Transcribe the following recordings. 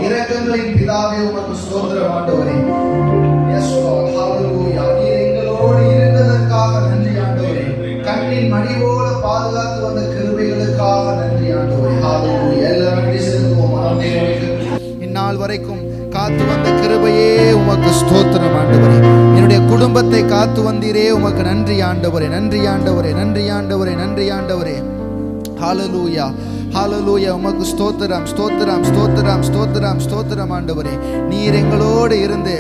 இரக்கங்களின் பிதாவே உமக்கு ஸ்தோத்திரம் ஆண்டவரே. எஸ் லார்ட், ஹalleluya. நீர் எங்களோடு இருந்ததற்காக நன்றி ஆண்டவரே. கண்ணின் மணி போல பாதுகாத்து வந்த கிருபைகளுக்காக நன்றி ஆண்டவரே. ஹalleluya. எல்லாரும் நன்றி செலுத்துவோம். இந்நாள் வரைக்கும் காத்து வந்த கிருபையே உமக்கு ஸ்தோத்திரம் ஆண்டவரே. என்னுடைய குடும்பத்தை காத்து வந்தீரே உமக்கு நன்றி ஆண்டவரே. நன்றி ஆண்டவரே, நன்றி ஆண்டவரே, நன்றி ஆண்டவரே. ஹalleluya, ஹalleluya. உமக்கு ஸ்தோத்திரம், ஸ்தோத்திரம், ஸ்தோத்திரம், ஸ்தோத்திரம், ஸ்தோத்திரம் ஆண்டவரே. நீர் எங்களோடு இருந்து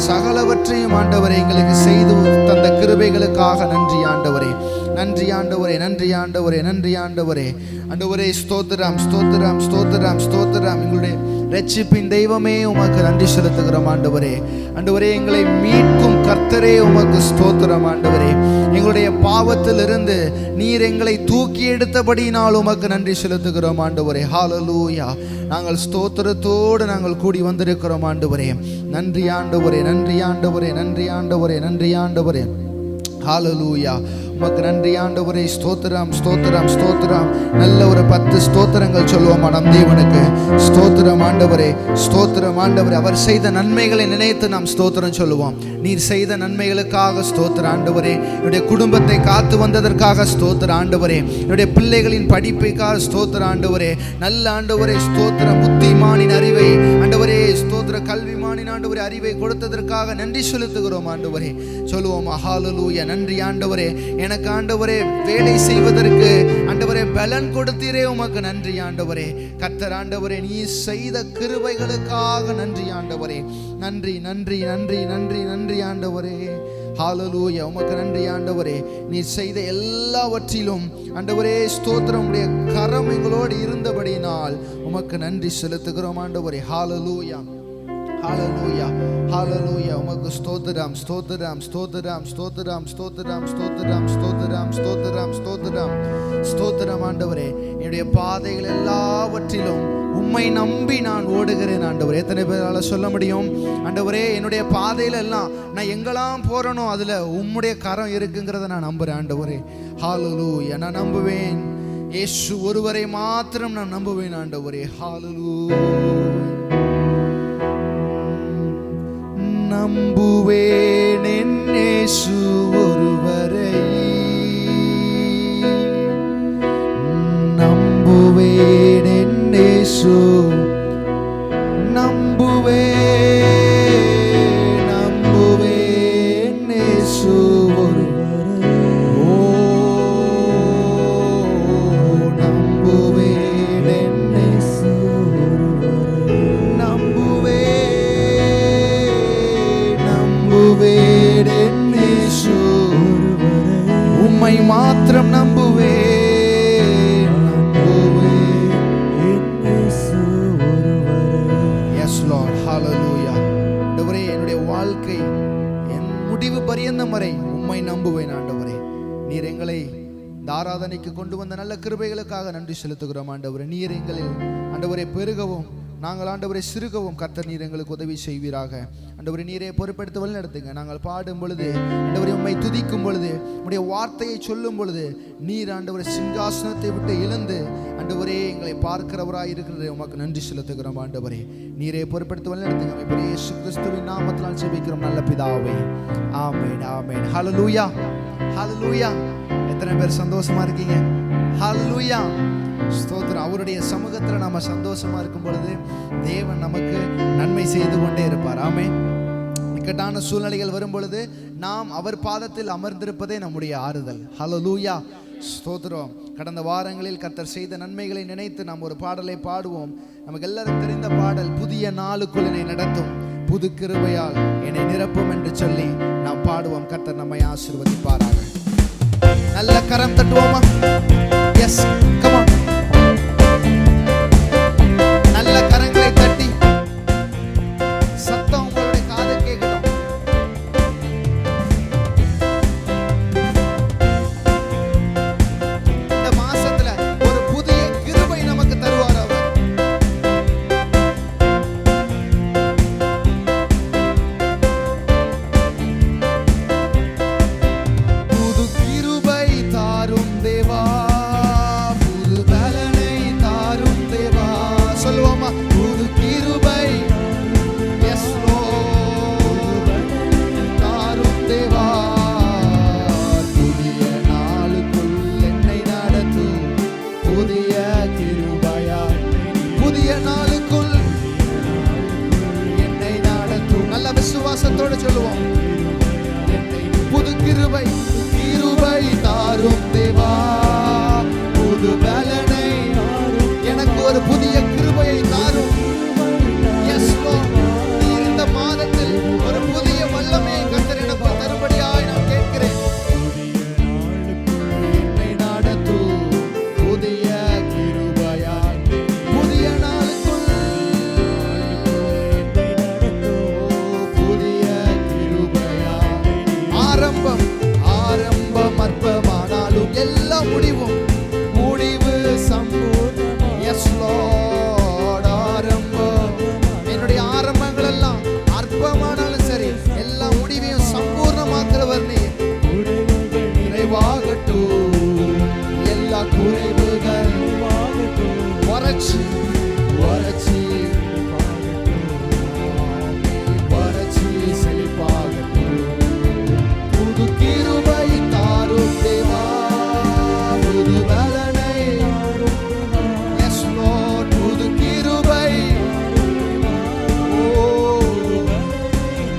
சகலவற்றையும் ஆண்டவரே எங்களுக்கு செய்து தந்த கிருபைகளுக்காக நன்றி ஆண்டவரே. நன்றி ஆண்டவரே, நன்றி ஆண்டவரே, நன்றி ஆண்டவரே. ஆண்டவரே ஸ்தோத்திரம், ஸ்தோத்திரம், ஸ்தோத்திரம், ஸ்தோத்திரம். எங்களுடைய ரட்சிப்பின் தெய்வமே உமக்கு நன்றி செலுத்துகிறோம் ஆண்டவரே. ஆண்டவரே எங்களை மீட்கும் கர்த்தரே உமக்கு ஸ்தோத்திரம் ஆண்டவரே. எங்களுடைய பாவத்தில் இருந்து நீர் எங்களை தூக்கி எடுத்தபடியினால் உமக்கு நன்றி செலுத்துகிறோம் ஆண்டவரே. ஹalleluya. நாங்கள் ஸ்தோத்திரத்தோடு நாங்கள் கூடி வந்திருக்கிறோம் ஆண்டவரே. நன்றி ஆண்டவரே, நன்றி ஆண்டவரே, நன்றி ஆண்டவரே, நன்றி ஆண்டவரே. ஹalleluya. உமக்கு நன்றி ஆண்டவரே. ஸ்தோத்திரம், ஸ்தோத்திரம், ஸ்தோத்திரம். நல்ல ஒரு 10 ஸ்தோத்திரங்கள் சொல்லுவோம் நம் தேவனுக்கு. ஸ்தோத்திரம் ஆண்டவரே, ஸ்தோத்திரம் ஆண்டவரே. அவர் செய்த நன்மைகளை நினைத்து நாம் ஸ்தோத்திரம் சொல்லுவோம். நீர் செய்த நன்மைகளுக்காக ஸ்தோத்திர ஆண்டவரே. என்னுடைய குடும்பத்தை காத்து வந்ததற்காக ஸ்தோத்திர ஆண்டவரே. என்னுடைய பிள்ளைகளின் படிப்பைக்காக ஸ்தோத்திர ஆண்டவரே. நல்ல ஆண்டவரே ஸ்தோத்திரம். புத்திமானின் அறிவை ஆண்டவரே ஸ்தோத்திர. கல்விமானின் ஆண்டவரே அறிவை கொடுத்ததற்காக நன்றி செலுத்துகிறோம் ஆண்டவரே. சொல்லுவோம் ஹalleluya. நன்றி ஆண்டவரே. எனக்கு ஆண்டவரே வேலை செய்வதற்கு ஆண்டவரே பலன் கொடுத்தீரே உமக்கு நன்றி ஆண்டவரே. கர்த்தர் ஆண்டவரே நீ செய்த கிருபைகளுக்காக நன்றி ஆண்டவரே. நன்றி, நன்றி, நன்றி, நன்றி, நன்றி ஆண்டவரே. ஹalleluya. உமக்கு நன்றி ஆண்டவரே. நீ செய்த எல்லாவற்றிலும் ஆண்டவரே ஸ்தோத்திரம். உடைய கரம் எங்களோடு இருந்தபடியினால் உமக்கு நன்றி செலுத்துகிறோம் ஆண்டவரே. ஹalleluya, ஹalleluya, ஹalleluya. உமக்கு ஸ்தோத்திரம், ஸ்தோத்திரம், ஸ்தோத்திரம், ஸ்தோத்திரம், ஸ்தோத்திரம், ஸ்தோத்திரம், ஸ்தோத்திரம், ஸ்தோத்திரம், ஸ்தோத்திரம், ஸ்தோத்திரம் ஆண்டவரே. என்னுடைய பாதைகள் எல்லாவற்றிலும் உம்மை நம்பி நான் ஓடுகிறேன் ஆண்டவரே. எத்தனை பேரால சொல்ல முடியும் ஆண்டவரே என்னுடைய பாதையில எல்லாம் நான் எங்கெல்லாம் போறேனோ அதுல உம்முடைய கரம் இருக்குங்கிறத நான் நம்புறேன் ஆண்டவரே. ஹalleluya. நான் நம்புவேன் இயேசு ஒருவரை மாத்திரம் நான் நம்புவேன் ஆண்டவரே. ஹalleluya. நம்புவேன் என் இயேசு ஒருவரை. நம்புவேன் என் இயேசு. நம்புவேன், நம்புவேன் இயேசு ஒருவரை. ஓ நம்புவேன் என் இயேசு ஒருவரை. உம்மை மாத்திரம் நம்புவேன், நம்புவேன். எஸ் லார்ட், ஹalleluya. ஆண்டவரே என்னுடைய வாழ்க்கை என் முடிவு பரியந்தம் வரை உம்மை நம்புவேன் ஆண்டவரே. நீர் எங்களை இந்த ஆராதனைக்கு கொண்டு வந்த நல்ல கிருபைகளுக்காக நன்றி செலுத்துகிறோம் ஆண்டவரே. நீர் எங்களில் ஆண்டவரே பெருகவும் நாங்கள் ஆண்டவரை சிறுகவும் கர்த்தர் நீர் எங்களுக்கு உதவி செய்வீராக. ஆண்டவரை நீரே பொறுப்பெடுத்து வழி நடத்துங்க. நாங்கள் பாடும் பொழுது ஆண்டவரை உம்மை துதிக்கும் பொழுது உம்முடைய வார்த்தையை சொல்லும் பொழுது நீர் ஆண்டவரை சிங்காசனத்தை விட்டு எழுந்து ஆண்டவரே எங்களை பார்க்கிறவராய் இருக்கிறது உமக்கு நன்றி செலுத்துகிறோம் ஆண்டவரே. நீரே பொறுப்பெடுத்து வழி நடத்துங்க. இப்படி இயேசு கிறிஸ்துவின் நாமத்தினால் ஜெபிக்கிறோம் நல்ல பிதாவே. ஆமென், ஆமென். ஹalleluya, ஹalleluya. எத்தனை பேர் சந்தோஷமா இருக்கீங்க? ஹalleluya, ஸ்தோத்திரம். அவருடைய சமூகத்தில் நாம சந்தோஷமா இருக்கும் பொழுது தேவன் நமக்கு நன்மை செய்து கொண்டே இருப்பார். ஆமென். இக்கட்டான சூழ்நிலைகள் வரும் பொழுது நாம் அவர் பாதத்தில் அமர்ந்திருப்பதே நம்முடைய ஆறுதல். ஹalleluya, ஸ்தோத்திரம். கடந்த வாரங்களில் கர்த்தர் செய்த நன்மைகளை நினைத்து நாம் ஒரு பாடலை பாடுவோம். நமக்கு எல்லாரும் தெரிந்த பாடல், புதிய நாளுக்குள் என்னை நடத்தும் புது கிருபையால் என்னை நிரப்பும் என்று சொல்லி நாம் பாடுவோம். கர்த்தர் நம்மை ஆசீர்வதிப்பாராக. நல்ல கரம் தட்டுவோமா? Yes, come on. நல்ல கரங்களை தட்டி சத்தம் உங்களுடைய காது கேட்கட்டும். கிருபை கிருபை தாரும் தேவா, புது பலனை எனக்கு ஒரு புதிய கிருபையை தாரும். எஸ் லார்ட், நீர் இந்த மாதத்தில் ஒரு புதிய வல்லமையை கர்த்தர் எனக்கு தரும்படியாய் நான் கேட்கிறேன். என்னை நடத்தும் புதிய கிருபையாய், புதிய நாளுக்குள் புதிய கிருபையாய். ஆரம்பம் ஆரம்பம் அற்பமானாலும் எல்லாம் முடிவும் முடிவு சம்பூர்ணம். எஸ் லார்ட், ஆரம்பம் என்னுடைய ஆரம்பங்கள் எல்லாம் அற்பமானாலும் சரி, எல்லா முடிவையும் சம்பூர்ணமாக்குறவர் நீ. நிறைவாகட்டும் எல்லா குறைவுகள், வறட்சி வறட்சி வறட்சி செழிப்பாகட்டும். புது கிருபை தாரும் தேவா, புது பலனை. எஸ் லார்ட், புது கிருபை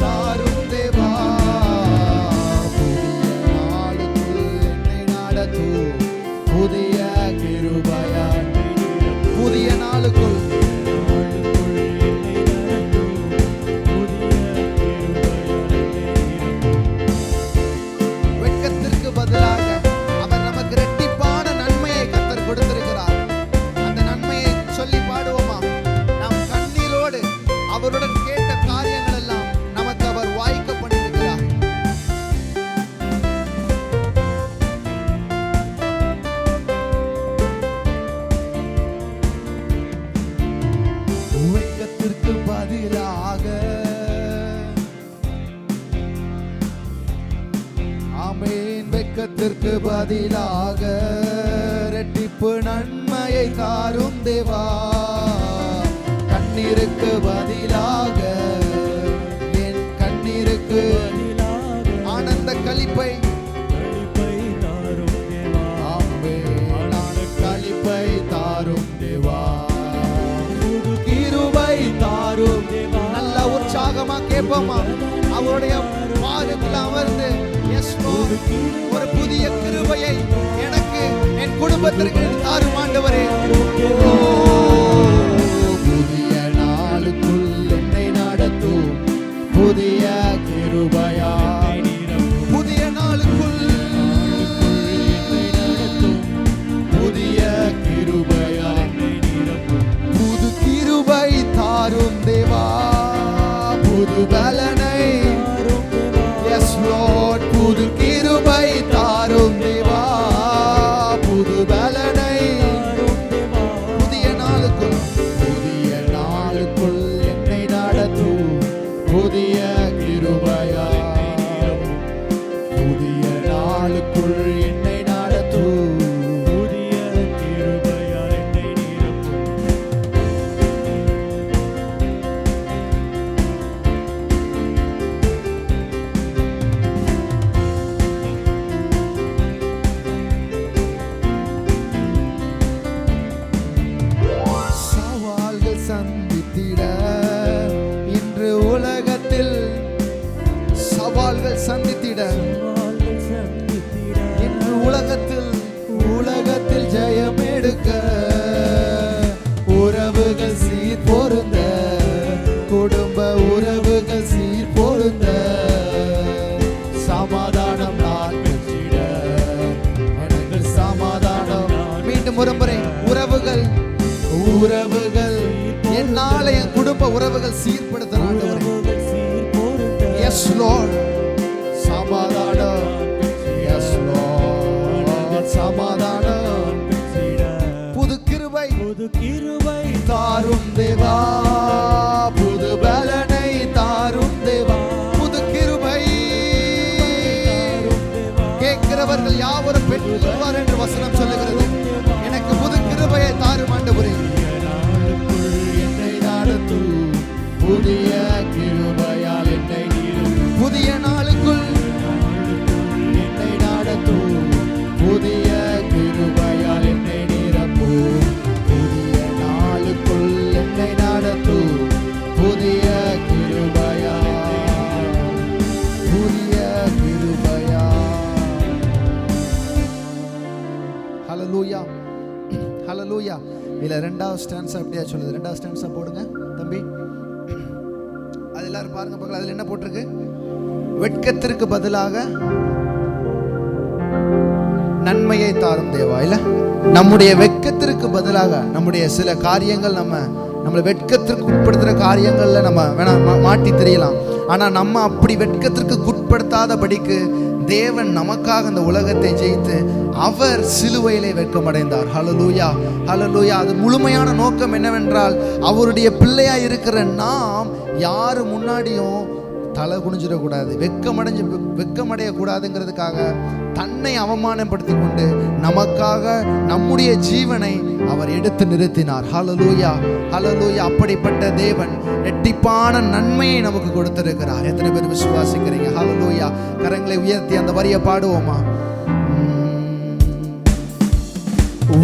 தாரும் தேவா, புதிய நாளுக்குள் என்னை நடத்தும் புதிய கிருபையாய். புதிய நாளுக்குள் வெட்கத்திற்கு பதிலாக அவர் நமக்கு இரட்டிப்பான நன்மையை கர்த்தர் கொடுத்திருக்கிறார். அந்த நன்மையை சொல்லி பாடுவோமா? நாம் கண்ணீரோடு அவருடன் கேட்ட காரியங்கள் எல்லாம் நமக்கு அவர் வாய்க்க பண்ணியிருக்கிறார். வெட்கத்திற்கு பதிலாக, ஆமென், வெட்கத்திற்கு பதிலாக இரட்டிப்பு நன்மையை தாரும் தேவா. கண்ணீருக்கு பதிலாக, என் கண்ணீருக்கு ஆனந்த களிப்பை, ஆமென், களிப்பை தாரும் தேவா. கிருபை தாரும். நல்ல உற்சாகமா கேட்போமா? அவருடைய பாதத்தில் அமர்ந்து, எஸ் லார்ட், ஒரு புதிய கிருபையை எனக்கு என் குடும்பத்திற்கு தாரும் ஆண்டவரே. புதிய நாளுக்குள் என்னை நடத்தும் புதிய கிருபையாய். புதிய நாளுக்குள் என்னை நடத்தும் புதிய கிருபையாய். புது கிருபை தாரும் தேவா, புது பலனை. எஸ் லார்ட், புது கிருபை தாரும் தேவா, புது பலனை. புதிய நாளுக்குள் என்னை நடத்தும் புதிய கிருபையாய். புதிய நாளுக்குள் என்னை நடத்தும் புதிய கிருபையாய். என்னை நிரப்பும். சவால்கள் சந்தித்திட இன்று உலகத்தில், சவால்கள் சந்தித்திட இன்று உலகத்தில் ஜெயம் எடுக்க, உறவுகள் சீர் பொருந்த, குடும்ப உறவுகள் சீர் பொருந்த, சமாதானம் நான் பெற்றிட, எனக்கு சமாதானம். மீண்டும் ஒரு முறை, உறவுகள் என்னால என் குடும்ப உறவுகள் சீர்படுத்த. எஸ் லார்ட், சமாதானம். எஸ் லார்ட், சமாதானம். புது கிருபை தாரும் தேவா, புது பலனை தாரும் தேவா. புது கிருபை கேட்கிறவர்கள் யாவரும் பெற்றுக்கொள்வார் என்று வசனம் சொல்லுகிறது. எனக்கு புது கிருபையை தாரும் ஆண்டவரே. என்னை நடத்தும் புதிய கிருபையால் என்னை நிரப்பும். புதிய நாளுக்குள் என்னை நடத்தும் புதிய கிருபையால் என்னை நிரப்பும். புதிய நாளுக்குள் என்னை நடத்தும் புதிய கிருபையால், புதிய கிருபையால். ஹல்லேலூயா, ஹல்லேலூயா. இல்ல ரெண்டாவது ஸ்டான்ஸா அப்படியே சொல்லுது. ரெண்டாவது ஸ்டான்ஸா போடுங்க தம்பி. அது எல்லாரும் பாருங்க பக்கத்துல. அதுல என்ன போட்டிருக்கு? வெட்கத்திற்கு பதிலாக நன்மையை தாரும் தேவா. இல்ல நம்முடைய வெட்கத்திற்கு பதிலாக நம்முடைய சில காரியங்கள் நம்மளை வெட்கத்திற்கு உட்படுத்துற காரியங்கள்ல நம்ம வேணா மாட்டி தெரியலாம். ஆனா நம்ம அப்படி வெட்கத்திற்கு உட்படுத்தாதபடிக்கு தேவன் நமக்காக இந்த உலகத்தை ஜெயித்து அவர் சிலுவையிலே வெட்கமடைந்தார். ஹல்லேலூயா, ஹல்லேலூயா. அது முழுமையான நோக்கம் என்னவென்றால், அவருடைய பிள்ளையா இருக்கிற நாம் யாரு முன்னாடியும் தலை குனிஞ்சிடக்கூடாது, வெட்கமடையக்கூடாதுங்கிறதுக்காக தன்னை அவமானப்படுத்தி கொண்டு நமக்காக நம்முடைய ஜீவனை அவர் எடுத்து நிறுத்தினார். ஹல்லேலூயா, ஹல்லேலூயா. அப்படிப்பட்ட தேவன் ரெட்டிப்பான நன்மையை நமக்கு கொடுத்திருக்கிறார். எத்தனை பேர் விசுவாசிக்கிறீங்க? ஹல்லேலூயா. கரங்களை உயர்த்தி அந்த வரியை பாடுவோமா?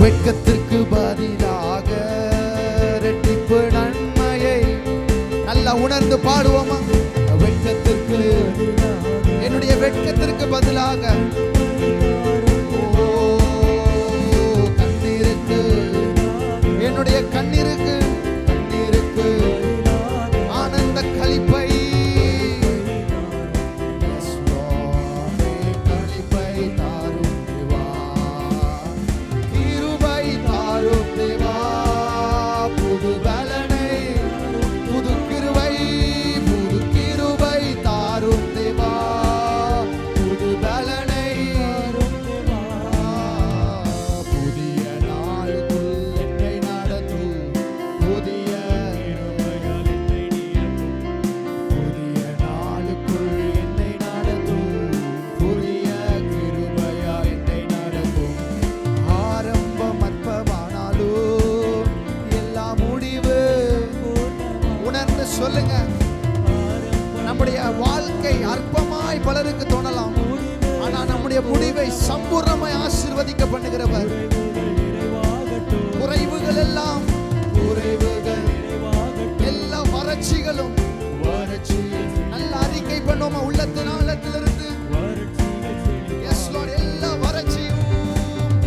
வெட்கத்திற்கு பதிலாக ரெட்டிப்பு நன்மையை நல்லா உணர்ந்து பாடுவோமா? வெட்கத்திற்கு, என்னுடைய வெட்கத்திற்கு பதிலாக கண்ணீருக்கு, என்னுடைய கண்ணீருக்கு ஆனந்த களிப்பை, களிப்பை தாரும் தேவா, கிருபை தாரும் தேவா, புது பலனை, புது கிருபை, புது கிருபை தாரும் தேவா, புது பலனை, புதிய நாளுக்குள் என்னை நடத்தும், புதிய நாளுக்குள் என்னை நடத்தும், புதிய கிருபையா என்னை நடத்தும். ஆரம்பம் அற்பமானாலும் எல்லாம் முடிவு. உணர்ந்து சொல்லுங்க. நம்முடைய வாழ்க்கை அற்பமாய் பலருக்கு தோணலாம், ஆனா நம்முடைய முடிவை சம்பூர்ணமாய் ஆசீர்வதிக்க பண்ணுகிறவர். குறைவுகள் எல்லாம், குறைவுகள் எல்லா வறட்சிகளும், வறட்சி நல்ல அறிக்கை பண்ணுவோமா உள்ளத்திலிருந்து? Yes Lord. எல்லா வறட்சியும்,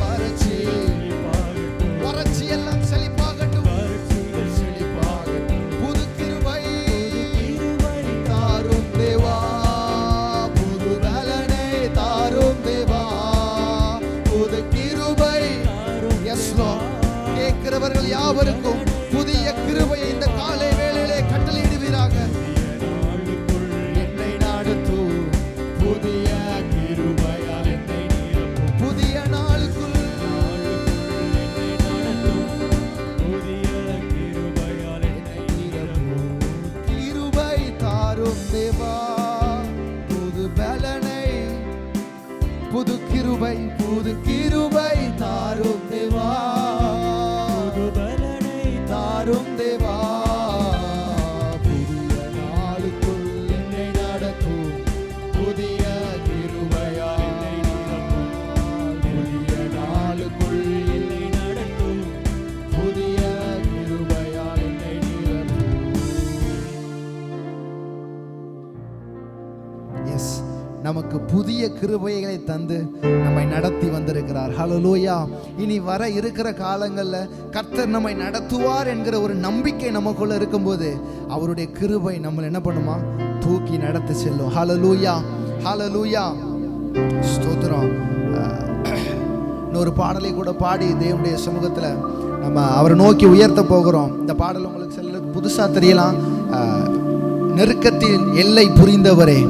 வறட்சி, வறட்சி எல்லாம் செழிப்பாகட்டும், செழிப்பாகட்டும். புது கிருபை தாரும் தேவா, புது பலனை தாரும் தேவா, புது கிருபை. S Lord. கேட்கிறவர்கள் யாவருக்கும் புதிய கிருபையை இந்த காலை வேளையிலே கட்டளையிடுவீராக. என்னை நடத்தும், புதிய கிருபையால் என்னை நிரப்பும், புதிய நாளுக்குள் என்னை நிரப்பும். கிருபை தாரும் தேவா, புது பலனை, புது கிருபை, புது கிருபை தாரும் தேவா, புது பலனை தாரும் தேவா, புதிய நாளுக்குள் என்னை நடத்தும், புதிய கிருபையா என்னை நிரப்பும், புதிய நாளுக்குள் என்னை நடத்தும், புதிய கிருபையா என்னை நிரப்பும். எஸ், நமக்கு புதிய கிருபைகளை தந்து நம்மை நடத்தி வந்திருக்கிறார். ஹல்லேலூயா. இனி வர இருக்கிற காலங்களில் கர்த்தர் நம்மை நடத்துவார் என்கிற ஒரு நம்பிக்கை நமக்குள்ள இருக்கும்போது அவருடைய கிருபை நம்மளை என்ன பண்ணுமா? தூக்கி நடத்தி செல்லும். ஹல்லேலூயா, ஹல்லேலூயா. ஸ்தோத்திரம். இன்னொரு பாடலை கூட பாடி தேவனுடைய சமூகத்தில் நம்ம அவரை நோக்கி உயர்த்த போகிறோம். இந்த பாடல் உங்களுக்கு சிலருக்கு புதுசாக தெரியலாம். நெருக்கத்தில் எல்லை புரிந்தவரே,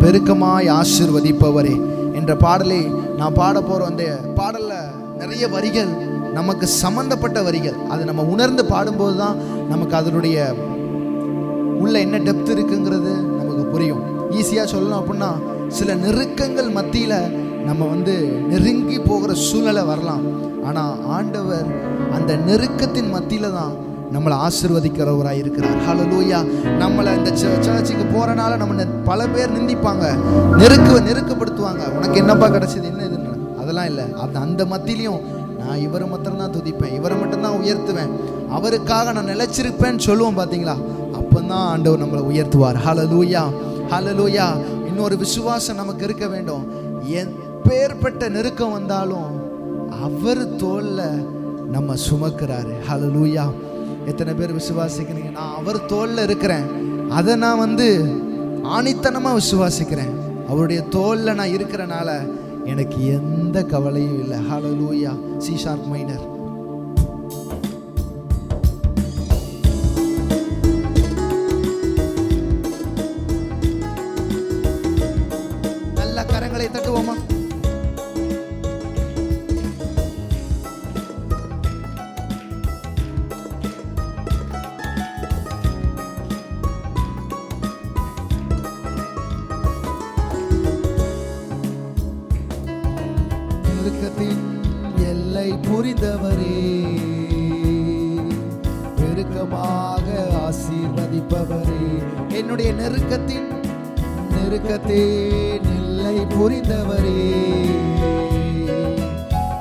பெருக்கமாய் ஆசீர்வதிப்பவரே என்ற பாடலை நான் பாட போகிறோம். அந்த பாடலில் நிறைய வரிகள் நமக்கு சம்பந்தப்பட்ட வரிகள். அது நம்ம உணர்ந்து பாடும்போது தான் நமக்கு அதனுடைய உள்ள என்ன டெப்த் இருக்குங்கிறது நமக்கு புரியும். ஈஸியாக சொல்லணும் அப்படின்னா, சில நெருக்கங்கள் மத்தியில் நம்ம நெருங்கி போகிற சூழ்நிலை வரலாம். ஆனால் ஆண்டவர் அந்த நெருக்கத்தின் மத்தியில் தான் நம்மளை ஆசீர்வதிக்கிறவராக இருக்கிறார். ஹல்லேலூயா. நம்மளை இந்த சர்ச்சுக்கு போகிறனால நம்ம பல பேர் நிந்திப்பாங்க, நெருக்கப்படுத்துவாங்க. உனக்கு என்னப்பா கிடைச்சது, என்ன இதுன்னு. அதெல்லாம் இல்லை. அந்த மத்தியிலையும் நான் இவரை மட்டும்தான் துதிப்பேன், இவரை மட்டும்தான் உயர்த்துவேன், அவருக்காக நான் நிலைச்சிருப்பேன்னு சொல்லுவோம். பார்த்தீங்களா? அப்போதான் ஆண்டவர் நம்மளை உயர்த்துவார். ஹல்லேலூயா, ஹல்லேலூயா. இன்னொரு விசுவாசம் நமக்கு இருக்க வேண்டும். எப்பேற்பட்ட நெருக்கம் வந்தாலும் அவர் தோல்ல நம்ம சுமக்கிறாரு. ஹல்லேலூயா. எத்தனை பேர் விசுவாசிக்கிறீங்க? நான் அவர் தோல்ல இருக்கிறேன், அதை நான் ஆணித்தனமா விசுவாசிக்கிறேன். அவருடைய தோல்ல நான் இருக்கிறனால எனக்கு எந்த கவலையும் இல்லை. ஹல்லேலூயா. C sharp minor. நல்ல கரங்களை தட்டுவோமா? நெருக்கத்தின் எல்லை புரிந்தவரே, பெருக்கமாக ஆசீர்வதிப்பவரே. என்னுடைய நெருக்கத்தின் எல்லை புரிந்தவரே,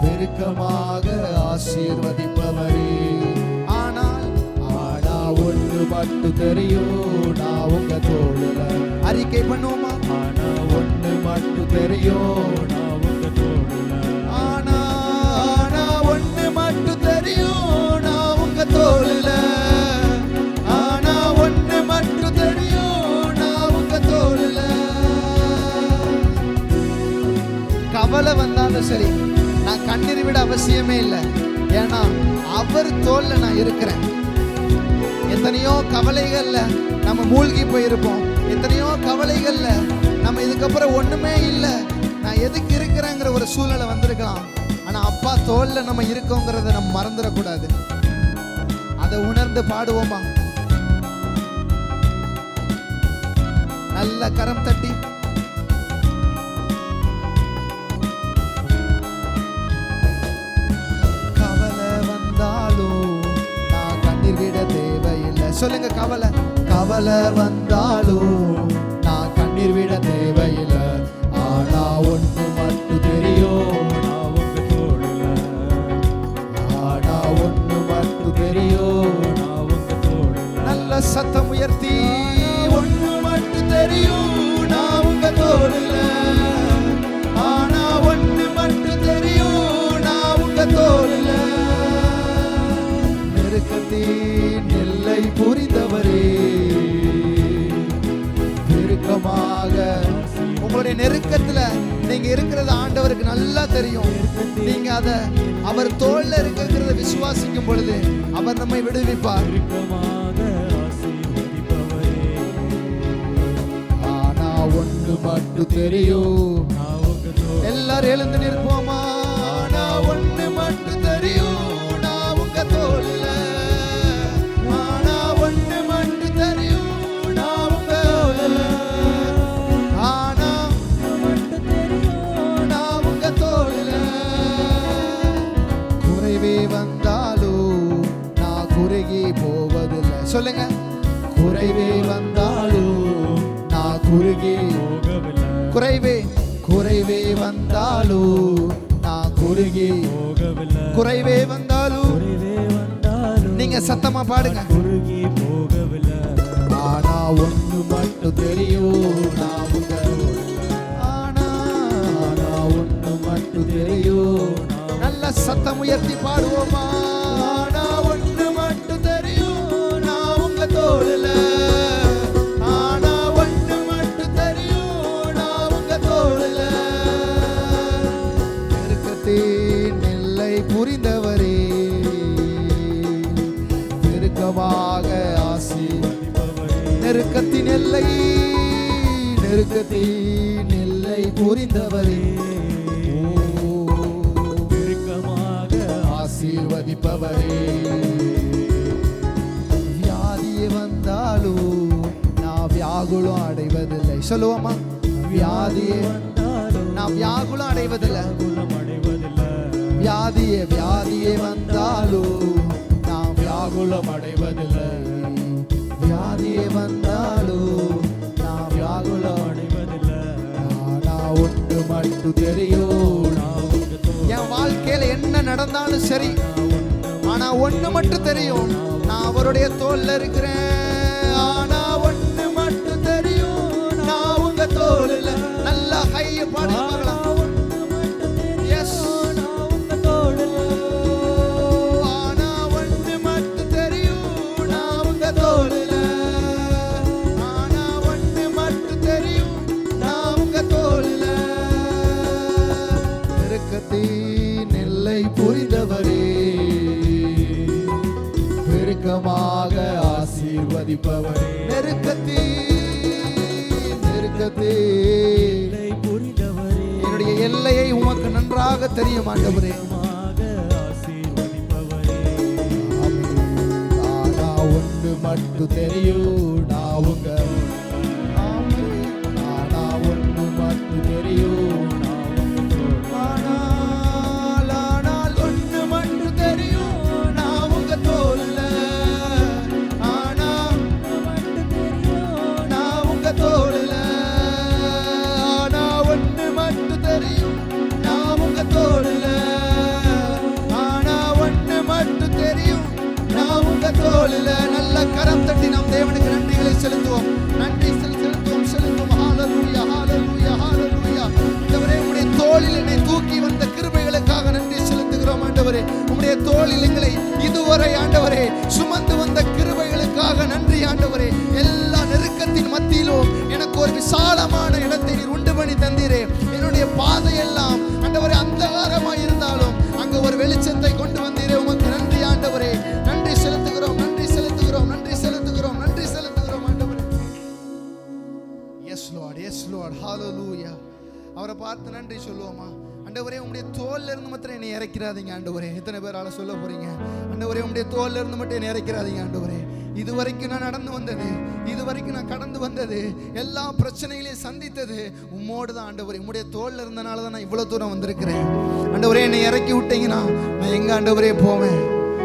பெருக்கமாக ஆசீர்வதிப்பவரே. ஆனால் ஒன்று மட்டும் தெரியும், நான் உங்க தோழல. அறிக்கை பண்ணுவோமா? ஆனா ஒன்று மட்டும் தெரியும், நான் உங்க தோழல. ஆனா ஒன்று மட்டும் தெரியும், நான் உங்க தோழல. ஆனா ஒன்று மட்டும் தெரியும், நான் உங்க தோழல. கவலை வந்தாலும் சரி, நான் கண்ணீர் விட அவசியமே இல்லை. ஏன்னா அவர் தோல்ல நான் இருக்கிறேன். எத்தனையோ கவலைகள்ல நம்ம மூழ்கி போயிருப்போம். எத்தனையோ கவலைகள்ல நம்ம இதுக்கப்புறம் ஒண்ணுமே இல்லை, நான் எதுக்கு இருக்கிறேங்கிற ஒரு சூழ்நிலை வந்திருக்கலாம். ஆனா அப்பா தோல்ல நம்ம இருக்கோங்கிறத நம்ம மறந்துடக்கூடாது. அதை உணர்ந்து பாடுவோமா? நல்ல கரம் தட்டி சொல்லுங்க. கவலை வந்தாலும் நான் கண்ணீர் விட தேவையில்லை. ஆனா ஒன்று மட்டும் தெரியும், நான் உங்க தோழல. ஆனா ஒன்று மட்டும் தெரியும், நான் உங்க தோழல. நல்ல சத்தம் உயர்த்தி, ஒன்று மட்டும் தெரியும், நான் உங்க தோழல. ஆனா ஒன்று மட்டும் தெரியும், நான் உங்க தோழல. நெருக்கத்தின் எல்லை புரிந்தவரே, பெருக்கமாக. உங்களுடைய நெருக்கத்துல நீங்க இருக்கிறது ஆண்டவருக்கு நல்லா தெரியும். நீங்க அவர் தோள்ல இருக்கிறத விசுவாசிக்கும் பொழுது அவர் நம்மை விடுவிப்பார். ஆனா ஒன்று மட்டும் தெரியும். எல்லாரும் எழுந்து நிற்போமா? ஆனா ஒன்று மட்டும் தெரியும், நான் உங்க தோள்ல. சொல்லுங்க. குறைவே வந்தாலும் நான் குறுகி போகவில்லை. குறைவே வந்தாலும் நான் குறுகி போகவில்லை. குறைவே வந்தாலும் நீங்க சத்தமா பாடுங்க. குறுகி போகவில்லை. ஆனா ஒன்று மட்டும் தெரியும், நான் உங்க தோழல. ஆனா ஒன்று மட்டும் தெரியும். நல்ல சத்தம் உயர்த்தி பாடுவோமா? ஆனா ஒன்று மட்டும் தெரியும், நான் உங்க தோழல. ஆனா ஒன்று மட்டும் தெரியும், நான் உங்க தோழல. நெருக்கத்தின் எல்லை புரிந்தவரே, பெருக்கமாக ஆசீர்வதிப்பவரே. நெருக்கத்தின் எல்லை புரிந்தவரே, ஆசீர்வதிப்பவரே. வியாதியே வந்தாலும் நான் வியாகுலம் அடைவதில்லை. சொல்லுவோமா? வியாதியே நான் வியாகுலம் அடைவதில்லை. வியாதியே வந்தாலும் நான் வியாகுலம் அடைவதில்லை. வியாதியே வந்தாலும் நான் வியாகுலம் அடைவதில்லை. ஆனா ஒன்று மட்டும் தெரியும், என் வாழ்க்கையில என்ன நடந்தாலும் சரி, ஆனா ஒண்ணு மட்டும் தெரியும், நான் அவருடைய தோல்ல இருக்கிறேன். ஆனா ஒண்ணு மட்டும் தெரியும், நான் உங்க தோல்ல. நல்லா கைய பாடி பார்க்கலாம். எஸ், நான் உங்க தோல்ல. நெருக்கத்தின் எல்லை புரிந்தவரே, பெருக்கமாக ஆசீர்வதிப்பவரே. என்னுடைய எல்லையை உமக்கு நன்றாக தெரியும் ஆண்டவரே. ஒன்று மட்டும் தெரியும், நான் உங்க ஒன்று மட்டும் தெரியும், ஆனால் ஒன்று மட்டும் தெரியும், நான் உங்க தோல்ல. ஆனால் நான் உங்க தோல்ல, ஆனால் ஒன்று மட்டும் தெரியும், நான் உங்க தோல்ல. ஆனால் ஒன்று மட்டும் தெரியும், நான் உங்க தோல்ல. நல்ல கரம் தட்டி நாம் தேவனுக்கு நன்றிகளை செலுத்துவோம். நன்றி செலுத்துவோம். ஹalleluya, ஹalleluya, ஹalleluya. ஆண்டவரே, உம்முடைய தோளில் என்னை தூக்கி வந்த கிருபைகளுக்காக நன்றி செலுத்துகிறோம் ஆண்டவரே. உம்முடைய தோளில் எங்களை இதுவரை ஆண்டவரே சுமந்து வந்த கிருபைகளுக்காக நன்றி ஆண்டவரே. எல்லா நெருக்கத்தின் மத்தியிலும் எனக்கு ஒரு விசாலமான இடத்தை நீர் உண்டு பண்ணி தந்தீரே. என்னுடைய பாதையெல்லாம் ஆண்டவரே அந்தகாரமாய் இருந்தாலும் அங்க ஒரு வெளிச்சத்தை கொண்டு வந்தீரே. உமக்கு நன்றி ஆண்டவரே. நன்றி செலுத்துகிறோம், நன்றி செலுத்துகிறோம், நன்றி செலுத்துகிறோம், நன்றி செலுத்துகிறோம் ஆண்டவரே. எஸ் லார்ட், எஸ் லார்ட், ஹalleluya. அவரை பார்த்து நன்றி சொல்லுவோமா? ஆண்டவரே, உம்முடைய தோல்ல இருந்து மட்டும் என்னை இறக்கிறாதீங்க ஆண்டவரே. எத்தனை பேரால சொல்ல போறீங்க? ஆண்டவரே, உம்முடைய தோல்ல இருந்து மட்டும் என்னை இறக்கிறாதீங்க ஆண்டவரே. இதுவரைக்கும் நான் நடந்து வந்தது, இதுவரைக்கும் நான் கடந்து வந்தது, எல்லா பிரச்சனைகளையும் சந்தித்தது உம்மோடு தான் ஆண்டவரே. உம்முடைய தோல்ல இருந்தனால தான் நான் இவ்வளவு தூரம் வந்திருக்கிறேன் ஆண்டவரே. என்னை இறக்கி விட்டீங்கன்னா நான் எங்க ஆண்டவரே போவேன்?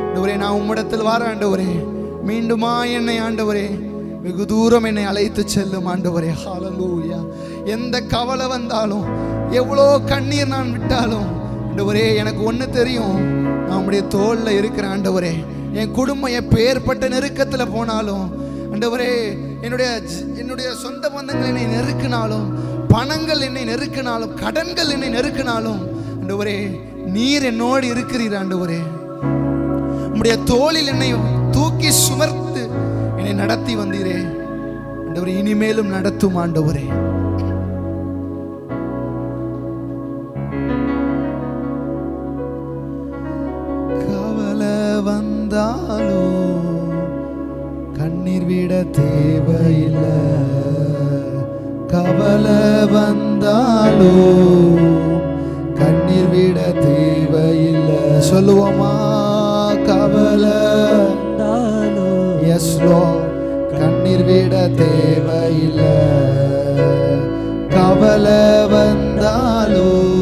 ஆண்டவரே, நான் உம்மிடத்தில் வார ஆண்டவரே. மீண்டுமா என்னை ஆண்டவரே வெகு தூரம் என்னை அழைத்து செல்லும் ஆண்டவரே. ஹalleluya. எந்த கவலை வந்தாலும், எவ்வளோ கண்ணீர் நான் விட்டாலும் ஆண்டவரே, எனக்கு ஒன்று தெரியும், நான் உம்முடைய தோல்ல இருக்கிற ஆண்டவரே. என் குடும்பம் எப்பேற்பட்ட நெருக்கத்தில் போனாலும் ஆண்டவரே, என்னுடைய சொந்த பந்தங்கள் என்னை நெருக்கினாலும், பணங்கள் என்னை நெருக்கினாலும், கடன்கள் என்னை நெருக்கினாலும் ஆண்டவரே, நீர் என்னோடு இருக்கிறீர் ஆண்டவரே. உம்முடைய தோளில் என்னை தூக்கி சுமர்த்து என்னை நடத்தி வந்தீரே ஆண்டவரே. இனிமேலும் நடத்தும் ஆண்டவரே. கவலை வந்தாலும் கண்ணீர் விட தேவையில்லை. கவலை வந்தாலும் கண்ணீர் விட தேவையில்லை. சொல்லுவோமா? கவலை எஸ் லார்ட், கண்ணீர் விட தேவையில்லை. கவலை வந்தாலும்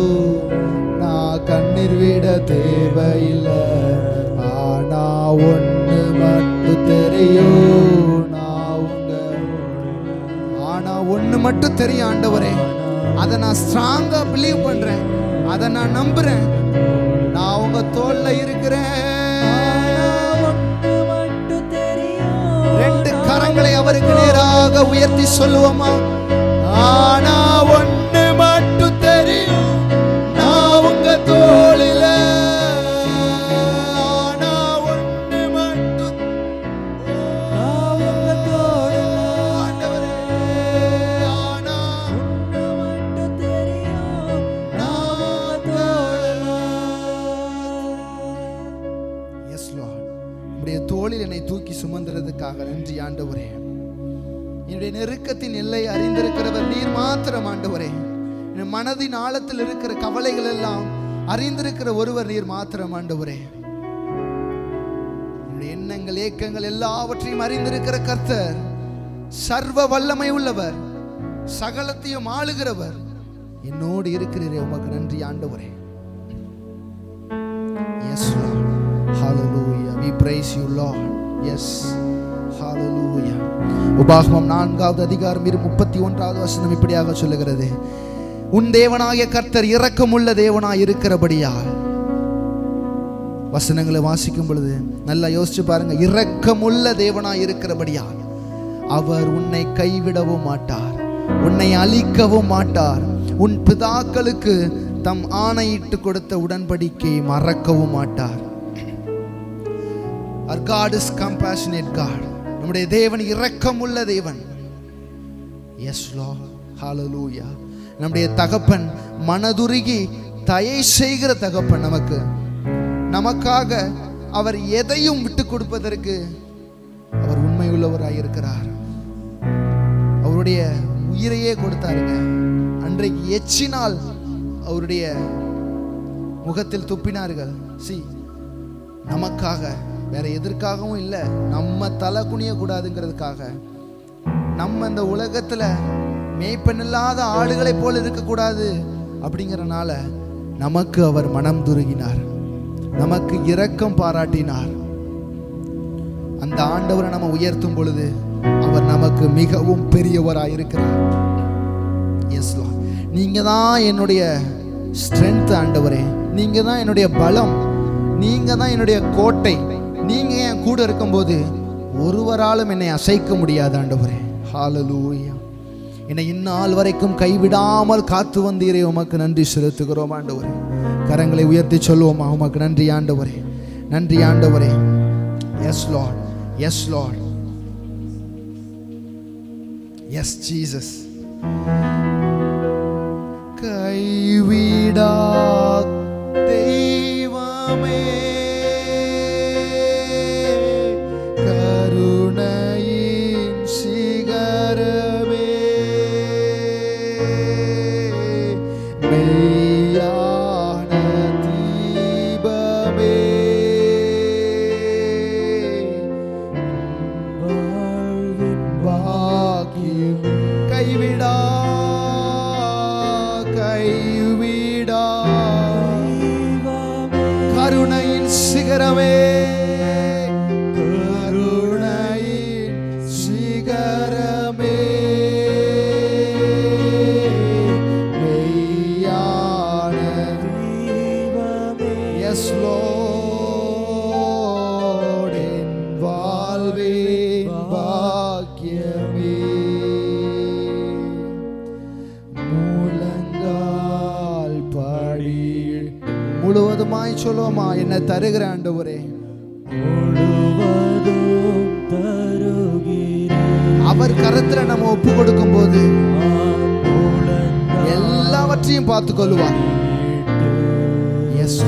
நான் கண்ணீர் விட தேவையில்லை. ஆனா ஒன்று மட்டும் தெரியும், ஆனா ஒன்று மட்டும் தெரியும் ஆண்டவரே. அதை நான் ஸ்ட்ராங்கா பிலீவ் பண்றேன், அதை நான் நம்புறேன். நான் உங்க தோல்ல இருக்கிறேன். ரெண்டு கரங்களை அவருக்கு நேராக உயர்த்தி சொல்லுவோமா? ஆனா ஒண்ணு மட்டும் தெரியும், நான் உங்க தோளில. ஆனா ஒண்ணு மட்டும், நான் உங்க தோளில ஆண்டவரே. ஆனா ஒண்ணு மட்டும் தெரியும், நான் உங்க தோளில. எஸ் லார்ட், உம்முடைய தோளில் என்னை தூக்கி சுமந்துறதுக்காக நன்றி ஆண்டவரே. என்னுடைய நெருக்கத்தின் எல்லை அறிந்திருக்கிறவர் நீர் மாத்திரம் ஆண்டவரே. என் மனதின் ஆழத்தில் இருக்கிற கவலைகள் எல்லாம் அறிந்திருக்கிற ஒருவர் நீர் மாத்திரம் ஆண்டவரே. என்னுடைய எண்ணங்கள், ஏக்கங்கள் எல்லாவற்றையும் அறிந்திருக்கிற கர்த்தர், சர்வ வல்லமை உள்ளவர், சகலத்தையும் ஆளுகிறவர் என்னோடு இருக்கிறீரே. உமக்கு நன்றி ஆண்டவரே. Yes Lord, hallelujah, we praise you Lord. Yes, hallelujah. உபாகமம் 4வது அதிகாரம் 31வது வசனம் இப்படியாக சொல்லுகிறது, உன் தேவனாகிய கர்த்தர் இரக்கமுள்ள தேவனாய் இருக்கிறபடியால். வசனங்களை வாசிக்கும் பொழுது நல்லா யோசிச்சு பாருங்க. இரக்கமுள்ள தேவனாய் இருக்கிறபடியால் அவர் உன்னை கைவிடவும் மாட்டார், உன்னை அழிக்கவும் மாட்டார். உன் பிதாக்களுக்கு தம் ஆணையிட்டு கொடுத்த உடன்படிக்கையை மறக்கவும் மாட்டார். Our God is compassionate God. நம்முடைய தேவன் இரக்கமுள்ள தேவன். Yes Lord, hallelujah. நம்முடைய தகப்பன் மனதுருகி தயை செய்கிற தகப்பன். நமக்காக அவர் எதையும் விட்டு கொடுப்பதற்கு அவர் உண்மை உள்ளவராயிருக்கிறார். அவருடைய உயிரையே கொடுத்தாருங்க. அன்றைக்கு எச்சினால் அவருடைய முகத்தில் துப்பினார்கள். நமக்காக, வேற எதற்காகவும் இல்லை, நம்ம தலை குனிய கூடாதுங்கிறதுக்காக. நம்ம இந்த உலகத்துல மேய்ப்பனில்லாத ஆடுகளை போல இருக்கக்கூடாது அப்படிங்கிறனால நமக்கு அவர் மனம் துருகினார், நமக்கு இரக்கம் பாராட்டினார். அந்த ஆண்டவரை நம்ம உயர்த்தும் பொழுது அவர் நமக்கு மிகவும் பெரியவராயிருக்கிறார். எஸ் லார்ட், நீங்க தான் என்னுடைய ஸ்ட்ரென்த் ஆண்டவரே, நீங்க தான் என்னுடைய பலம், நீங்க தான் என்னுடைய கோட்டை. நீங்க என் கூட இருக்கும்போது ஒருவராலும் என்னை அசைக்க முடியாது ஆண்டவரே. ஹல்லேலூயா. என்னை இந்நாள் வரைக்கும் கைவிடாமல் காத்து வந்தீரே, உமக்கு நன்றி செலுத்துகிறோம் ஆண்டவரே. கரங்களை உயர்த்தி சொல்லுவோமா, உமக்கு நன்றி ஆண்டவரே, நன்றி ஆண்டவரே. Yes Lord, yes Lord, yes Jesus. கைவிடா தெய்வமே, கருணையின் சிகரமே, மெய்யான தீபமே, வாழ்வின் பாக்கியம். கைவிடா கைவிடா கருணையின் சிகரமே, கருணையின் சிகரமே, மெய்யான தீபமே. எஸ் லார்ட், என் வாழ்வின் பாக்கியமே. முழங்கால் படி முழுவதுமாய் சொல்லுவோமா, என்ன தருகிற ஆண்டவரே, முழுவதும் தருகிறேன். அவர் கரத்துல நம்ம ஒப்பு கொடுக்கும் போது எல்லாவற்றையும் பார்த்து கொள்வார். எஸ்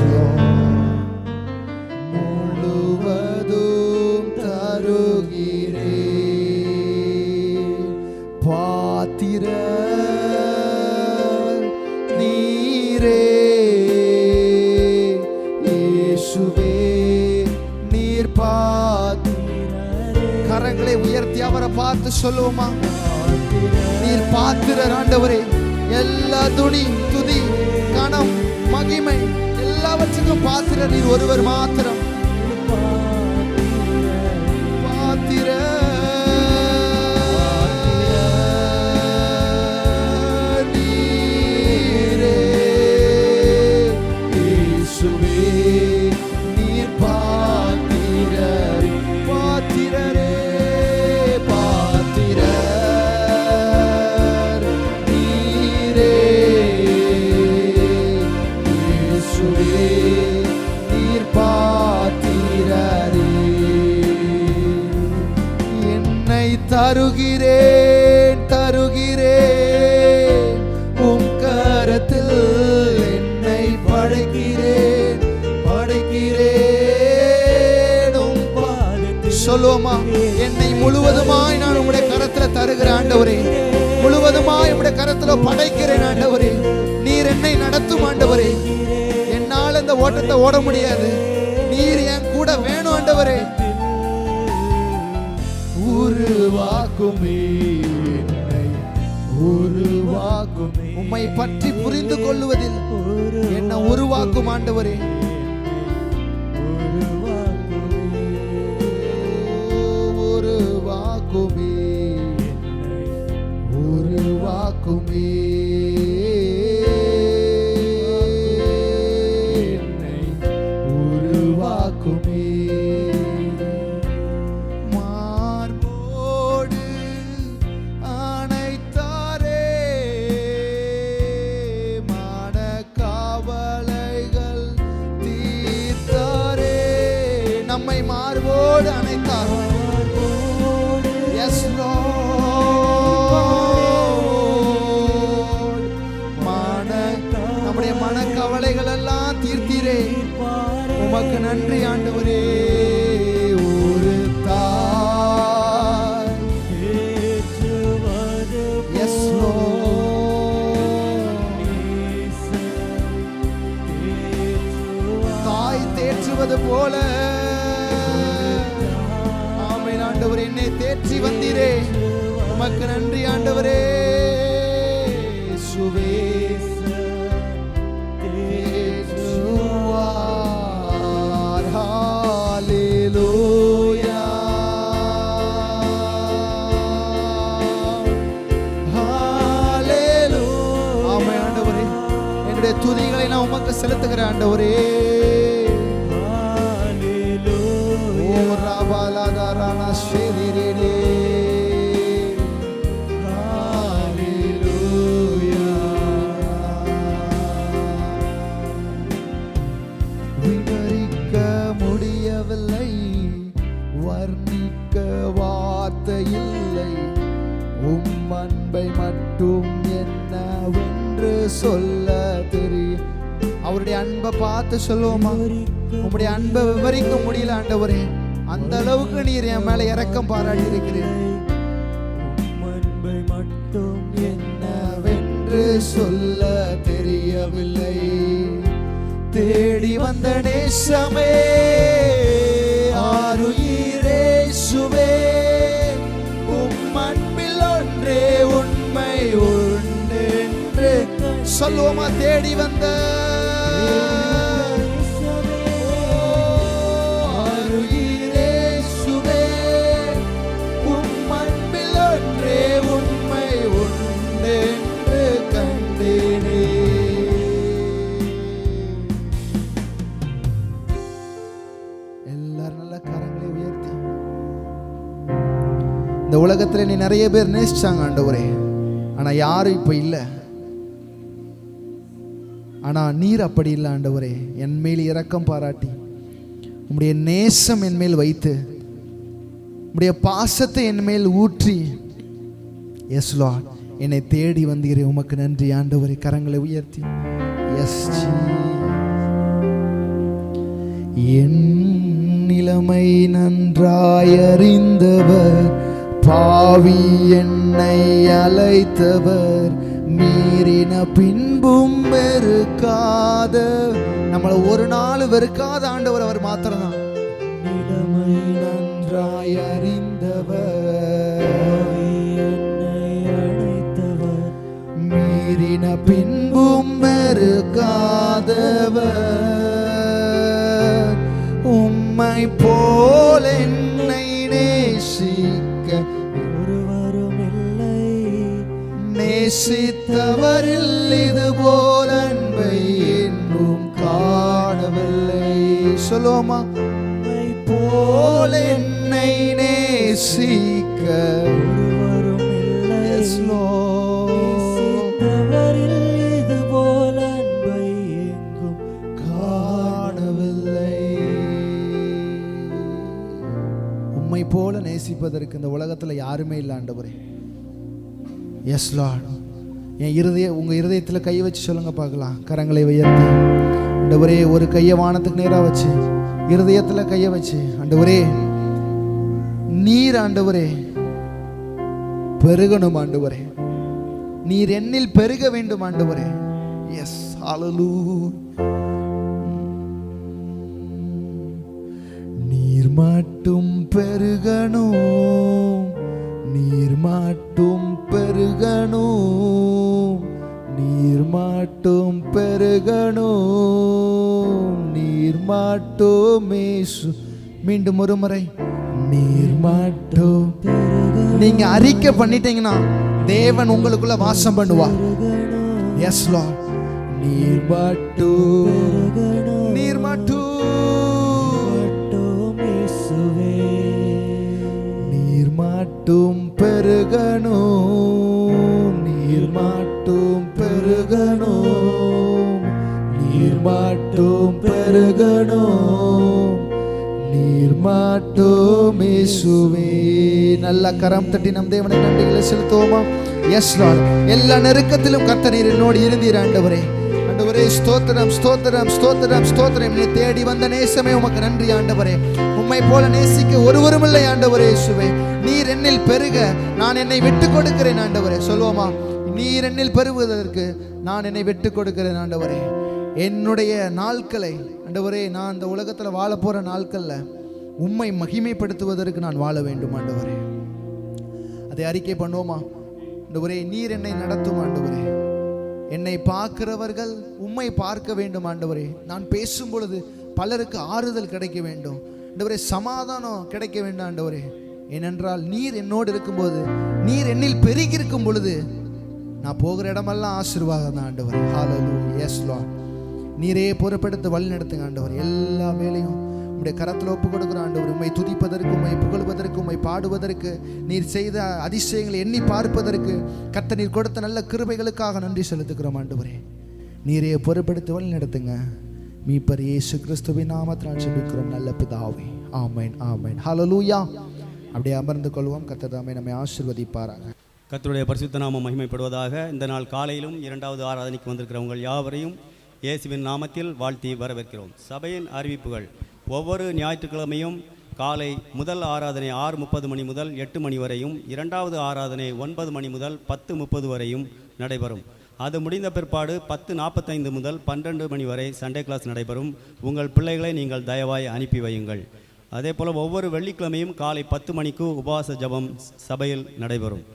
முழுவதும் தருகிறேன். பாத்திர நீரே இயேசுவே, நீர் பாத்திரரே. கரங்களை உயர்த்தி அவரை பார்த்து சொல்லுவோமா, நீர் பாத்திரர் ஆண்டவரே. எல்லா துதி கனம் மகிமை எல்லாவற்றுக்கும் பாத்திரர் நீர் ஒருவர் மாத்திரம். பாத்திரர் தருகிறேன் தருகிறேன் உம் கரத்தில் என்னை படைக்கிறேன் படைக்கிறேன் உம் பாதத்தில். சொல்லுவோமா, என்னை முழுவதுமாய் நான் உம்முடைய கரத்துல தருகிற ஆண்டவரே, முழுவதுமாய் உம்முடைய கரத்துல படைக்கிறேன் ஆண்டவரே. நீர் என்னை நடத்தும் ஆண்டவரே. என்னால் இந்த ஓட்டத்தை ஓட முடியாது, நீர் என் கூட வேணும் ஆண்டவரே. உருவாக்குமே என்னை, உருவாக்குமே. உம்மை பற்றி புரிந்து கொள்வதில் என்னை உருவாக்கும் ஆண்டவரே. உருவாக்குமே உருவாக்குமே என்னை, உருவாக்குமே. நம்மை மார்போடு அணைத்தார். எஸ் லார்ட், நம்முடைய மனக்கவலை எல்லாம் தீர்த்தீரே, உமக்கு நன்றி ஆண்டவரே. ஒரு தாய், எஸ் தாய் தேற்றுவது போல ஆமென் ஆண்டவரே, என்னை தேற்றி வந்தீரே, உமக்கு நன்றி ஆண்டவரே. சுவே துதிகளை நான் உமக்கு செலுத்துகிறேன் ஆண்டவரே. ஓ ராபாலாதாரானா ஸ்ரீதிரேனே. ஹalleluya. விவரிக்க முடியவில்லை, வர்ணிக்க வார்த்தை இல்லை, உம் அன்பை மட்டும் என்னவென்று சொல்ல தெரியும். அவருடைய அன்பை பார்த்து சொல்லுவோமா? உங்களுடைய அன்பை விவரிக்க முடியல ஆண்டவரே, அந்த அளவுக்கு நீர் என் மேல இரக்கம் பாராட்டி இருக்கிறீர். அன்பை மட்டும் என்னவென்று சொல்ல தெரியவில்லை, தேடி வந்த நேசமே ஆருயிரே சுவே, உம் அன்பில் ஒன்றே உண்மை உண்டு என்று சொல்லுவோமா? தேடி வந்த ஆருயிரே சுவே, உம் அன்பில் ஒன்றே உண்மை உண்டு என்று கண்டேனே. எல்லாரும் நல்ல கரங்களை உயர்த்தி, இந்த உலகத்துல நீ நிறைய பேர் நேசிச்சாங்க ஆண்டவரே, ஆனா யாரும் இப்ப இல்லை. ஆனா நீர் அப்படி இல்லை ஆண்டவரே, என் மேல் இரக்கம் பாராட்டி உம்முடைய நேசம் என் மேல் வைத்து உம்முடைய பாசத்தை என் மேல் ஊற்றி, எஸ் லார்ட், என்னை தேடி வந்தீரே, உமக்கு நன்றி ஆண்டவரே. கரங்களை உயர்த்தி எஸ். என் நிலைமை நன்றாய் அறிந்தவர், பாவி என்னை அழைத்தவர், மீறின பின்பும் வெறுக்காத, நம்மளை ஒரு நாள் வெறுக்காத ஆண்டவர் அவர் மாத்திரம்தான். நிலைமை நன்றாய் அறிந்தவர், என்னை அழைத்தவர், மீறின பின்பும் வெறுக்காதவர், உம்மை போல் என்னை நேசிக்க ஒருவரும் இல்லை, நேசித்தவரில் இது போல் அன்பை இன்னும் காணவில்லை. சொல்லுவோமா? உம்மை போல் என்னை நேசிக்க ஒருவரும் இல்லை, நேசித்தவரில் இது போல் அன்பை எங்கும் காணவில்லை. உம்மை போல நேசிப்பதற்கு இந்த உலகத்துல யாருமே இல்லை ஆண்டவரே. எஸ் லார்ட், என் உங்க இருதயத்தில் கை வச்சு சொல்லுங்க பார்க்கலாம். கரங்களை உயர்த்தி ஆண்டவரே, ஒரு கையை வானத்துக்கு நேரா வச்சு இருதயத்தில் கையை வச்சு, ஆண்டவரே நீர் ஆண்டவரே பெருகணும் ஆண்டவரே, நீர் என்னில் பெருக வேண்டும் ஆண்டவரே. எஸ் ஹalleluya. நீர் மட்டும் பெருகணும், நீர் மட்டும் பெருகணும், நீர் மட்டும் பெருகணும், நீர் மட்டும் இயேசு. மீண்டும் ஒரு முறை, நீர் மட்டும். நீங்க அறிக்கை பண்ணிட்டீங்கன்னா தேவன் உங்களுக்குள்ள வாசம் பண்ணுவார். எஸ் லார்ட், நீர் மட்டும், நீர் மட்டும், நீர் மட்டும் பெருகணும், நீர் மட்டும் பெருகணும், நீர் மட்டும் பெருகணும், நீர் மட்டும் இயேசுவே. நல்ல கரம் தட்டி நம் தேவனை நன்றிகளை செலுத்துவோமா? எஸ் லார்ட், எல்லா நெருக்கத்திலும் கர்த்தர் என்னோடு இருந்தீர் ஆண்டவரே. ஆண்டவரே ஆண்டவரே ஸ்தோத்திரம் ஸ்தோத்திரம் ஸ்தோத்திரம் ஸ்தோத்திரம். என்னை தேடி வந்த நேசமே உமக்கு நன்றி ஆண்டவரே. உம்மை போல நேசிக்க ஒருவரும் இல்லை ஆண்டவரே. இயேசுவே, நீர் என்னில் பெருக நான் என்னை விட்டு கொடுக்கிறேன் ஆண்டவரே. சொல்லுவோமா? நீர் என்னில் பெருகுவதற்கு நான் என்னை விட்டு கொடுக்கிறேன் ஆண்டவரே. என்னுடைய நாட்களை ஆண்டவரே, நான் இந்த உலகத்தில் வாழ போற நாட்கள்ல உம்மை மகிமைப்படுத்துவதற்கு நான் வாழ வேண்டும் ஆண்டவரே. அதை அறிக்கை பண்ணுவோமா? ஆண்டவரே, நீர் என்னை நடத்தும் ஆண்டவரே. என்னை பார்க்கிறவர்கள் உம்மை பார்க்க வேண்டும் ஆண்டவரே. நான் பேசும் பொழுது பலருக்கு ஆறுதல் கிடைக்க வேண்டும் ஆண்டவரே, சமாதானம் கிடைக்க வேண்டும் ஆண்டவரே. ஏனென்றால் நீர் என்னோடு இருக்கும்போது, நீர் என்னில் பெருகி இருக்கும் பொழுது நான் போகிற இடமெல்லாம் ஆசீர்வாதம் தான் ஆண்டவரே. ஹல்லேலூயா. Yes Lord. நீரே பொறுப்பெடுத்து வழி நடத்துங்க ஆண்டவர். எல்லா வேலையும் உம்முடைய கரத்தில் ஒப்பு கொடுக்குற ஆண்டவர். உம்மை துதிப்பதற்கு, உம்மை புகழ்வதற்கு, உம்மை பாடுவதற்கு, நீர் செய்த அதிசயங்களை எண்ணி பார்ப்பதற்கு, கர்த்தர் நீர் கொடுத்த நல்ல கிருபைகளுக்காக நன்றி செலுத்துகிறோம் ஆண்டவரே. நீரே பொறுப்பெடுத்து வழி நடத்துங்க. மீட்பர் இயேசு கிறிஸ்துவின் நாமத்தினால் ஜெபிக்கிறோம் நல்ல பிதாவே. ஆமென் ஆமென். ஹல்லேலூயா. அப்படியே அமர்ந்து கொள்வோம். கர்த்தர் தாமே நம்மை ஆசீர்வதிப்பாராக. கர்த்தருடைய பரிசுத்த நாமம் மகிமைப்படுவதாக. இந்த நாள் காலையிலும் இரண்டாவது ஆராதனைக்கு வந்திருக்கிறவங்க யாவரையும் இயேசுவின் நாமத்தில் வாழ்த்தி வரவேற்கிறோம். சபையின் அறிவிப்புகள். ஒவ்வொரு ஞாயிற்றுக்கிழமையும் காலை முதல் ஆராதனை 6:30 மணி முதல் 8 மணி வரையும், இரண்டாவது ஆராதனை 9 மணி முதல் 10:30 வரையும் நடைபெறும். அது முடிந்த பிற்பாடு 10:45 முதல் 12 மணி வரை சண்டே கிளாஸ் நடைபெறும். உங்கள் பிள்ளைகளை நீங்கள் தயவாய் அனுப்பி வையுங்கள். அதே போல் ஒவ்வொரு வெள்ளிக்கிழமையும் காலை 10 மணிக்கு உபவாச ஜெபம் சபையில் நடைபெறும்.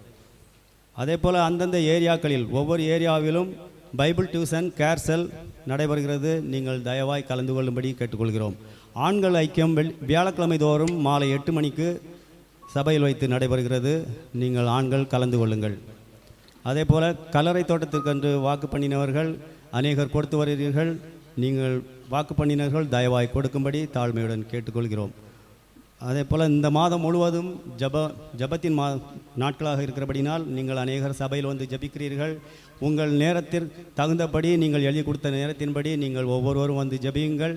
அதே போல் அந்தந்த ஏரியாக்களில் ஒவ்வொரு ஏரியாவிலும் பைபிள் டியூஷன் கேர்சல் நடைபெறுகிறது. நீங்கள் தயவாய் கலந்து கொள்ளும்படி கேட்டுக்கொள்கிறோம். ஆண்கள் ஐக்கியம் வியாழக்கிழமை தோறும் மாலை 8 மணிக்கு சபையில் வைத்து நடைபெறுகிறது. நீங்கள் ஆண்கள் கலந்து கொள்ளுங்கள். அதே போல் கல்லறை தோட்டத்திற்கென்று வாக்கு பண்ணினவர்கள் அநேகர் கொடுத்து வருகிறீர்கள். நீங்கள் வாக்கு பண்ணினவர்கள் தயவாய் கொடுக்கும்படி தாழ்மையுடன் கேட்டுக்கொள்கிறோம். அதே போல் இந்த மாதம் முழுவதும் ஜபத்தின் நாட்களாக இருக்கிறபடினால் நீங்கள் அநேகர் சபையில் வந்து ஜபிக்கிறீர்கள். உங்கள் நேரத்திற்கு தகுந்தபடி, நீங்கள் எழுதி கொடுத்த நேரத்தின்படி நீங்கள் ஒவ்வொருவரும் வந்து ஜபியுங்கள்,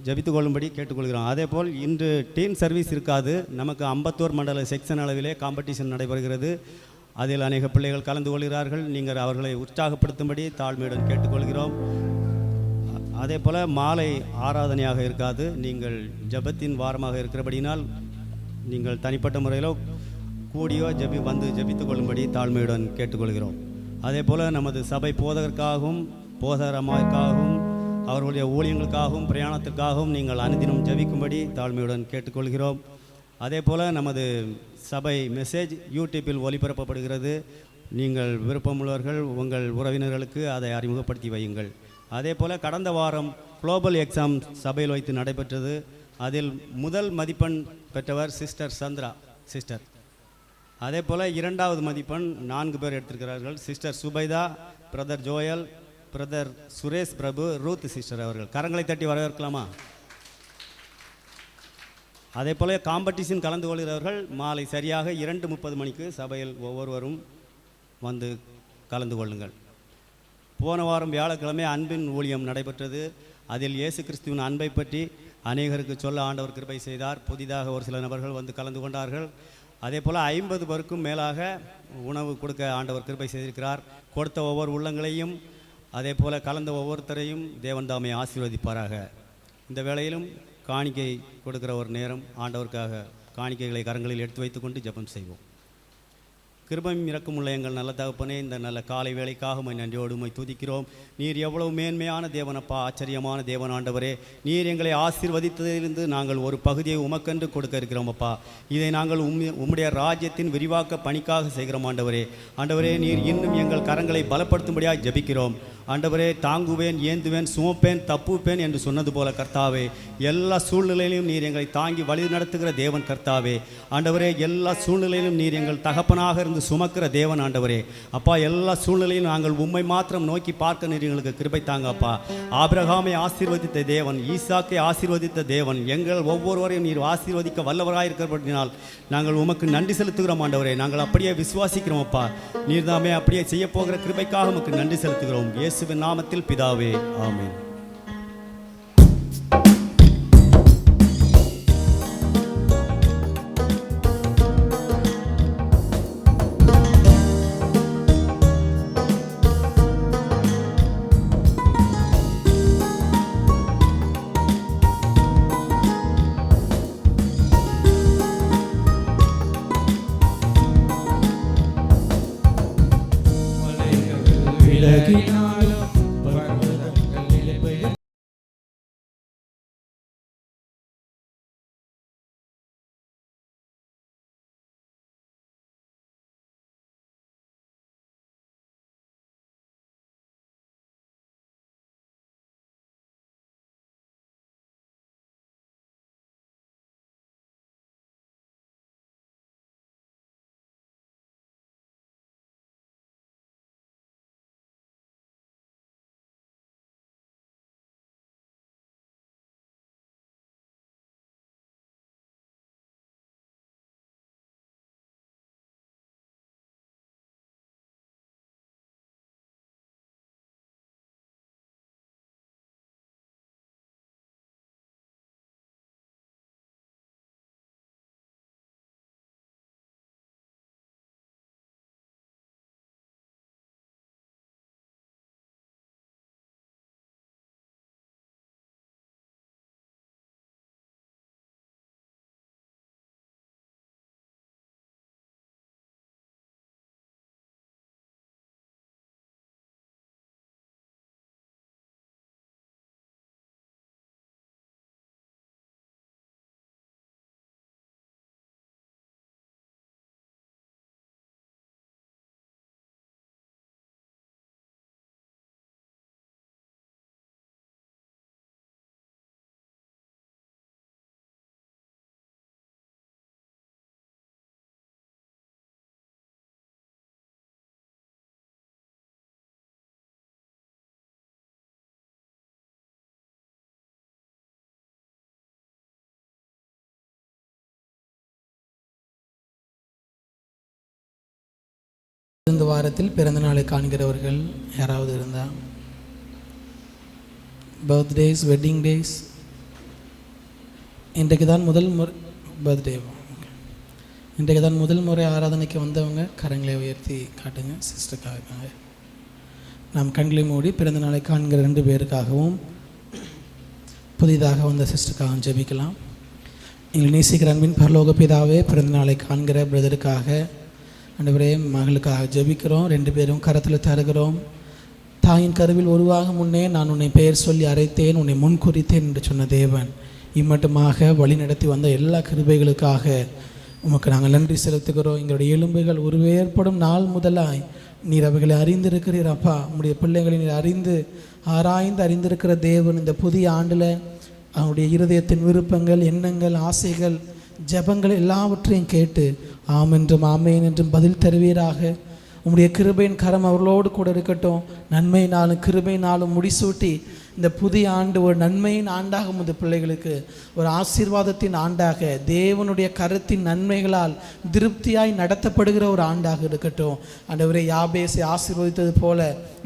ஜபித்து கொள்ளும்படி கேட்டுக்கொள்கிறோம். அதே போல் இன்று டீம் சர்வீஸ் இருக்காது. நமக்கு அம்பத்தூர் மண்டல செக்ஷன் அளவிலே காம்படிஷன் நடைபெறுகிறது. அதில் அநேக பிள்ளைகள் கலந்து கொள்கிறார்கள். நீங்கள் அவர்களை உற்சாகப்படுத்தும்படி தாழ்மையுடன் கேட்டுக்கொள்கிறோம். அதே போல் மாலை ஆராதனையாக இருக்காது. நீங்கள் ஜபத்தின் வாரமாக இருக்கிறபடினால் நீங்கள் தனிப்பட்ட முறையில் கூடியோ வந்து ஜபித்து கொள்ளும்படி தாழ்மையுடன் கேட்டுக்கொள்கிறோம். அதே போல் நமது சபை போதகருக்காகவும் போதகரமாகவும் அவர்களுடைய ஊழியங்களுக்காகவும் பிரயாணத்திற்காகவும் நீங்கள் அனுதினம் ஜபிக்கும்படி தாழ்மையுடன் கேட்டுக்கொள்கிறோம். அதே போல் நமது சபை மெசேஜ் யூடியூப்பில் ஒளிபரப்பப்படுகிறது. நீங்கள் விருப்பமுள்ளவர்கள் உங்கள் உறவினர்களுக்கு அதை அறிமுகப்படுத்தி வையுங்கள். அதே போல் கடந்த வாரம் குளோபல் எக்ஸாம் சபையில் வைத்து நடைபெற்றது. அதில் முதல் மதிப்பெண் பெற்றவர் சிஸ்டர் சந்திரா சிஸ்டர். அதே போல் இரண்டாவது மதிப்பெண் 4 பேர் எடுத்திருக்கிறார்கள். Sister Zubaida, brother Joel, brother Suresh Prabhu, Ruth sister அவர்கள். கரங்களை தட்டி வரவேற்கலாமா? அதே போல் காம்படிஷன் கலந்து கொள்கிறவர்கள் மாலை சரியாக 2:30 மணிக்கு சபையில் ஒவ்வொருவரும் வந்து கலந்து கொள்ளுங்கள். போன வாரம் வியாழக்கிழமை அன்பின் ஊழியம் நடைபெற்றது. அதில் இயேசு கிறிஸ்துவின் அன்பை பற்றி அநேகருக்கு சொல்ல ஆண்டவர் கிருபை செய்தார். புதிதாக ஒரு சில நபர்கள் வந்து கலந்து கொண்டார்கள். அதே போல் 50 பேருக்கும் மேலாக உணவு கொடுக்க ஆண்டவர் கிருபை செய்திருக்கிறார். கொடுத்த ஒவ்வொரு உள்ளங்களையும் அதே போல் கலந்த ஒவ்வொருத்தரையும் தேவன் தாமே ஆசீர்வதிப்பாராக. இந்த வேளையிலும் காணிக்கை கொடுக்கிற ஒரு நேரம். ஆண்டவருக்காக காணிக்கைகளை கரங்களில் எடுத்து வைத்துக்கொண்டு ஜெபம் செய்வோம். கிருபையும் இரக்கமுள்ள எங்கள் நல்ல தகப்பனே, இந்த நல்ல காலை வேளைக்காக உம்மை நன்றியோடு உம்மை துதிக்கிறோம். நீர் எவ்வளவு மேன்மையான தேவனப்பா, ஆச்சரியமான தேவன் ஆண்டவரே. நீர் எங்களை ஆசீர்வதித்ததிலிருந்து நாங்கள் ஒரு பகுதியை உமக்கென்று கொடுக்க இருக்கிறோம் அப்பா. இதை நாங்கள் உம்முடைய ராஜ்யத்தின் விரிவாக்க பணிக்காக செய்கிறோம் ஆண்டவரே. ஆண்டவரே, நீர் இன்னும் எங்கள் கரங்களை பலப்படுத்தும்படியாக ஜெபிக்கிறோம் ஆண்டவரே. தாங்குவேன், ஏந்துவேன், சுமப்பேன், தப்புப்பேன் என்று சொன்னது போல கர்த்தாவே, எல்லா சூழ்நிலையிலும் நீர் எங்களை தாங்கி வழி நடத்துகிற தேவன் கர்த்தாவே. ஆண்டவரே, எல்லா சூழ்நிலையிலும் நீர் எங்கள் தகப்பனாக இருந்து சுமக்கிற தேவன் ஆண்டவரே. அப்பா, எல்லா சூழ்நிலையிலும் நாங்கள் உம்மை மாத்திரம் நோக்கி பார்க்க நீர் எங்களுக்கு கிருபை தாங்க அப்பா. ஆபிரகாமை ஆசீர்வதித்த தேவன், ஈசாக்கை ஆசீர்வதித்த தேவன், எங்கள் ஒவ்வொருவரையும் நீர் ஆசீர்வதிக்க வல்லவராயிருக்கிறபடினால் நாங்கள் உமக்கு நன்றி செலுத்துகிறோம் ஆண்டவரே. நாங்கள் அப்படியே விசுவாசிக்கிறோம் அப்பா. நீர் தாமே அப்படியே செய்ய போகிற கிருபைக்காக உமக்கு நன்றி செலுத்துகிறோம். இயேசுவின் நாமத்தில் பிதாவே, ஆமென். இந்த வாரத்தில் பிறந்த நாளை காண்கிறவர்கள் யாராவது இருந்தால், பர்த்டேஸ், வெட்டிங் டேஸ், இன்றைக்கு தான் முதல் முறை பர்த்டே, இன்றைக்கு தான் முதல் முறை ஆராதனைக்கு வந்தவங்க கரங்களை உயர்த்தி காட்டுங்க. சிஸ்டருக்காக நாம் கண்களை மூடி பிறந்த நாளை காண்கிற 2 பேருக்காகவும் புதிதாக வந்த சிஸ்டருக்காகவும் ஜெபிக்கலாம். எங்களை நேசிக்கிற அன்பின் பரலோக பிதாவே, பிறந்த நாளை காண்கிற பிரதருக்காக ஆண்டவரே மகளுக்காக ஜெபிக்கிறோம். 2 பேரும் கரத்தில் தருகிறோம். தாயின் கருவில் உருவாக முன்னே நான் உன்னை பெயர் சொல்லி அழைத்தேன், உன்னை முன்குறித்தேன் என்று சொன்ன தேவன் இம்மட்டுமாக வழி நடத்தி வந்த எல்லா கிருபைகளுக்காக உமக்கு நாங்கள் நன்றி செலுத்துகிறோம். எங்களுடைய எலும்புகள் உருவேற்படும் நாள் முதலாய் நீர் அவைகளை அறிந்திருக்கிறீர் அப்பா. உங்களுடைய பிள்ளைகளை நீர் ஆராய்ந்து அறிந்திருக்கிற தேவன் இந்த புதிய ஆண்டில் அவனுடைய இருதயத்தின் விருப்பங்கள், எண்ணங்கள், ஆசைகள், ஜெபங்கள் எல்லாவற்றையும் கேட்டு ஆம் என்றும் ஆமேன் என்றும் பதில் தருவீராக. உம்முடைய கிருபையின் கரம் அவர்களோடு கூட இருக்கட்டும். நன்மையினாலும் கிருபையினாலும் முடிசூட்டி இந்த புதிய ஆண்டு ஒரு நன்மையின் ஆண்டாக உமது பிள்ளைகளுக்கு ஒரு ஆசீர்வாதத்தின் ஆண்டாக, தேவனுடைய கருத்தின் நன்மைகளால் திருப்தியாய் நடத்தப்படுகிற ஒரு ஆண்டாக இருக்கட்டும். ஆண்டவரே, யாபேசை ஆசீர்வதித்தது போல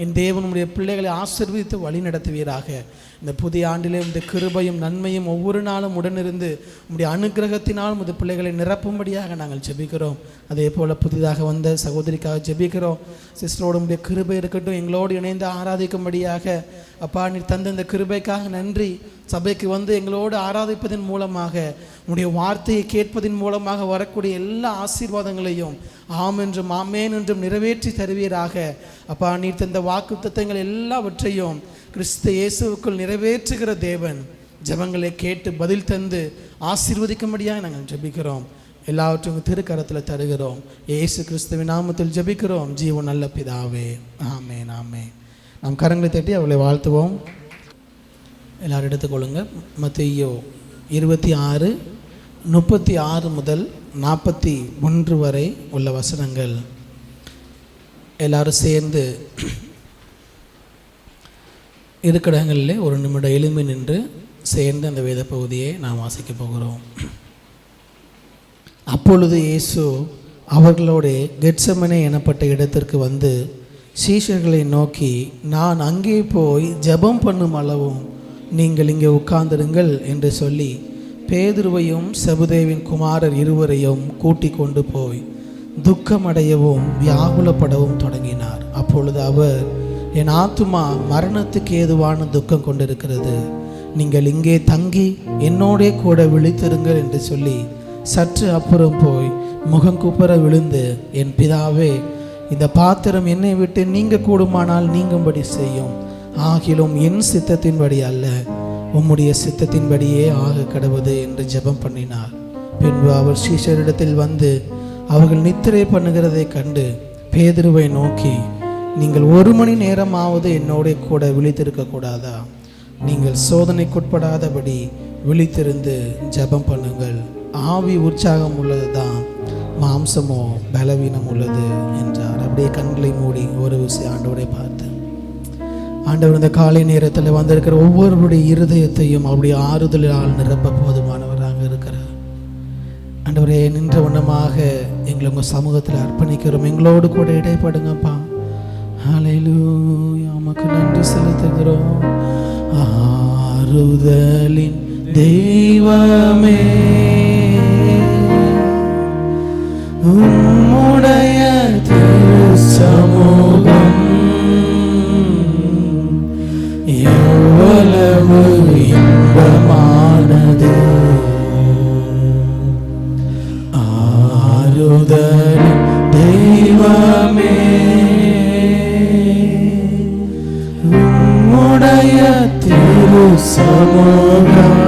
என் தேவனுடைய பிள்ளைகளை ஆசீர்வதித்து வழி நடத்துவீராக. இந்த புதிய ஆண்டிலே இந்த கிருபையும் நன்மையும் ஒவ்வொரு நாளும் உடனிருந்து உம்முடைய அனுகிரகத்தினால் உமது பிள்ளைகளை நிரப்பும்படியாக நாங்கள் ஜெபிக்கிறோம். அதே போல் புதிதாக வந்த சகோதரிக்காக ஜெபிக்கிறோம். சிஸ்டரோடு உம்முடைய கிருபை இருக்கட்டும், எங்களோடு இணைந்து ஆராதிக்கும்படியாக. அப்பா, நீர் தந்த இந்த கிருபைக்காக நன்றி. சபைக்கு வந்து எங்களோடு ஆராதிப்பதன் மூலமாக, உம்முடைய வார்த்தையை கேட்பதன் மூலமாக வரக்கூடிய எல்லா ஆசீர்வாதங்களையும் ஆம் என்றும் ஆமேன் என்றும் நிறைவேற்றி தருவீராக. அப்பா, நீர் தந்த வாக்குத்தத்தங்கள் எல்லாவற்றையும் கிறிஸ்து இயேசுவுக்குள் நிறைவேற்றுகிற தேவன் ஜெபங்களை கேட்டு பதில் தந்து ஆசீர்வதிக்கும்படியாக நாங்கள் ஜெபிக்கிறோம். எல்லாவற்றையும் திருக்கரத்தில் தருகிறோம். இயேசு கிறிஸ்துவின் நாமத்தில் ஜெபிக்கிறோம் ஜீவன் நல்ல பிதாவே, ஆமேன் ஆமேன். நாம் கரங்களை தட்டி அவளை வாழ்த்துவோம். எல்லாரும் எடுத்துக்கொள்ளுங்க. மத்தேயு 26:36 முதல் 41 வரை உள்ள வசனங்கள் எல்லாரும் சேர்ந்து இருக்கிற ஒரு நிமிடம் எளிமை நின்று சேர்ந்து அந்த வேத பகுதியை நாம் வாசிக்க போகிறோம். அப்பொழுது இயேசு அவர்களோடு கெத்செமனே எனப்பட்ட இடத்திற்கு வந்து சீஷர்களை நோக்கி, நான் அங்கே போய் ஜெபம் பண்ணும் அளவும் நீங்கள் இங்கே உட்கார்ந்திருங்கள் என்று சொல்லி பேதுருவையும் செபதேவின் குமாரர் 2 கூட்டிக் கொண்டு போய் துக்கமடையவும் வியாகுலப்படவும் தொடங்கினார். அப்பொழுது அவர், என் ஆத்துமா மரணத்துக்கு ஏதுவான துக்கம் கொண்டிருக்கிறது, நீங்கள் இங்கே தங்கி என்னோடே கூட விழித்திருங்கள் என்று சொல்லி சற்று அப்புறம் போய் முகங்குப்புற விழுந்து, என் பிதாவே, இந்த பாத்திரம் என்னை விட்டு நீங்க கூடுமானால் நீங்கும்படி செய்யும், ஆகிலும் என் சித்தத்தின்படி அல்ல உம்முடைய சித்தத்தின்படியே ஆக கடவுது என்று ஜெபம் பண்ணினார். பின்பு அவர் சீஷரிடத்தில் வந்து அவர்கள் நித்திரை பண்ணுகிறதை கண்டு பேதுருவை நோக்கி, நீங்கள் 1 மணி நேரமாவது என்னோட கூட விழித்திருக்க கூடாதா? நீங்கள் சோதனைக்குட்படாதபடி விழித்திருந்து ஜெபம் பண்ணுங்கள். ஆவி உற்சாகம் உள்ளது தான், மாம்சமோ பலவீனம் உள்ளது என்றார். அப்படியே கண்களை மூடி ஒரு விஷயம் ஆண்டவரை பார்த்து, ஆண்டவர் இந்த காலை நேரத்தில் வந்திருக்கிற ஒவ்வொருவருடைய இருதயத்தையும் அவருடைய ஆறுதலால் நிரப்ப போதுமானவராக இருக்கிறார். ஆண்டவரே, நின்ற வண்ணமாக எங்களை உங்கள் சமூகத்தில் அர்ப்பணிக்கிறோம். எங்களோடு கூட இடைப்படுங்கப்பா. ஹல்லேலூயா, உமக்கு நன்றி செலுத்துகிறோம். ஆறுதலின் தெய்வமே, உம்முடைய திருச்சமூகம் எவ்வளவு இன்பமானது. ஆறுதலின் தெய்வமே, உம்முடைய திருச்சமூகம்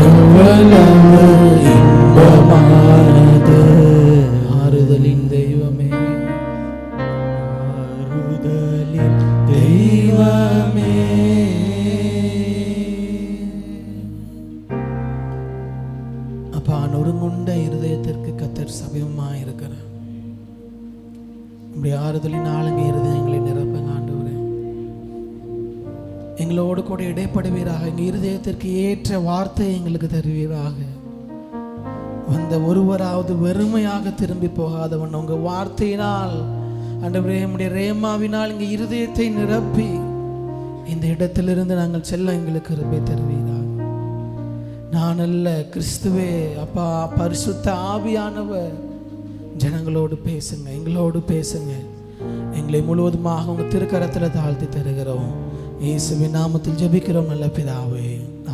எவ்வளவு இன்பமானது. ஆறுதலின் தெய்வமே, ஆறுதலின் தெய்வமே. அப்பா, நொறுங்குண்ட இருதயத்திற்கு கர்த்தர் சமீபமாக இருக்கிறார். உங்களுடைய ஆறுதலின் ஆளுங்க இருதயங்களை நிரப்புங்க ஆண்டவரே. எங்களோடு கூட இடைப்படுவீராக. எங்கள் இருதயத்திற்கு ஏற்ற வார்த்தை எங்களுக்கு தருவீராக. வந்த ஒருவராவது வெறுமையாக திரும்பி போகாதவன் உங்கள் வார்த்தையினால் ஆண்டவரே உம்முடைய ரேமாவினால் இங்கே இருதயத்தை நிரப்பி இந்த இடத்திலிருந்து நாங்கள் செல்ல எங்களுக்கு கிருபை தருவீராக. நான் அல்ல கிறிஸ்துவே அப்பா, பரிசுத்த ஆவியானவர் ஜனங்களோடு பேசுங்க, எங்களோடு பேசுங்க. எங்களை முழுவதுமாக உங்கள் திருக்கரத்தில் தாழ்த்தி தருகிறோம். இயேசுவின் நாமத்தில் ஜெபிக்கிறோம் நல்ல பிதாவே,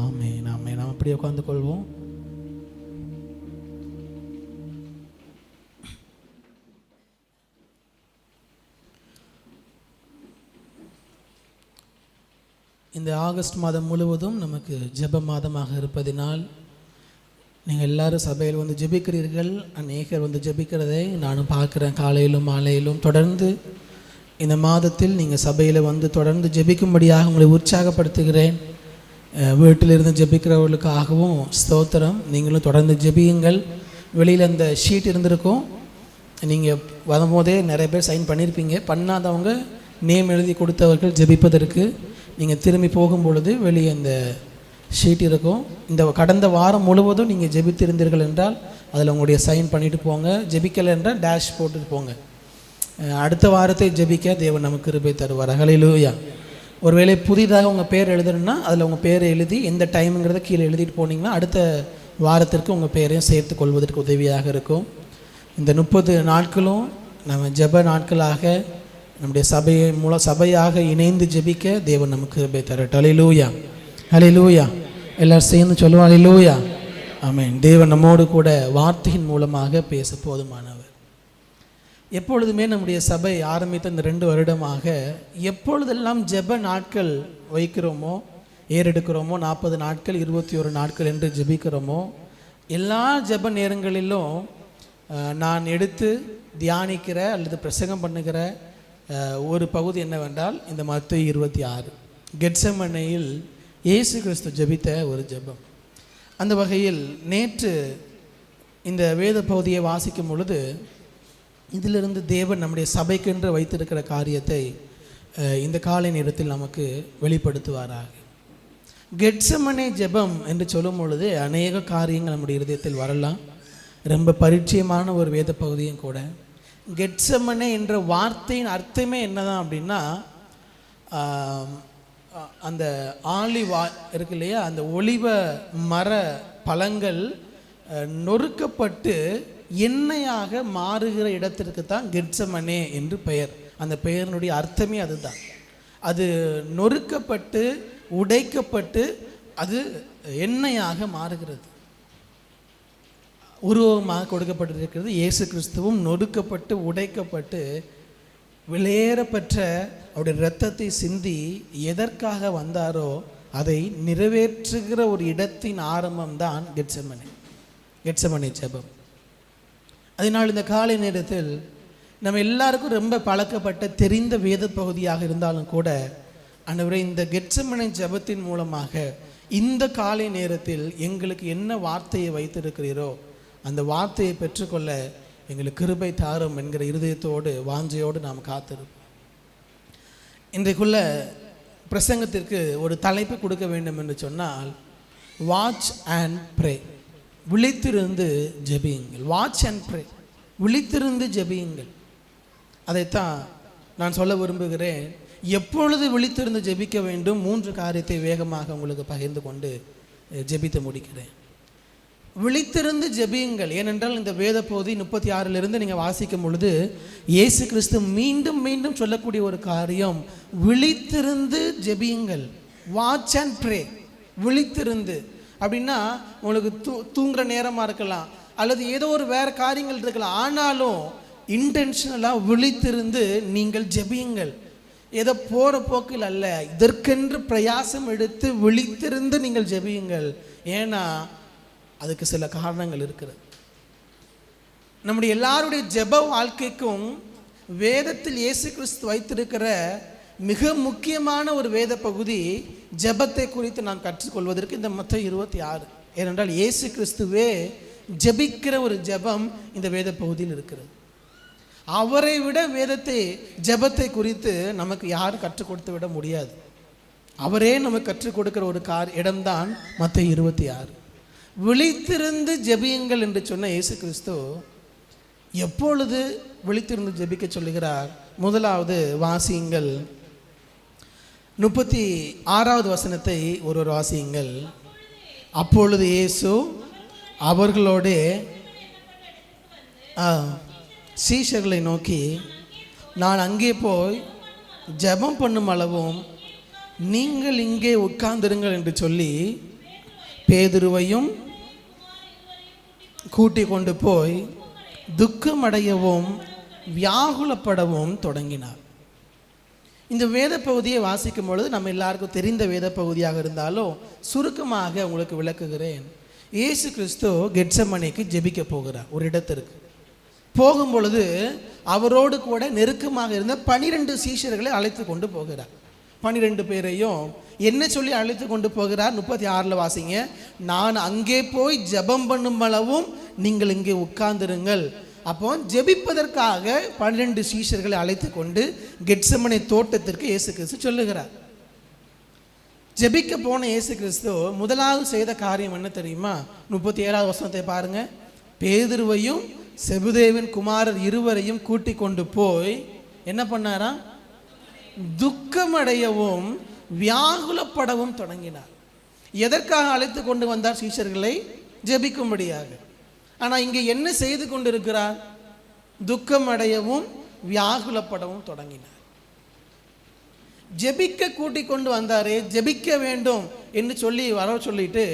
ஆமென். ஆமென். நாம் அப்படியே உட்கார்ந்து கொள்வோம். இந்த ஆகஸ்ட் மாதம் முழுவதும் நமக்கு ஜெப மாதமாக இருப்பதினால் நீங்கள் எல்லாரும் சபையில் வந்து ஜெபிக்கிறீர்கள். அநேகர் வந்து ஜெபிக்கிறதை நானும் பார்க்குறேன். காலையிலும் மாலையிலும் தொடர்ந்து இந்த மாதத்தில் நீங்கள் சபையில் வந்து தொடர்ந்து ஜெபிக்கும்படியாக உங்களை உற்சாகப்படுத்துகிறேன். வீட்டிலிருந்து ஜெபிக்கிறவர்களுக்காகவும் ஸ்தோத்திரம். நீங்களும் தொடர்ந்து ஜெபியுங்கள். வெளியில் அந்த ஷீட் இருந்திருக்கும், நீங்கள் வரும்போதே நிறைய பேர் சைன் பண்ணியிருப்பீங்க. பண்ணாதவங்க நேம் எழுதி கொடுத்தவர்கள் ஜெபிப்பதற்கு நீங்கள் திரும்பி போகும்பொழுது வெளியே இந்த ஷீட் இருக்கும். இந்த கடந்த வாரம் முழுவதும் நீங்கள் ஜெபித்திருந்தீர்கள் என்றால் அதில் உங்களுடைய சைன் பண்ணிவிட்டு போங்க. ஜெபிக்கலை என்றால் டேஷ் போட்டுட்டு போங்க. அடுத்த வாரத்தை ஜெபிக்க தேவன் நமக்கு கிருபை தருவார். ஹல்லேலூயா. ஒருவேளை புதிதாக உங்கள் பேர் எழுதணுன்னா அதில் உங்கள் பேரை எழுதி எந்த டைமுங்கிறத கீழே எழுதிட்டு போனீங்கன்னா அடுத்த வாரத்திற்கு உங்கள் பேரையும் சேர்த்து கொள்வதற்கு உதவியாக இருக்கும். இந்த 30 நாட்களும் நம்ம ஜெப நாட்களாக நம்முடைய சபையாக இணைந்து ஜெபிக்க தேவன் நமக்கு கிருபை தரட்டும். ஹல்லேலூயா, ஹல்லேலூயா. எல்லாரும் சேர்ந்து சொல்லுவோம் ஹல்லேலூயா, ஆமென். தேவன் நம்மோடு கூட வார்த்தையின் மூலமாக பேச போதுமானவர். எப்பொழுதுமே நம்முடைய சபை ஆரம்பித்த இந்த 2 வருடமாக எப்பொழுதெல்லாம் ஜெப நாட்கள் வைக்கிறோமோ, ஏறெடுக்கிறோமோ, 40 நாட்கள் 21 நாட்கள் என்று ஜெபிக்கிறோமோ, எல்லா ஜெப நேரங்களிலும் நான் எடுத்து தியானிக்கிற அல்லது பிரசங்கம் பண்ணுகிற ஒரு பகுதி என்னவென்றால் இந்த மத்தேயு 26 கெத்செமனேயில் இயேசு கிறிஸ்து ஜெபித்த ஒரு ஜெபம். அந்த வகையில் நேற்று இந்த வேத பகுதியை வாசிக்கும் பொழுது இதிலிருந்து தேவன் நம்முடைய சபைக்கென்று வைத்திருக்கிற காரியத்தை இந்த காலை நேரத்தில் நமக்கு வெளிப்படுத்துவாராக. கெத்செமனே ஜெபம் என்று சொல்லும் பொழுது அநேக காரியங்கள் நம்முடைய இருதயத்தில் வரலாம். ரொம்ப பரிச்சயமான ஒரு வேத பகுதியும் கூட. கெத்செமனே என்ற வார்த்தையின் அர்த்தமே என்னதான் அப்படின்னா, அந்த ஆலிவ் இருக்கு இல்லையா, அந்த ஒலிவ மர பழங்கள் நொறுக்கப்பட்டு எண்ணெயாக மாறுகிற இடத்திற்கு தான் கெத்செமனே என்று பெயர். அந்த பெயரினுடைய அர்த்தமே அதுதான். அது நொறுக்கப்பட்டு உடைக்கப்பட்டு அது எண்ணெயாக மாறுகிறது. உருவமாக கொடுக்கப்பட்டிருக்கிறது. இயேசு கிறிஸ்துவும் நொறுக்கப்பட்டு உடைக்கப்பட்டு விலையேறப்பெற்ற அவருடைய இரத்தத்தை சிந்தி எதற்காக வந்தாரோ அதை நிறைவேற்றுகிற ஒரு இடத்தின் ஆரம்பம்தான் கெத்செமனே ஜெபம். அதனால் இந்த காலை நேரத்தில் நம்ம எல்லாருக்கும் ரொம்ப பழக்கப்பட்ட தெரிந்த வேத பகுதியாக இருந்தாலும் கூட ஆண்டவரே இந்த கெத்செமனே ஜெபத்தின் மூலமாக இந்த காலை நேரத்தில் எங்களுக்கு என்ன வார்த்தையை வைத்திருக்கிறீரோ அந்த வார்த்தையை பெற்றுக்கொள்ள எங்களுக்கு கிருபை தாரும் என்கிற இருதயத்தோடு வாஞ்சையோடு நாம் காத்திருப்போம். இன்றைக்குள்ள பிரசங்கத்திற்கு ஒரு தலைப்பு கொடுக்க வேண்டும் என்று சொன்னால் வாட்ச் அண்ட் ப்ரே, விழித்திருந்து ஜெபியுங்கள். வாட்ச் அண்ட் ப்ரே, விழித்திருந்து ஜெபியுங்கள். அதைத்தான் நான் சொல்ல விரும்புகிறேன். எப்பொழுது விழித்திருந்து ஜெபிக்க வேண்டும்? 3 காரியத்தை வேகமாக உங்களுக்கு பகிர்ந்து கொண்டு ஜெபித்து முடிக்கிறேன். விழித்திருந்து ஜெபியுங்கள். ஏனென்றால் இந்த வேத பகுதி 36 நீங்கள் வாசிக்கும் பொழுது இயேசு கிறிஸ்து மீண்டும் மீண்டும் சொல்லக்கூடிய ஒரு காரியம், விழித்திருந்து ஜெபியுங்கள். வாட்ச் அண்ட் ப்ரே, விழித்திருந்து. அப்படின்னா உங்களுக்கு தூங்குற நேரமாக இருக்கலாம் அல்லது ஏதோ ஒரு வேறு காரியங்கள் இருக்கலாம். ஆனாலும் இன்டென்ஷனலாக விழித்திருந்து நீங்கள் ஜெபியுங்கள். ஏதோ போகிற போக்கில் அல்ல, இதற்கென்று பிரயாசம் எடுத்து விழித்திருந்து நீங்கள் ஜெபியுங்கள். ஏன்னா அதுக்கு சில காரணங்கள் இருக்கிறது. நம்முடைய எல்லாருடைய ஜெப வாழ்க்கைக்கும் வேதத்தில் இயேசு கிறிஸ்து வைத்திருக்கிற மிக முக்கியமான ஒரு வேத பகுதி ஜெபத்தை குறித்து நாம் கற்றுக்கொள்வதற்கு இந்த மத்தேயு 26. ஏனென்றால் இயேசு கிறிஸ்துவே ஜெபிக்கிற ஒரு ஜெபம் இந்த வேத பகுதியில் இருக்கிறது. அவரை விட வேதத்தை ஜெபத்தை குறித்து நமக்கு யாரும் கற்றுக் கொடுத்து விட முடியாது. அவரே நமக்கு கற்றுக் கொடுக்கிற ஒரு இடம்தான் மத்தேயு 26. விழித்திருந்து ஜெபியுங்கள் என்று சொன்ன இயேசு கிறிஸ்து எப்பொழுது விழித்திருந்து ஜெபிக்க சொல்லுகிறார்? முதலாவது வாசியுங்கள், 36வது வசனத்தை ஒருவர் வாசியுங்கள். அப்பொழுது இயேசு அவர்களோட சீஷர்களை நோக்கி, நான் அங்கே போய் ஜெபம் பண்ணும் அளவும் நீங்கள் இங்கே உட்கார்ந்திருங்கள் என்று சொல்லி பேதுருவையும் கூட்டிக் கொண்டு போய் துக்கமடையவும் வியாகுலப்படவும் தொடங்கினார். இந்த வேத பகுதியை வாசிக்கும் பொழுது நம்ம எல்லாருக்கும் தெரிந்த வேத பகுதியாக இருந்தாலும் சுருக்கமாக உங்களுக்கு விளக்குகிறேன். இயேசு கிறிஸ்து கெத்செமனேக்கு ஜெபிக்க போகிறார். ஒரு இடத்திற்கு போகும் பொழுது அவரோடு கூட நெருக்கமாக இருந்த 12 சீஷர்களை அழைத்து கொண்டு போகிறார். 12 பேரையும் என்ன சொல்லி அழைத்து கொண்டு போகிறார்? 36 வாசிங்க. நான் அங்கே போய் ஜெபம் பண்ணும் அளவும் நீங்கள் இங்கே உட்கார்ந்திருங்கள். அப்போ ஜெபிப்பதற்காக 12 சீஷர்களை அழைத்து கொண்டு கெத்செமனே தோட்டத்திற்கு இயேசு கிறிஸ்து சொல்லுகிறார். ஜெபிக்க போன இயேசு கிறிஸ்து முதலாவது செய்த காரியம் என்ன தெரியுமா? 37வது வசனத்தை பாருங்க. பேதுருவையும் செபுதேவின் குமாரர் இருவரையும் கூட்டிக் கொண்டு போய் என்ன பண்ணாரா? துக்கமடையவும் வியாகுலப்படவும் தொடங்கினார். எதற்காக அழைத்து கொண்டு வந்தார்? சீஷர்களை ஜெபிக்கும்படியாக. ஆனால் இங்கே என்ன செய்து கொண்டிருக்கிறார்? துக்கமடையவும் வியாகுலப்படவும் தொடங்கினார். ஜெபிக்க கூட்டிக் கொண்டு வந்தாரே, ஜெபிக்க வேண்டும் என்று சொல்லி வர சொல்லிட்டு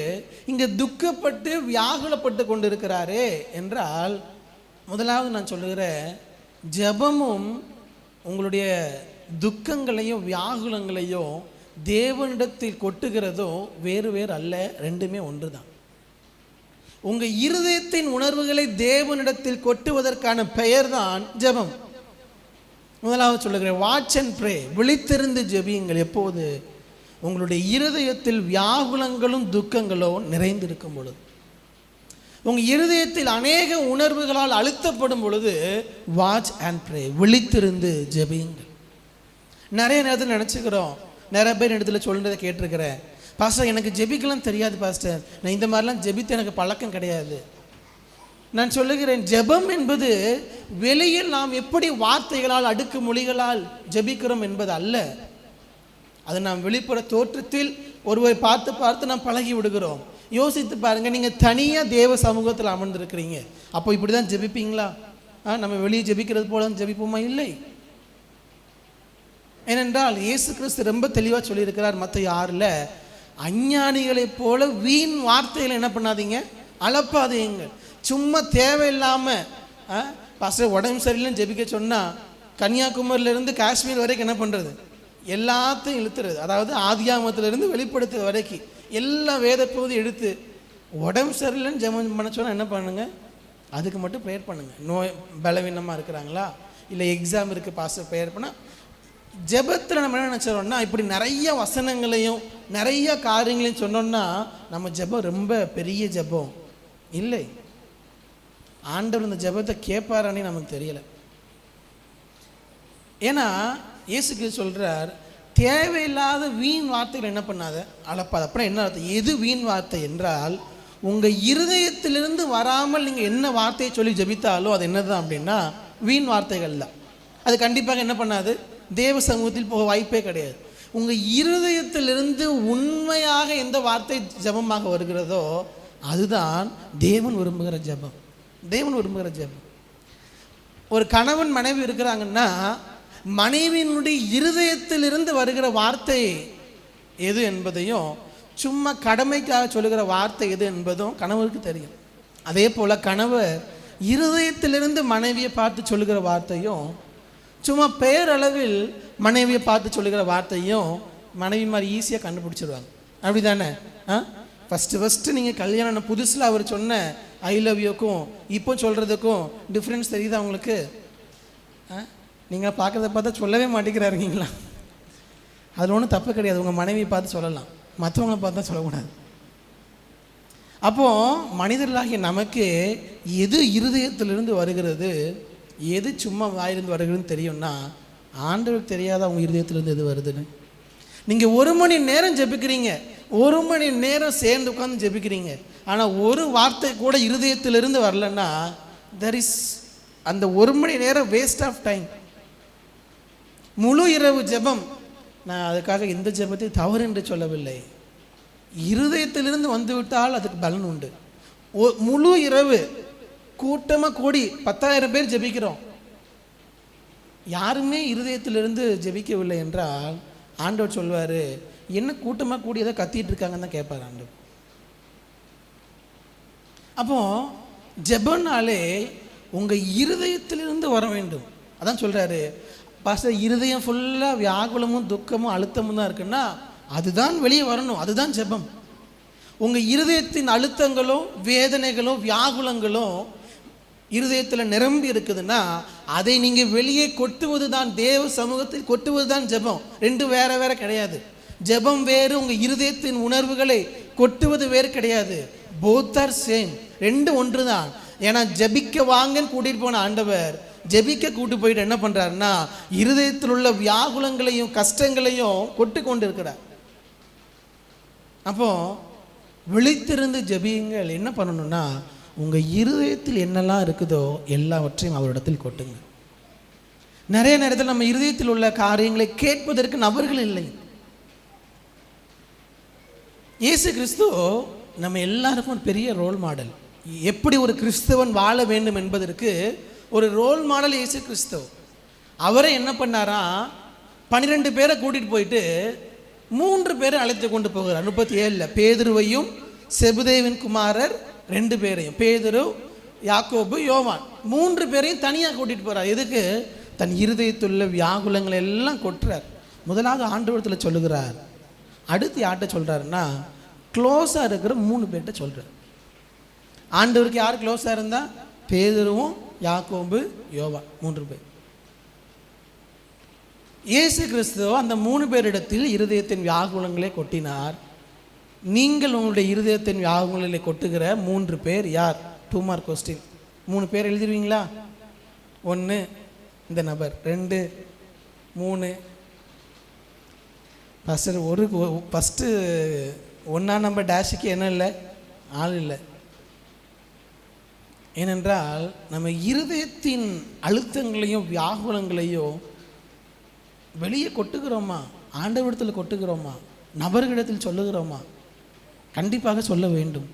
இங்கே துக்கப்பட்டு வியாகுலப்பட்டு கொண்டிருக்கிறாரே என்றால், முதலாவது நான் சொல்லுகிறேன், ஜெபமும் உங்களுடைய துக்கங்களையும் வியாகுலங்களையும் தேவனிடத்தில் கொட்டுகிறதும் வேறு வேறு அல்ல, ரெண்டுமே ஒன்று தான். உங்கள் இருதயத்தின் உணர்வுகளை தேவனிடத்தில் கொட்டுவதற்கான பெயர் தான் ஜெபம். முதலாவது சொல்லுகிறேன், வாட்ச் அண்ட் ப்ரே, விழித்திருந்து ஜெபியுங்கள். எப்போது? உங்களுடைய இருதயத்தில் வியாகுலங்களும் துக்கங்களும் நிறைந்திருக்கும் பொழுது, உங்கள் இருதயத்தில் அநேக உணர்வுகளால் அழுத்தப்படும் பொழுது வாட்ச் அண்ட் ப்ரே, விழித்திருந்து ஜெபியுங்கள். நிறைய நேரத்தில் நினச்சிக்கிறோம், நிறைய பேர் இடத்துல சொல்கிறத கேட்டிருக்கிறேன், பாஸ்டர் எனக்கு ஜெபிக்கலாம் தெரியாது பாஸ்டர், நான் இந்த மாதிரிலாம் ஜெபித்து எனக்கு பழக்கம் கிடையாது. நான் சொல்லுகிறேன், ஜெபம் என்பது வெளியில் நாம் எப்படி வார்த்தைகளால் அடுக்கு மொழிகளால் ஜெபிக்கிறோம் என்பது அல்ல. அது நாம் வெளிப்புற தோற்றத்தில் ஒருவரை பார்த்து பார்த்து நாம் பழகி விடுகிறோம். யோசித்து பாருங்க, நீங்கள் தனியாக தேவ சமூகத்தில் அமர்ந்திருக்கிறீங்க, அப்போ இப்படி தான் ஜெபிப்பீங்களா? நம்ம வெளியே ஜெபிக்கிறது போல ஜெபிப்போமா? இல்லை. ஏனென்றால் இயேசு கிறிஸ்து ரொம்ப தெளிவாக சொல்லியிருக்கிறார் மத்தேயு 6ல், அஞ்ஞானிகளைப் போல வீண் வார்த்தைகளை என்ன பண்ணாதீங்க, அளப்பாதீங்க. சும்மா தேவையில்லாமல் பாஸ்டர் உடம்பு சரியில்லைன்னு ஜெபிக்க சொன்னால் கன்னியாகுமரியிலேருந்து காஷ்மீர் வரைக்கும் என்ன பண்ணுறது, எல்லாத்தையும் இழுத்துறது. அதாவது ஆதியாகமத்திலிருந்து வெளிப்படுத்துற வரைக்கும் எல்லா வேத பகுதி எடுத்து உடம்பு சரியில்லைன்னு ஜெபம் பண்ண சொன்னால் என்ன பண்ணுங்க, அதுக்கு மட்டும் ப்ரேயர் பண்ணுங்கள். நோய் பலவீனமாக இருக்கிறாங்களா, இல்லை எக்ஸாம் இருக்குது பாஸ்டர் ப்ரேயர் பண்ணால். ஜெபத்தில் நம்ம என்ன நினச்சிடோம்னா, இப்படி நிறைய வசனங்களையும் நிறைய காரியங்களையும் சொன்னோம்னா நம்ம ஜெபம் ரொம்ப பெரிய ஜெபம் இல்லை. ஆண்டவர் இந்த ஜெபத்தை கேட்பாரானே நமக்கு தெரியலை. ஏன்னா இயேசு கிறிஸ்து சொல்கிறார், தேவையில்லாத வீண் வார்த்தைகள் என்ன பண்ணாத, அளப்பாது. அப்புறம் என்ன அர்த்தம்? எது வீண் வார்த்தை என்றால், உங்கள் இருதயத்திலிருந்து வராமல் நீங்கள் என்ன வார்த்தையை சொல்லி ஜெபித்தாலோ அது என்னதான் அப்படின்னா வீண் வார்த்தைகள் தான். அது கண்டிப்பாக என்ன பண்ணாது, தேவ சமூகத்தில் போக வாய்ப்பே கிடையாது. உங்கள் இருதயத்திலிருந்து உண்மையாக எந்த வார்த்தை ஜெபமாக வருகிறதோ அதுதான் தேவன் விரும்புகிற ஜெபம். தேவன் விரும்புகிற ஜெபம். ஒரு கணவன் மனைவி இருக்கிறாங்கன்னா மனைவியினுடைய இருதயத்திலிருந்து வருகிற வார்த்தை எது என்பதையும், சும்மா கடமைக்காக சொல்லுகிற வார்த்தை எது என்பதும் கணவருக்கு தெரியும். அதே போல் கணவர் இருதயத்திலிருந்து மனைவியை பார்த்து சொல்லுகிற வார்த்தையும், சும்மா பேரளவில் மனைவியை பார்த்து சொல்லுகிற வார்த்தையும் மனைவி மாதிரி ஈஸியாக கண்டுபிடிச்சிடுவாங்க. அப்படி தானே? ஃபஸ்ட்டு நீங்கள் கல்யாணம் புதுசில் அவர் சொன்ன ஐ லவ் யூக்கும் இப்போ சொல்கிறதுக்கும் டிஃப்ரென்ஸ் தெரியுதா உங்களுக்கு? நீங்கள் பார்க்குறத பார்த்தா சொல்லவே மாட்டேங்கிறாருங்களா? அதில் ஒன்றும் தப்பு கிடையாது. உங்கள் மனைவியை பார்த்து சொல்லலாம், மற்றவங்களை பார்த்தா சொல்லக்கூடாது. அப்போது மனிதர்களாகிய நமக்கு எது இருதயத்திலிருந்து வருகிறது, எது சும்மா வாயிலிருந்து வருகிறதுன்னு தெரியும்னா ஆண்டவருக்கு தெரியாத அவங்க இருதயத்திலிருந்து எது வருதுன்னு. நீங்கள் 1 மணி நேரம் ஜெபிக்கிறீங்க, 1 மணி நேரம் சேர்ந்து உட்காந்து ஜெபிக்கிறீங்க, ஆனால் ஒரு வார்த்தை கூட இருதயத்திலிருந்து வரலன்னா தெர் இஸ் அந்த 1 மணி நேரம் வேஸ்ட் ஆஃப் டைம். முழு இரவு ஜெபம், நான் அதுக்காக எந்த ஜெபத்தை தவறு என்று சொல்லவில்லை. இருதயத்திலிருந்து வந்துவிட்டால் அதுக்கு பலன் உண்டு. முழு இரவு கூட்டமாக கூடி 10,000 பேர் ஜெபிக்கிறோம், யாருமே இருதயத்திலிருந்து ஜெபிக்கவில்லை என்றால் ஆண்டவர் சொல்வார், என்ன கூட்டமாக கூடி எதை கத்திட்டு இருக்காங்கன்னு தான் கேட்பார் ஆண்டவர். அப்போ ஜெபம்னாலே உங்கள் இருதயத்திலிருந்து வர வேண்டும். அதான் சொல்கிறாரு பாஸ்டர், இருதயம் ஃபுல்லாக வியாகுலமும் துக்கமும் அழுத்தமும் தான் இருக்குன்னா அதுதான் வெளியே வரணும், அதுதான் ஜெபம். உங்கள் இருதயத்தின் அழுத்தங்களும் வேதனைகளும் வியாகுலங்களும் இருதயத்தில் நிரம்பி இருக்குதுன்னா அதை நீங்கள் வெளியே கொட்டுவது தான், தேவ சமூகத்தில் கொட்டுவது தான் ஜெபம். ரெண்டு வேற வேற கிடையாது. ஜெபம் வேறு, உங்கள் இருதயத்தின் உணர்வுகளை கொட்டுவது வேறு கிடையாது. போத் ஆர் சேம், ரெண்டு ஒன்று தான். ஏன்னா ஜெபிக்க வாங்கன்னு கூட்டிகிட்டு போன ஆண்டவர் ஜெபிக்க கூட்டு போயிட்டு என்ன பண்ணுறாருன்னா இருதயத்தில் உள்ள வியாகுலங்களையும் கஷ்டங்களையும் கொட்டு கொண்டு இருக்கிறார். அப்போ விழித்திருந்து ஜெபியுங்கள். என்ன பண்ணணும்னா உங்கள் இருதயத்தில் என்னெல்லாம் இருக்குதோ எல்லாவற்றையும் அவரிடத்தில் கொட்டுங்க. நிறைய நேரத்தில் நம்ம இருதயத்தில் உள்ள காரியங்களை கேட்பதற்கு நபர்கள் இல்லை. இயேசு கிறிஸ்து நம்ம எல்லாருக்கும் ஒரு பெரிய ரோல் மாடல். எப்படி ஒரு கிறிஸ்தவன் வாழ வேண்டும் என்பதற்கு ஒரு ரோல் மாடல் இயேசு கிறிஸ்து. அவரை என்ன பண்ணாரா, 12 பேரை கூட்டிகிட்டு போயிட்டு 3 பேரை அழைத்து கொண்டு போகிறார். 37 பேதுருவையும் செபதேவின் குமாரர் 2 பேரையும், பேதுரு, யாக்கோபு, யோவான் 3 பேரையும் தனியாக கூட்டிகிட்டு போகிறார். எதுக்கு? தன் இருதயத்துள்ள வியாகுலங்களை எல்லாம் கொட்டுறார். முதலாவது ஆண்டவரத்தில் சொல்லுகிறார். அடுத்து யார்கிட்ட சொல்கிறாருன்னா க்ளோஸாக இருக்கிற 3 பேர்கிட்ட சொல்கிறார். ஆண்டவருக்கு யார் க்ளோஸாக இருந்தால் பேதுருவும் யாக்கோபு யோவான் 3 பேர். இயேசு கிறிஸ்து அந்த 3 பேரிடத்தில் இருதயத்தின் வியாகுலங்களை கொட்டினார். நீங்கள் உங்களுடைய இருதயத்தின் வியாகுலங்களை கொட்டுகிற 3 பேர் யார்? 2 மார்க் கொஸ்டின். 3 பேர் எழுதிருவீங்களா? 1 இந்த நபர், 2 3. ஃபஸ்ட்டு ஃபஸ்ட்டு 1ஆம் நம்பர் டேஷுக்கு என்ன இல்லை, ஆள் இல்லை. ஏனென்றால் நம்ம இருதயத்தின் அழுத்தங்களையும் வியாகுலங்களையும் வெளியே கொட்டுகிறோமா? ஆண்டவரிடத்தில் கொட்டுகிறோமா? நபர்களிடத்தில் சொல்லுகிறோமா? கண்டிப்பாக சொல்ல வேண்டும்.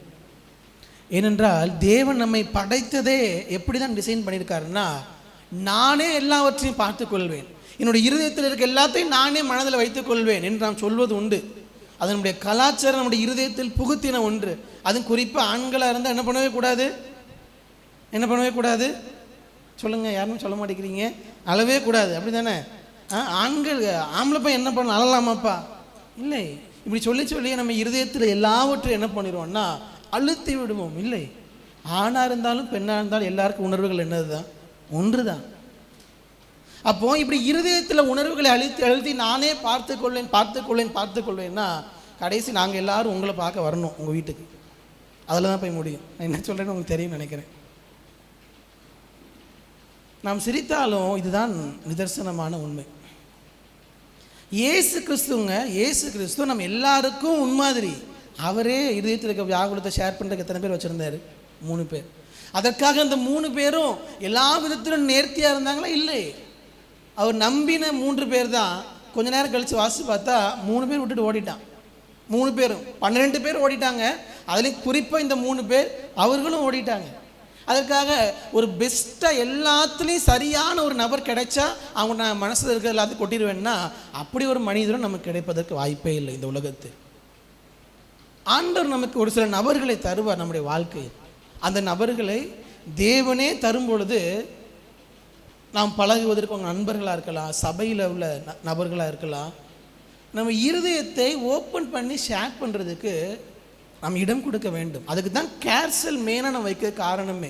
ஏனென்றால் தேவன் நம்மை படைத்ததே எப்படி தான் டிசைன் பண்ணியிருக்காருன்னா நானே எல்லாவற்றையும் பார்த்துக்கொள்வேன், என்னுடைய இருதயத்தில் இருக்க எல்லாத்தையும் நானே மனதில் வைத்துக்கொள்வேன் என்று நாம் சொல்வது உண்டு. அது நம்முடைய கலாச்சாரம் நம்முடைய இருதயத்தில் புகுத்தின ஒன்று. அதுவும் குறிப்பாக ஆண்களாக இருந்தால் என்ன பண்ணவே கூடாது, என்ன பண்ணவே கூடாது சொல்லுங்கள், யாருமே சொல்ல மாட்டேங்கிறீங்க. அழவே கூடாது, அப்படி தானே? ஆண்கள் ஆம்பளை பையன் என்ன பண்ண அழலாமாப்பா? இல்லை. இப்படி சொல்லி சொல்லி நம்ம இருதயத்தில் எல்லாவற்றையும் என்ன பண்ணிடுவோம்னா அழுத்தி விடுவோம். இல்லை, ஆணாக இருந்தாலும் பெண்ணாக இருந்தாலும் எல்லாருக்கும் உணர்வுகள் என்னது தான், ஒன்று தான். அப்போ இப்படி இருதயத்தில் உணர்வுகளை அழுத்தி நானே பார்த்துக்கொள்வேன்னா கடைசி நாங்கள் எல்லாரும் உங்களை பார்க்க வரணும் உங்கள் வீட்டுக்கு. அதில் தான் போய் முடியும். நான் என்ன சொல்கிறேன்னு உங்களுக்கு தெரியும் நினைக்கிறேன். நாம் சிரித்தாலும் இதுதான் நிதர்சனமான உண்மை. இயேசு கிறிஸ்து நம்ம எல்லாருக்கும் உண்மாதிரி. அவரே இருதயத்தில் இருக்க வியாகுலத்தை ஷேர் பண்ணுறதுக்கு எத்தனை பேர் வச்சுருந்தார்? 3 பேர். அதற்காக அந்த 3 பேரும் எல்லா விதத்திலும் நேர்த்தியாக இருந்தாங்களா? இல்லை. அவர் நம்பின 3 பேர் தான். கொஞ்ச நேரம் கழித்து வாசி பார்த்தா 3 பேர் விட்டுட்டு ஓடிட்டான். 3 பேரும் 12 பேர் ஓடிட்டாங்க. அதுலேயும் குறிப்பாக இந்த 3 பேர் அவர்களும் ஓடிட்டாங்க. அதற்காக ஒரு பெஸ்ட்டாக எல்லாத்துலேயும் சரியான ஒரு நபர் கிடைச்சா அவங்க நான் மனசில் இருக்கிற எல்லாத்தையும் கொட்டிடுவேன்னா அப்படி ஒரு மனிதரும் நமக்கு கிடைப்பதற்கு வாய்ப்பே இல்லை இந்த உலகத்தில். ஆண்டவர் நமக்கு ஒரு சில நபர்களை தருவார் நம்முடைய வாழ்க்கையில். அந்த நபர்களை தேவனே தரும் பொழுது நாம் பழகுவதற்கு அவங்க நண்பர்களாக இருக்கலாம், சபையில் உள்ள நபர்களாக இருக்கலாம். நம்ம இருதயத்தை ஓப்பன் பண்ணி ஷேர் பண்ணுறதுக்கு நம்ம இடம் கொடுக்க வேண்டும். அதுக்கு தான் கேர்சல் மெயினாக நம்ம வைக்க காரணமே.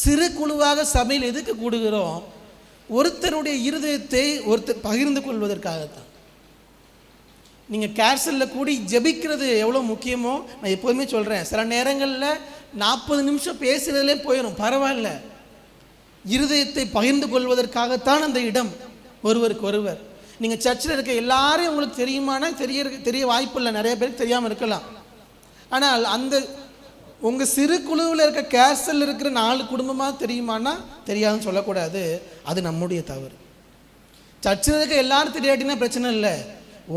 சிறு குழுவாக சபையில் எதுக்கு கூடுகிறோம்? ஒருத்தருடைய இருதயத்தை ஒருத்தர் பகிர்ந்து கொள்வதற்காகத்தான். நீங்கள் கேர்சலில் கூடி ஜெபிக்கிறது எவ்வளோ முக்கியமோ நான் எப்போதுமே சொல்கிறேன். சில நேரங்களில் 40 நிமிஷம் பேசுகிறதுலே போயிடும், பரவாயில்ல. இருதயத்தை பகிர்ந்து கொள்வதற்காகத்தான் அந்த இடம் ஒருவருக்கு ஒருவர். நீங்கள் சர்ச்சில் இருக்க எல்லாரையும் உங்களுக்கு தெரியுமானா தெரிய வாய்ப்பு இல்லை, நிறைய பேருக்கு தெரியாமல் இருக்கலாம். ஆனால் அந்த உங்கள் சிறு குழுவில் இருக்க கேசல் இருக்கிற 4 குடும்பமாக தெரியுமானா தெரியாதுன்னு சொல்லக்கூடாது. அது நம்முடைய தவறு. சர்ச்சில் இருக்க எல்லாரும் தெரியாட்டினா பிரச்சனை இல்லை.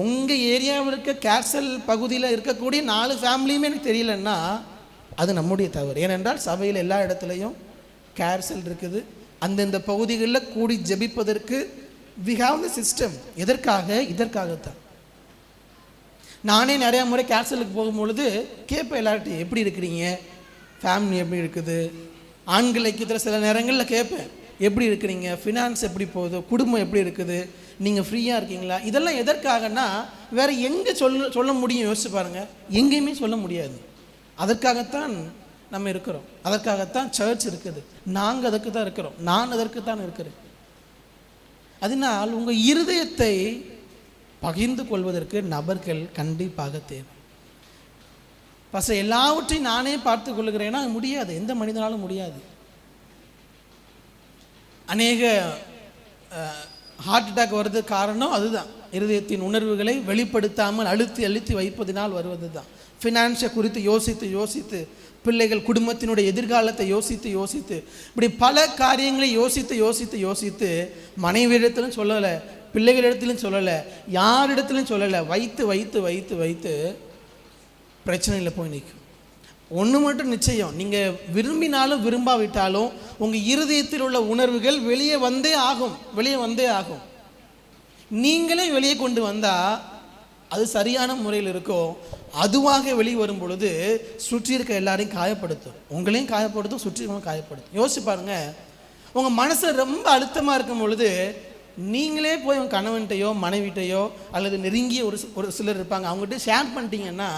உங்கள் ஏரியாவில் இருக்க கேசல் பகுதியில் இருக்கக்கூடிய 4 ஃபேமிலியுமே எனக்கு தெரியலன்னா அது நம்முடைய தவறு. ஏனென்றால் சபையில் எல்லா இடத்துலையும் கேர்சல் இருக்குது. அந்தந்த பகுதிகளில் கூடி ஜெபிப்பதற்கு we have the system. இதற்காகத்தான். நானே நிறையா முறை கேர்சலுக்கு போகும்பொழுது கேட்பேன் எல்லார்ட்டையும், எப்படி இருக்கிறீங்க, ஃபேமிலி எப்படி இருக்குது, ஆண்கள் ஐக்கியத்தில் சில நேரங்களில் கேட்பேன், எப்படி இருக்கிறீங்க, ஃபினான்ஸ் எப்படி போகுது, குடும்பம் எப்படி இருக்குது, நீங்கள் ஃப்ரீயாக இருக்கீங்களா. இதெல்லாம் எதற்காகனா வேறு எங்கே சொல்ல முடியும் யோசிச்சு பாருங்கள். எங்கேயுமே சொல்ல முடியாது. அதற்காகத்தான் நம்ம இருக்கிறோம். அதற்காகத்தான் சர்ச் இருக்குது. நாங்கள் அதற்கு தான் இருக்கிறோம். நான் அதற்கு தான் இருக்கிறேன். அதனால் உங்கள் இருதயத்தை பகிர்ந்து கொள்வதற்கு நபர்கள் கண்டிப்பாக தேவை. எல்லாவற்றையும் நானே பார்த்து கொள்ளுகிறேன்னா முடியாது. எந்த மனிதனாலும் முடியாது. அநேக ஹார்ட் அட்டாக் வருது காரணம் அதுதான். இருதயத்தின் உணர்வுகளை வெளிப்படுத்தாமல் அழுத்தி வைப்பதினால் வருவது தான். ஃபினான்ஸை குறித்து யோசித்து பிள்ளைகள் குடும்பத்தினுடைய எதிர்காலத்தை யோசித்து இப்படி பல காரியங்களை யோசித்து மனைவியிடத்திலும் சொல்லலை, பிள்ளைகளிடத்திலும் சொல்லலை, யாரிடத்திலும் சொல்லலை, வைத்து பிரச்சனையில் போய் நிற்கும். ஒன்று மட்டும் நிச்சயம், நீங்கள் விரும்பினாலும் விரும்பாவிட்டாலும் உங்கள் இருதயத்தில் உள்ள உணர்வுகள் வெளியே வந்தே ஆகும். நீங்களே வெளியே கொண்டு வந்தால் அது சரியான முறையில் இருக்கும். அதுவாக வெளியே வரும் பொழுது சுற்றி இருக்க எல்லாரையும் காயப்படுத்தும். உங்களையும் காயப்படுத்தும், சுற்றியும் காயப்படுத்தும். யோசிச்சு பாருங்க, உங்கள் மனசு ரொம்ப அழுத்தமாக இருக்கும் பொழுது நீங்களே போய் உங்கள் கணவன்கிட்டையோ மனைவிட்டையோ அல்லது நெருங்கிய ஒரு சிலர் இருப்பாங்க, அவங்ககிட்ட ஷேர் பண்ணிட்டீங்கன்னா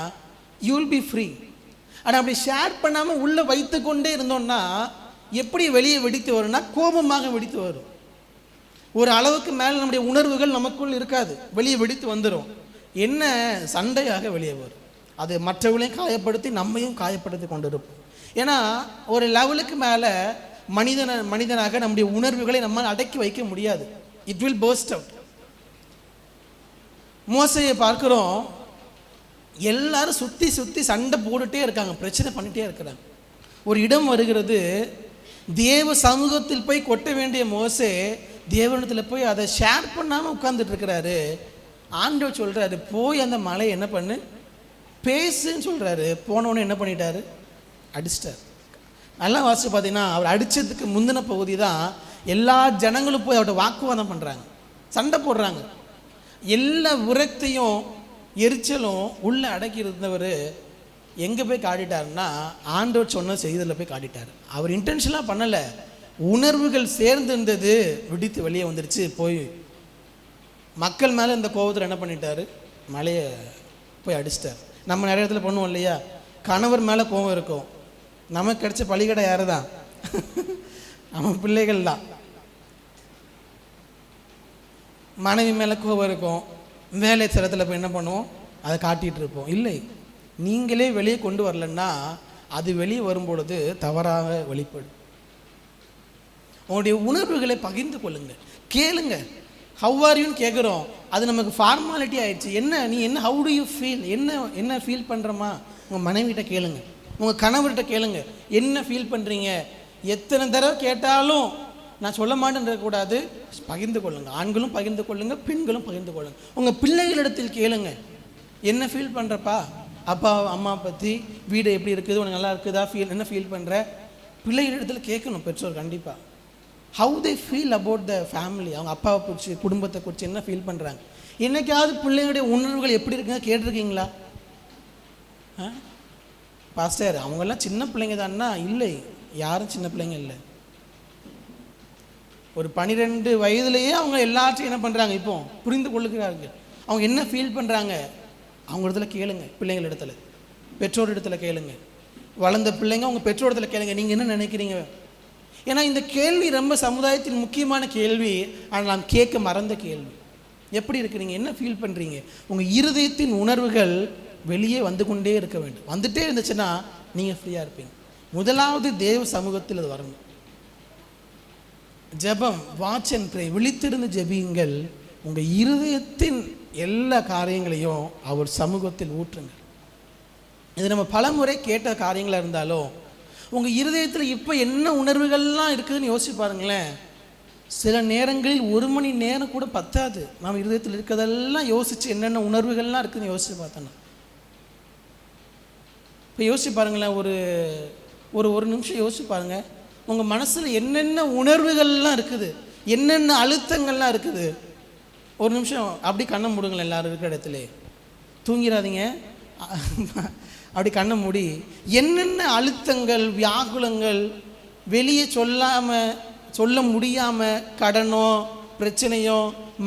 யூ வில் பி ஃப்ரீ. ஆனால் அப்படி ஷேர் பண்ணாமல் உள்ளே வைத்து கொண்டே இருந்தோம்னா எப்படி வெளியே வெடித்து வரும்னா கோபமாக வெடித்து வரும். ஒரு அளவுக்கு மேலே நம்முடைய உணர்வுகள் நமக்குள் இருக்காது, வெளியே வெடித்து வந்துடும். என்ன சண்டையாக வெளியே வரும். அது மற்றவர்களையும் காயப்படுத்தி நம்மையும் காயப்படுத்தி கொண்டு இருப்போம். ஏன்னா ஒரு லெவலுக்கு மேலே மனிதனாக நம்முடைய உணர்வுகளை நம்மால் அடக்கி வைக்க முடியாது. It will burst out. மோசையை பார்க்குறோம், எல்லாரும் சுற்றி சண்டை போட்டுகிட்டே இருக்காங்க, பிரச்சனை பண்ணிகிட்டே இருக்கிறாங்க. ஒரு இடம் வருகிறது, தேவ சமூகத்தில் போய் கொட்ட வேண்டிய மோசே தேவனிடத்தில் போய் அதை ஷேர் பண்ணாமல் உட்கார்ந்துட்டு இருக்கிறாரு. ஆண்டவர் சொல்கிறாரு, போய் அந்த மலையை என்ன பண்ணு, பேசுன்னு சொல்கிறாரு. போனவொன்னே என்ன பண்ணிட்டாரு, அடிச்சிட்டார். நல்லா வாசிச்சு பார்த்தீங்கன்னா அவர் அடித்ததுக்கு முந்தின பகுதி தான் எல்லா ஜனங்களும் போய் அவர்கிட்ட வாக்குவாதம் பண்ணுறாங்க, சண்டை போடுறாங்க. எல்லா விரக்தியும் எரிச்சலும் உள்ளே அடக்கி இருந்தவர் எங்கே போய் காட்டிட்டாருன்னா ஆண்டவர் சொன்ன செய்தியில் போய் காட்டிட்டார். அவர் இன்டென்ஷனாக பண்ணலை, உணர்வுகள் சேர்ந்து இருந்தது, விடித்து வெளியே வந்துடுச்சு. போய் மக்கள் மேலே இந்த கோபத்தில் என்ன பண்ணிட்டாரு, மலையை போய் அடிச்சிட்டார். நம்ம நிறைய இடத்துல பண்ணுவோம் இல்லையா, கணவர் மேலே கோபம் இருக்கும், நமக்கு கிடைச்ச பலிகடை யாரு தான், நம்ம பிள்ளைகள் தான். மனைவி மேலே கோபம் இருக்கும், வேலை சிலத்தில் போய் என்ன பண்ணுவோம், அதை காட்டிகிட்டு இருப்போம். இல்லை, நீங்களே வெளியே கொண்டு வரலன்னா அது வெளியே வரும்பொழுது தவறாக வெளிப்படும். உங்களுடைய உணர்வுகளை பகிர்ந்து கொள்ளுங்க, கேளுங்க. ஹவ் ஆர் யூன்னு கேட்குறோம், அது நமக்கு ஃபார்மாலிட்டி ஆயிடுச்சு. நீ என்ன ஹவு டு யூ ஃபீல், என்ன ஃபீல் பண்ணுறமா, உங்கள் மனைவிட்ட கேளுங்க, உங்கள் கணவர்கிட்ட கேளுங்க, என்ன ஃபீல் பண்ணுறீங்க. எத்தனை தடவை கேட்டாலும் நான் சொல்ல மாட்டேன்னு இருக்கக்கூடாது, பகிர்ந்து கொள்ளுங்கள். ஆண்களும் பகிர்ந்து கொள்ளுங்கள், பெண்களும் பகிர்ந்து கொள்ளுங்கள். உங்கள் பிள்ளைகளிடத்தில் கேளுங்க, என்ன ஃபீல் பண்ணுறப்பா, அப்பா அம்மா பற்றி, வீடு எப்படி இருக்குது, உனக்கு நல்லா இருக்குதா, என்ன ஃபீல் பண்ணுற. பிள்ளைகளிடத்தில் கேட்கணும் பெற்றோர் கண்டிப்பாக. How they feel about the family, அவங்க அப்பாவை குறித்து, குடும்பத்தை குறித்து என்ன ஃபீல் பண்ணுறாங்க. என்னைக்காவது பிள்ளைங்களுடைய உணர்வுகள் எப்படி இருக்குங்க கேட்டிருக்கீங்களா? பாஸ்டர் அவங்கெல்லாம் சின்ன பிள்ளைங்க தான்னா, இல்லை, யாரும் சின்ன பிள்ளைங்க இல்லை. ஒரு 12 வயதுலேயே அவங்க எல்லாத்தையும் என்ன பண்ணுறாங்க, இப்போ புரிந்து கொள்ளுகிறார்கள். அவங்க என்ன ஃபீல் பண்ணுறாங்க, அவங்க இடத்துல கேளுங்க. பிள்ளைங்கள் இடத்துல, பெற்றோர் இடத்துல கேளுங்க. வளர்ந்த பிள்ளைங்க அவங்க பெற்றோர் இடத்துல கேளுங்க, நீங்கள் என்ன நினைக்கிறீங்க. ஏன்னா இந்த கேள்வி ரொம்ப சமுதாயத்தின் முக்கியமான கேள்வி, ஆனால் நாம் கேட்க மறந்த கேள்வி. எப்படி இருக்கிறீங்க, என்ன ஃபீல் பண்ணுறீங்க. உங்கள் இருதயத்தின் உணர்வுகள் வெளியே வந்து கொண்டே இருக்க வேண்டும். வந்துட்டே இருந்துச்சுன்னா நீங்கள் ஃப்ரீயாக இருப்பீங்க. முதலாவது தேவ சமூகத்தில் அது வரணும். ஜெபம், வாட்ச் அண்ட் ப்ரே, விழித்திருந்து ஜெபியுங்கள், உங்கள் இருதயத்தின் எல்லா காரியங்களையும் அவர் சமூகத்தில் ஊற்றுங்க. இது நம்ம பலமுறை கேட்ட காரியங்களாக இருந்தாலும் உங்கள் இருதயத்தில் இப்போ என்ன உணர்வுகள்லாம் இருக்குதுன்னு யோசிச்சு பாருங்களேன். சில நேரங்களில் 1 மணி நேரம் கூட பத்தாது நம்ம இருதயத்தில் இருக்கிறதெல்லாம் யோசித்து என்னென்ன உணர்வுகள்லாம் இருக்குதுன்னு யோசிச்சு பார்த்தோன்னா. இப்போ யோசிச்சு பாருங்களேன், ஒரு நிமிஷம் யோசிச்சு பாருங்கள், உங்கள் மனசில் என்னென்ன உணர்வுகள்லாம் இருக்குது, என்னென்ன அழுத்தங்கள்லாம் இருக்குது. ஒரு நிமிஷம் அப்படி கண்ணை மூடுங்களேன், எல்லோரும் இருக்கிற இடத்துல தூங்கிடாதீங்க. அப்படி கண்ணை மூடி என்னென்ன அழுத்தங்கள், வியாகுலங்கள், வெளியே சொல்ல முடியாமல், கடனோ பிரச்சனையோ,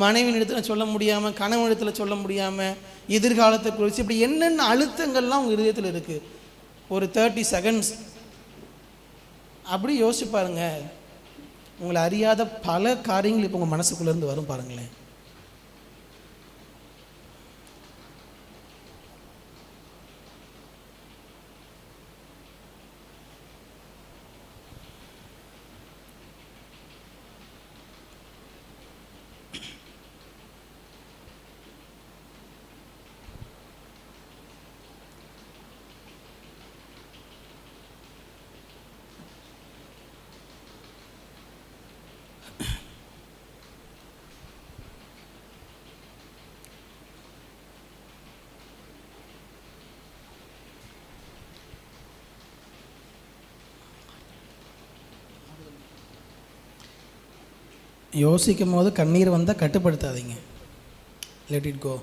மனைவியின் இடத்துல சொல்ல முடியாமல், கணவன் இடத்துல சொல்ல முடியாமல், எதிர்காலத்தை குறித்து இப்படி என்னென்ன அழுத்தங்கள்லாம் உங்கள் இதயத்தில் இருக்குது. ஒரு 30 செகண்ட்ஸ் அப்படி யோசிச்சு பாருங்கள். உங்களை அறியாத பல காரியங்கள் இப்போ உங்கள் மனசுக்குள்ளேருந்து வரும் பாருங்களேன். யோசிக்கும் போது கண்ணீர் வந்தால் கட்டுப்படுத்தாதீங்க. Let it go.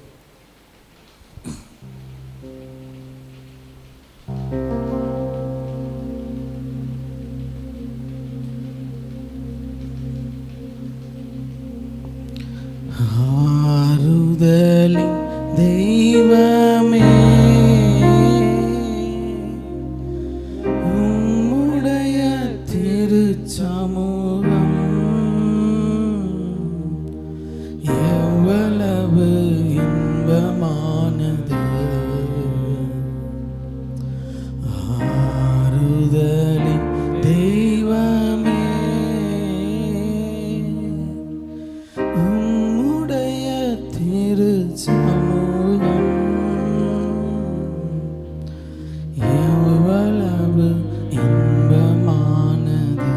ஆறுதலின் தெய்வமே, உம்முடைய திருச்சமூகம் எவ்வளவு இன்பமானது. ஆறுதலின் தெய்வமே, உம்முடைய திருச்சமூகம் எவ்வளவு இன்பமானது.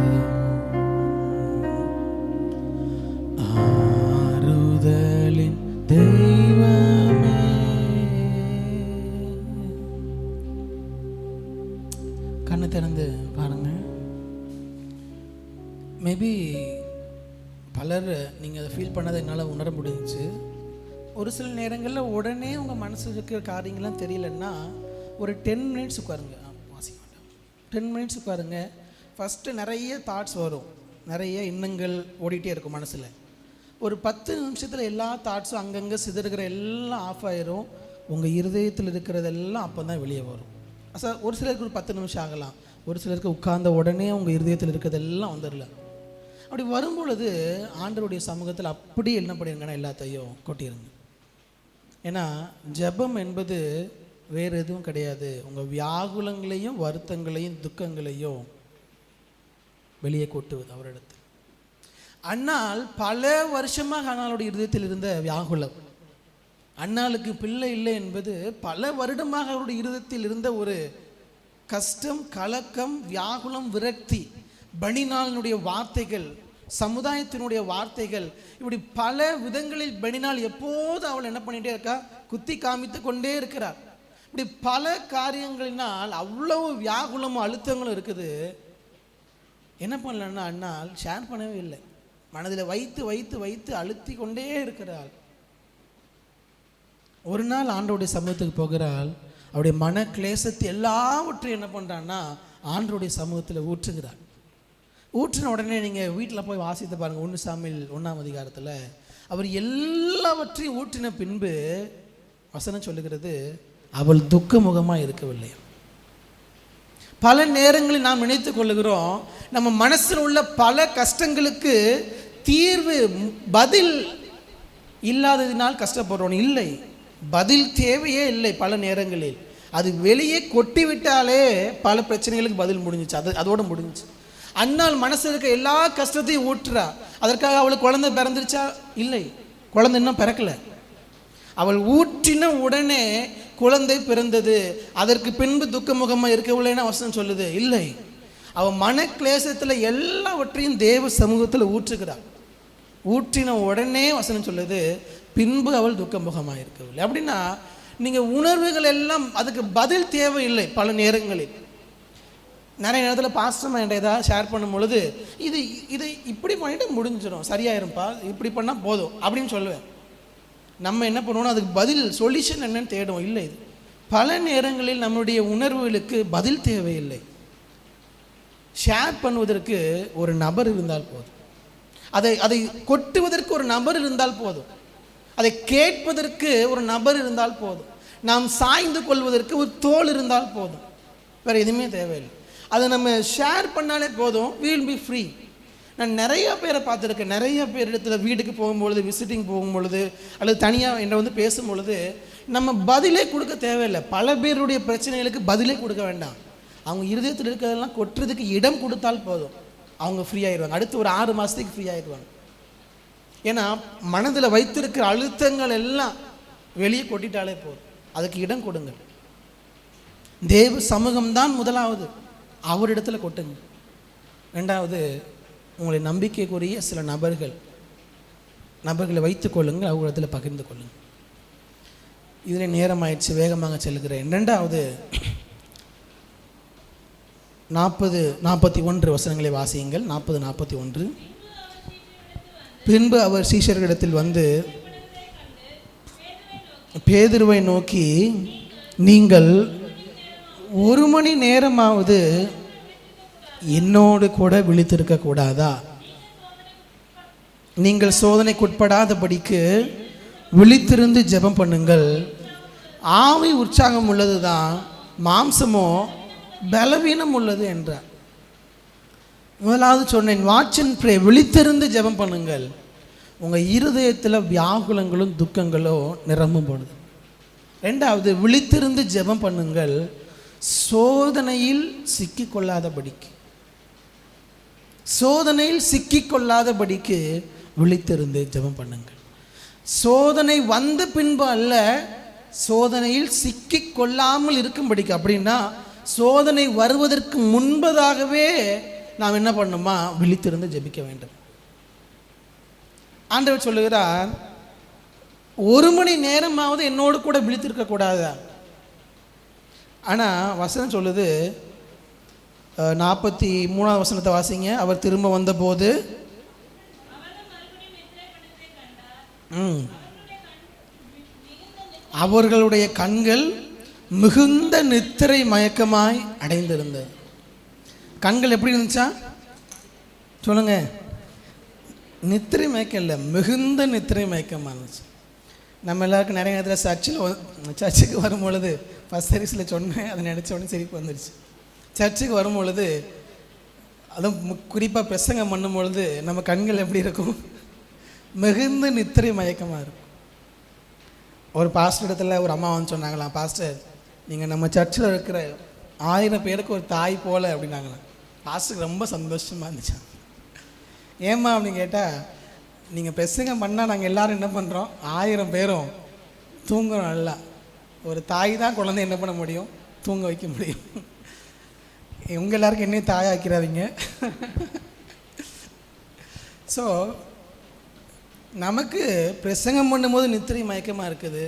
ஆறுதலின் தெய்வமே. கண்ணை திறந்து பாருங்க. மேபி பலர் நீங்கள் அதை ஃபீல் பண்ணதை என்னால் உணர முடிஞ்சிச்சு. ஒரு சில நேரங்களில் உடனே உங்கள் மனசில் இருக்கிற காரியங்கள்லாம் தெரியலன்னா ஒரு 10 மினிட்ஸ் உட்காருங்க. வாசிக்க மாட்டேன். 10 மினிட்ஸ் உட்காருங்க. ஃபஸ்ட்டு நிறைய தாட்ஸ் வரும், நிறைய எண்ணங்கள் ஓடிட்டே இருக்கும் மனசில். ஒரு 10 நிமிஷத்தில் எல்லா தாட்ஸும் அங்கங்கே சிதறுகிற எல்லாம் ஆஃப் ஆயிரும். உங்கள் இருதயத்தில் இருக்கிறதெல்லாம் அப்போ தான் வெளியே வரும். ஒரு சிலருக்கு ஒரு 10 நிமிஷம் ஆகலாம், ஒரு சிலருக்கு உட்கார்ந்த உடனே உங்கள் இருதயத்தில் இருக்கிறதெல்லாம் வந்துடல. அப்படி வரும்பொழுது ஆண்டவருடைய சமூகத்தில் அப்படி என்ன பண்ணிருங்கன்னா எல்லாத்தையும் கொட்டிடுங்க. ஏன்னா ஜெபம் என்பது வேறு எதுவும் கிடையாது, உங்கள் வியாகுலங்களையும் வருத்தங்களையும் துக்கங்களையும் வெளியே கொட்டுவது அவரிடத்தில். அண்ணால் பல வருஷமாக அண்ணாளுடைய இருதயத்தில் இருந்த வியாகுலம், அண்ணாளுக்கு பிள்ளை இல்லை என்பது பல வருடமாக அவருடைய இருதயத்தில் இருந்த ஒரு கஷ்டம், கலக்கம், வியாகுலம், விரக்தி, பனினாளினுடைய வார்த்தைகள், சமுதாயத்தினுடைய வார்த்தைகள், இப்படி பல விதங்களில் பனினால் எப்போது அவள் என்ன பண்ணிகிட்டே இருக்கா, குத்தி காமித்து கொண்டே இருக்கிறார். இப்படி பல காரியங்களினால் அவ்வளவு வியாகுலமும் அழுத்தங்களும் இருக்குது. என்ன பண்ணலன்னா அண்ணால் ஷேர் பண்ணவே இல்லை, மனதில் வைத்து வைத்து வைத்து அழுத்தி கொண்டே இருக்கிறாள். ஒரு நாள் ஆண்டவருடைய சமூகத்துக்கு போகிறாள். அவருடைய மன கிளேசத்தை எல்லாவற்றையும் என்ன பண்ணுறான்னா ஆண்டவருடைய சமூகத்தில் ஊற்றுகிறாள். ஊற்றின உடனே நீங்கள் வீட்டில் போய் வாசித்து பாருங்கள். 1 சாமுவேல் 1ஆம் அதிகாரத்தில் அவர் எல்லாவற்றையும் ஊற்றின பின்பு வசனம் சொல்லுகிறது, அவள் துக்க முகமாக இருக்கவில்லை. பல நேரங்களில் நாம் நினைத்து கொள்ளுகிறோம், நம்ம மனசில் உள்ள பல கஷ்டங்களுக்கு தீர்வு பதில் இல்லாததினால் கஷ்டப்படுறோம். இல்லை, பதில் தேவையே இல்லை. பல நேரங்களில் அது வெளியே கொட்டிவிட்டாலே பல பிரச்சனைகளுக்கு பதில் முடிஞ்சிச்சு, அதோட முடிஞ்சிச்சு. அன்னால் மனசில் இருக்க எல்லா கஷ்டத்தையும் ஊற்றுறா. அதற்காக அவளுக்கு குழந்தை பிறந்துருச்சா? இல்லை. குழந்தை இன்னும் பிறக்கலை. அவள் ஊற்றின உடனே குழந்தை பிறந்தது, அதற்கு பின்பு துக்கமுகமாக இருக்கவில்லைன்னு வசனம் சொல்லுது. இல்லை, அவள் மன கிளேசத்தில் எல்லாவற்றையும் தேவ சமூகத்தில் ஊற்றுகிறாள். ஊற்றின உடனே வசனம் சொல்லுது பின்பு அவள் துக்கமுகமாக இருக்கவில்லை. அப்படின்னா நீங்கள் உணர்வுகள் எல்லாம் அதுக்கு பதில் தேவையில்லை. பல நேரங்களில் நிறைய நேரத்தில் பாஸ்டர் என்கிட்ட ஏதாவது ஷேர் பண்ணும் பொழுது இதை இப்படி பண்ணிட்டு முடிஞ்சிடும், சரியாயிரும்ப்பா, இப்படி பண்ணால் போதும் அப்படின்னு சொல்லுவேன். நம்ம என்ன பண்ணுவோம்னா அதுக்கு பதில் சொல்யூஷன் என்னன்னு தேடுவோம். இல்லை, இது பல நேரங்களில் நம்முடைய உணர்வுகளுக்கு பதில் தேவையில்லை. ஷேர் பண்ணுவதற்கு ஒரு நபர் இருந்தால் போதும், அதை கொட்டுவதற்கு ஒரு நபர் இருந்தால் போதும், அதை கேட்பதற்கு ஒரு நபர் இருந்தால் போதும், நாம் சாய்ந்து கொள்வதற்கு ஒரு தோள் இருந்தால் போதும், வேறு எதுவுமே தேவையில்லை. அதை நம்ம ஷேர் பண்ணாலே போதும், we will be free. நான் நிறைய பேரை பார்த்துருக்கேன். நிறைய பேர் இடத்துல வீட்டுக்கு போகும்பொழுது, விசிட்டிங் போகும்பொழுது, அல்லது தனியாக என்னை வந்து பேசும்பொழுது நம்ம பதிலே கொடுக்க தேவையில்லை. பல பேருடைய பிரச்சனைகளுக்கு பதிலே கொடுக்க வேண்டாம். அவங்க இருதயத்தில் இருக்கிறதெல்லாம் கொட்டுறதுக்கு இடம் கொடுத்தால் போதும், அவங்க ஃப்ரீ ஆயிடுவாங்க. அடுத்து ஒரு 6 மாதத்துக்கு ஃப்ரீ ஆயிடுவாங்க. ஏன்னா மனதில் வைத்திருக்கிற அழுத்தங்கள் எல்லாம் வெளியே கொட்டிட்டாலே போதும், அதுக்கு இடம் கொடுங்க. தேவ சமூகம்தான் முதலாவது, அவரிடத்துல கொட்டுங்க. ரெண்டாவது, உங்களை நம்பிக்கைக்குரிய சில நபர்களை வைத்துக் கொள்ளுங்கள், அவங்களிடத்தில் பகிர்ந்து கொள்ளுங்கள். இதில் நேரமாயிடுச்சு, வேகமாக செல்கிறேன். ரெண்டாவது 40-41 வசனங்களை வாசியுங்கள். 40-41. பின்பு அவர் சீஷர்களிடத்தில் வந்து பேதுருவை நோக்கி, நீங்கள் 1 மணி நேரமாவது என்னோடு கூட விழித்திருக்க கூடாதா? நீங்கள் சோதனைக்குட்படாதபடிக்கு விழித்திருந்து ஜெபம் பண்ணுங்கள். ஆவி உற்சாகம் உள்ளது தான், மாம்சமோ பலவீனம் உள்ளது என்றார். முதலாவது சொன்னேன், வாட்ச் அண்ட் ப்ரே, விழித்திருந்து ஜெபம் பண்ணுங்கள். உங்கள் இருதயத்தில் வியாகுலங்களும் துக்கங்களும் நிரம்பும் பொழுது. ரெண்டாவது, விழித்திருந்து ஜெபம் பண்ணுங்கள், சோதனையில் சிக்கிக்கொள்ளாதபடிக்கு. சோதனையில் சிக்கிக்கொள்ளாதபடிக்கு விழித்திருந்து ஜெபம் பண்ணுங்கள். சோதனை வந்த பின்பு அல்ல, சோதனையில் சிக்கிக்கொள்ளாமல் இருக்கும்படிக்கு. அப்படின்னா சோதனை வருவதற்கு முன்பதாகவே நாம் என்ன பண்ணணுமா, விழித்திருந்து ஜெபிக்க வேண்டும். ஆண்டவர் சொல்லுகிறார், 1 மணி நேரமாவது என்னோடு கூட விழித்திருக்க கூடாதா? ஆனால் வசனம் சொல்லுது, 43 வசனத்தை வாசிங்க. அவர் திரும்ப வந்தபோது அவர்களுடைய கண்கள் மிகுந்த நித்திரை மயக்கமாய் அடைந்திருந்தது. கண்கள் எப்படி இருந்துச்சா சொல்லுங்க? நித்திரை மயக்கம் இல்லை, மிகுந்த நித்திரை மயக்கமாக இருந்துச்சு. நம்ம எல்லாருக்கும் நிறைய நேரத்தில் சர்ச்சுக்கு வரும்பொழுது, ஃபஸ்ட் சர்வீஸில் சொன்னேன், அதை நினச்ச உடனே சிரிப்பு வந்துடுச்சு. சர்ச்சுக்கு வரும்பொழுது, அதுவும் குறிப்பாக பிரசங்கம் பண்ணும்பொழுது நம்ம கண்கள் எப்படி இருக்கும்? மிகுந்த நித்திரை மயக்கமாக இருக்கும். ஒரு பாஸ்டர் இடத்துல ஒரு அம்மா வந்து சொன்னாங்களாம், பாஸ்டர் நீங்கள் நம்ம சர்ச்சில் இருக்கிற 1000 பேருக்கு ஒரு தாய் போல அப்படின்னாங்களாம். பாஸ்டருக்கு ரொம்ப சந்தோஷமாக இருந்துச்சு. ஏம்மா அப்படின்னு கேட்டால், நீங்கள் பிரசங்கம் பண்ணால் நாங்கள் எல்லோரும் என்ன பண்ணுறோம், 1000 பேரும் தூங்குறோம் நல்லா. ஒரு தாய் தான் குழந்தை என்ன பண்ண முடியும், தூங்க வைக்க முடியும். உங்கள் எல்லாருக்கும் என்னையும் தாயாக்கிறாதீங்க. ஸோ நமக்கு பிரசங்கம் பண்ணும்போது நித்திரை மயக்கமாக இருக்குது,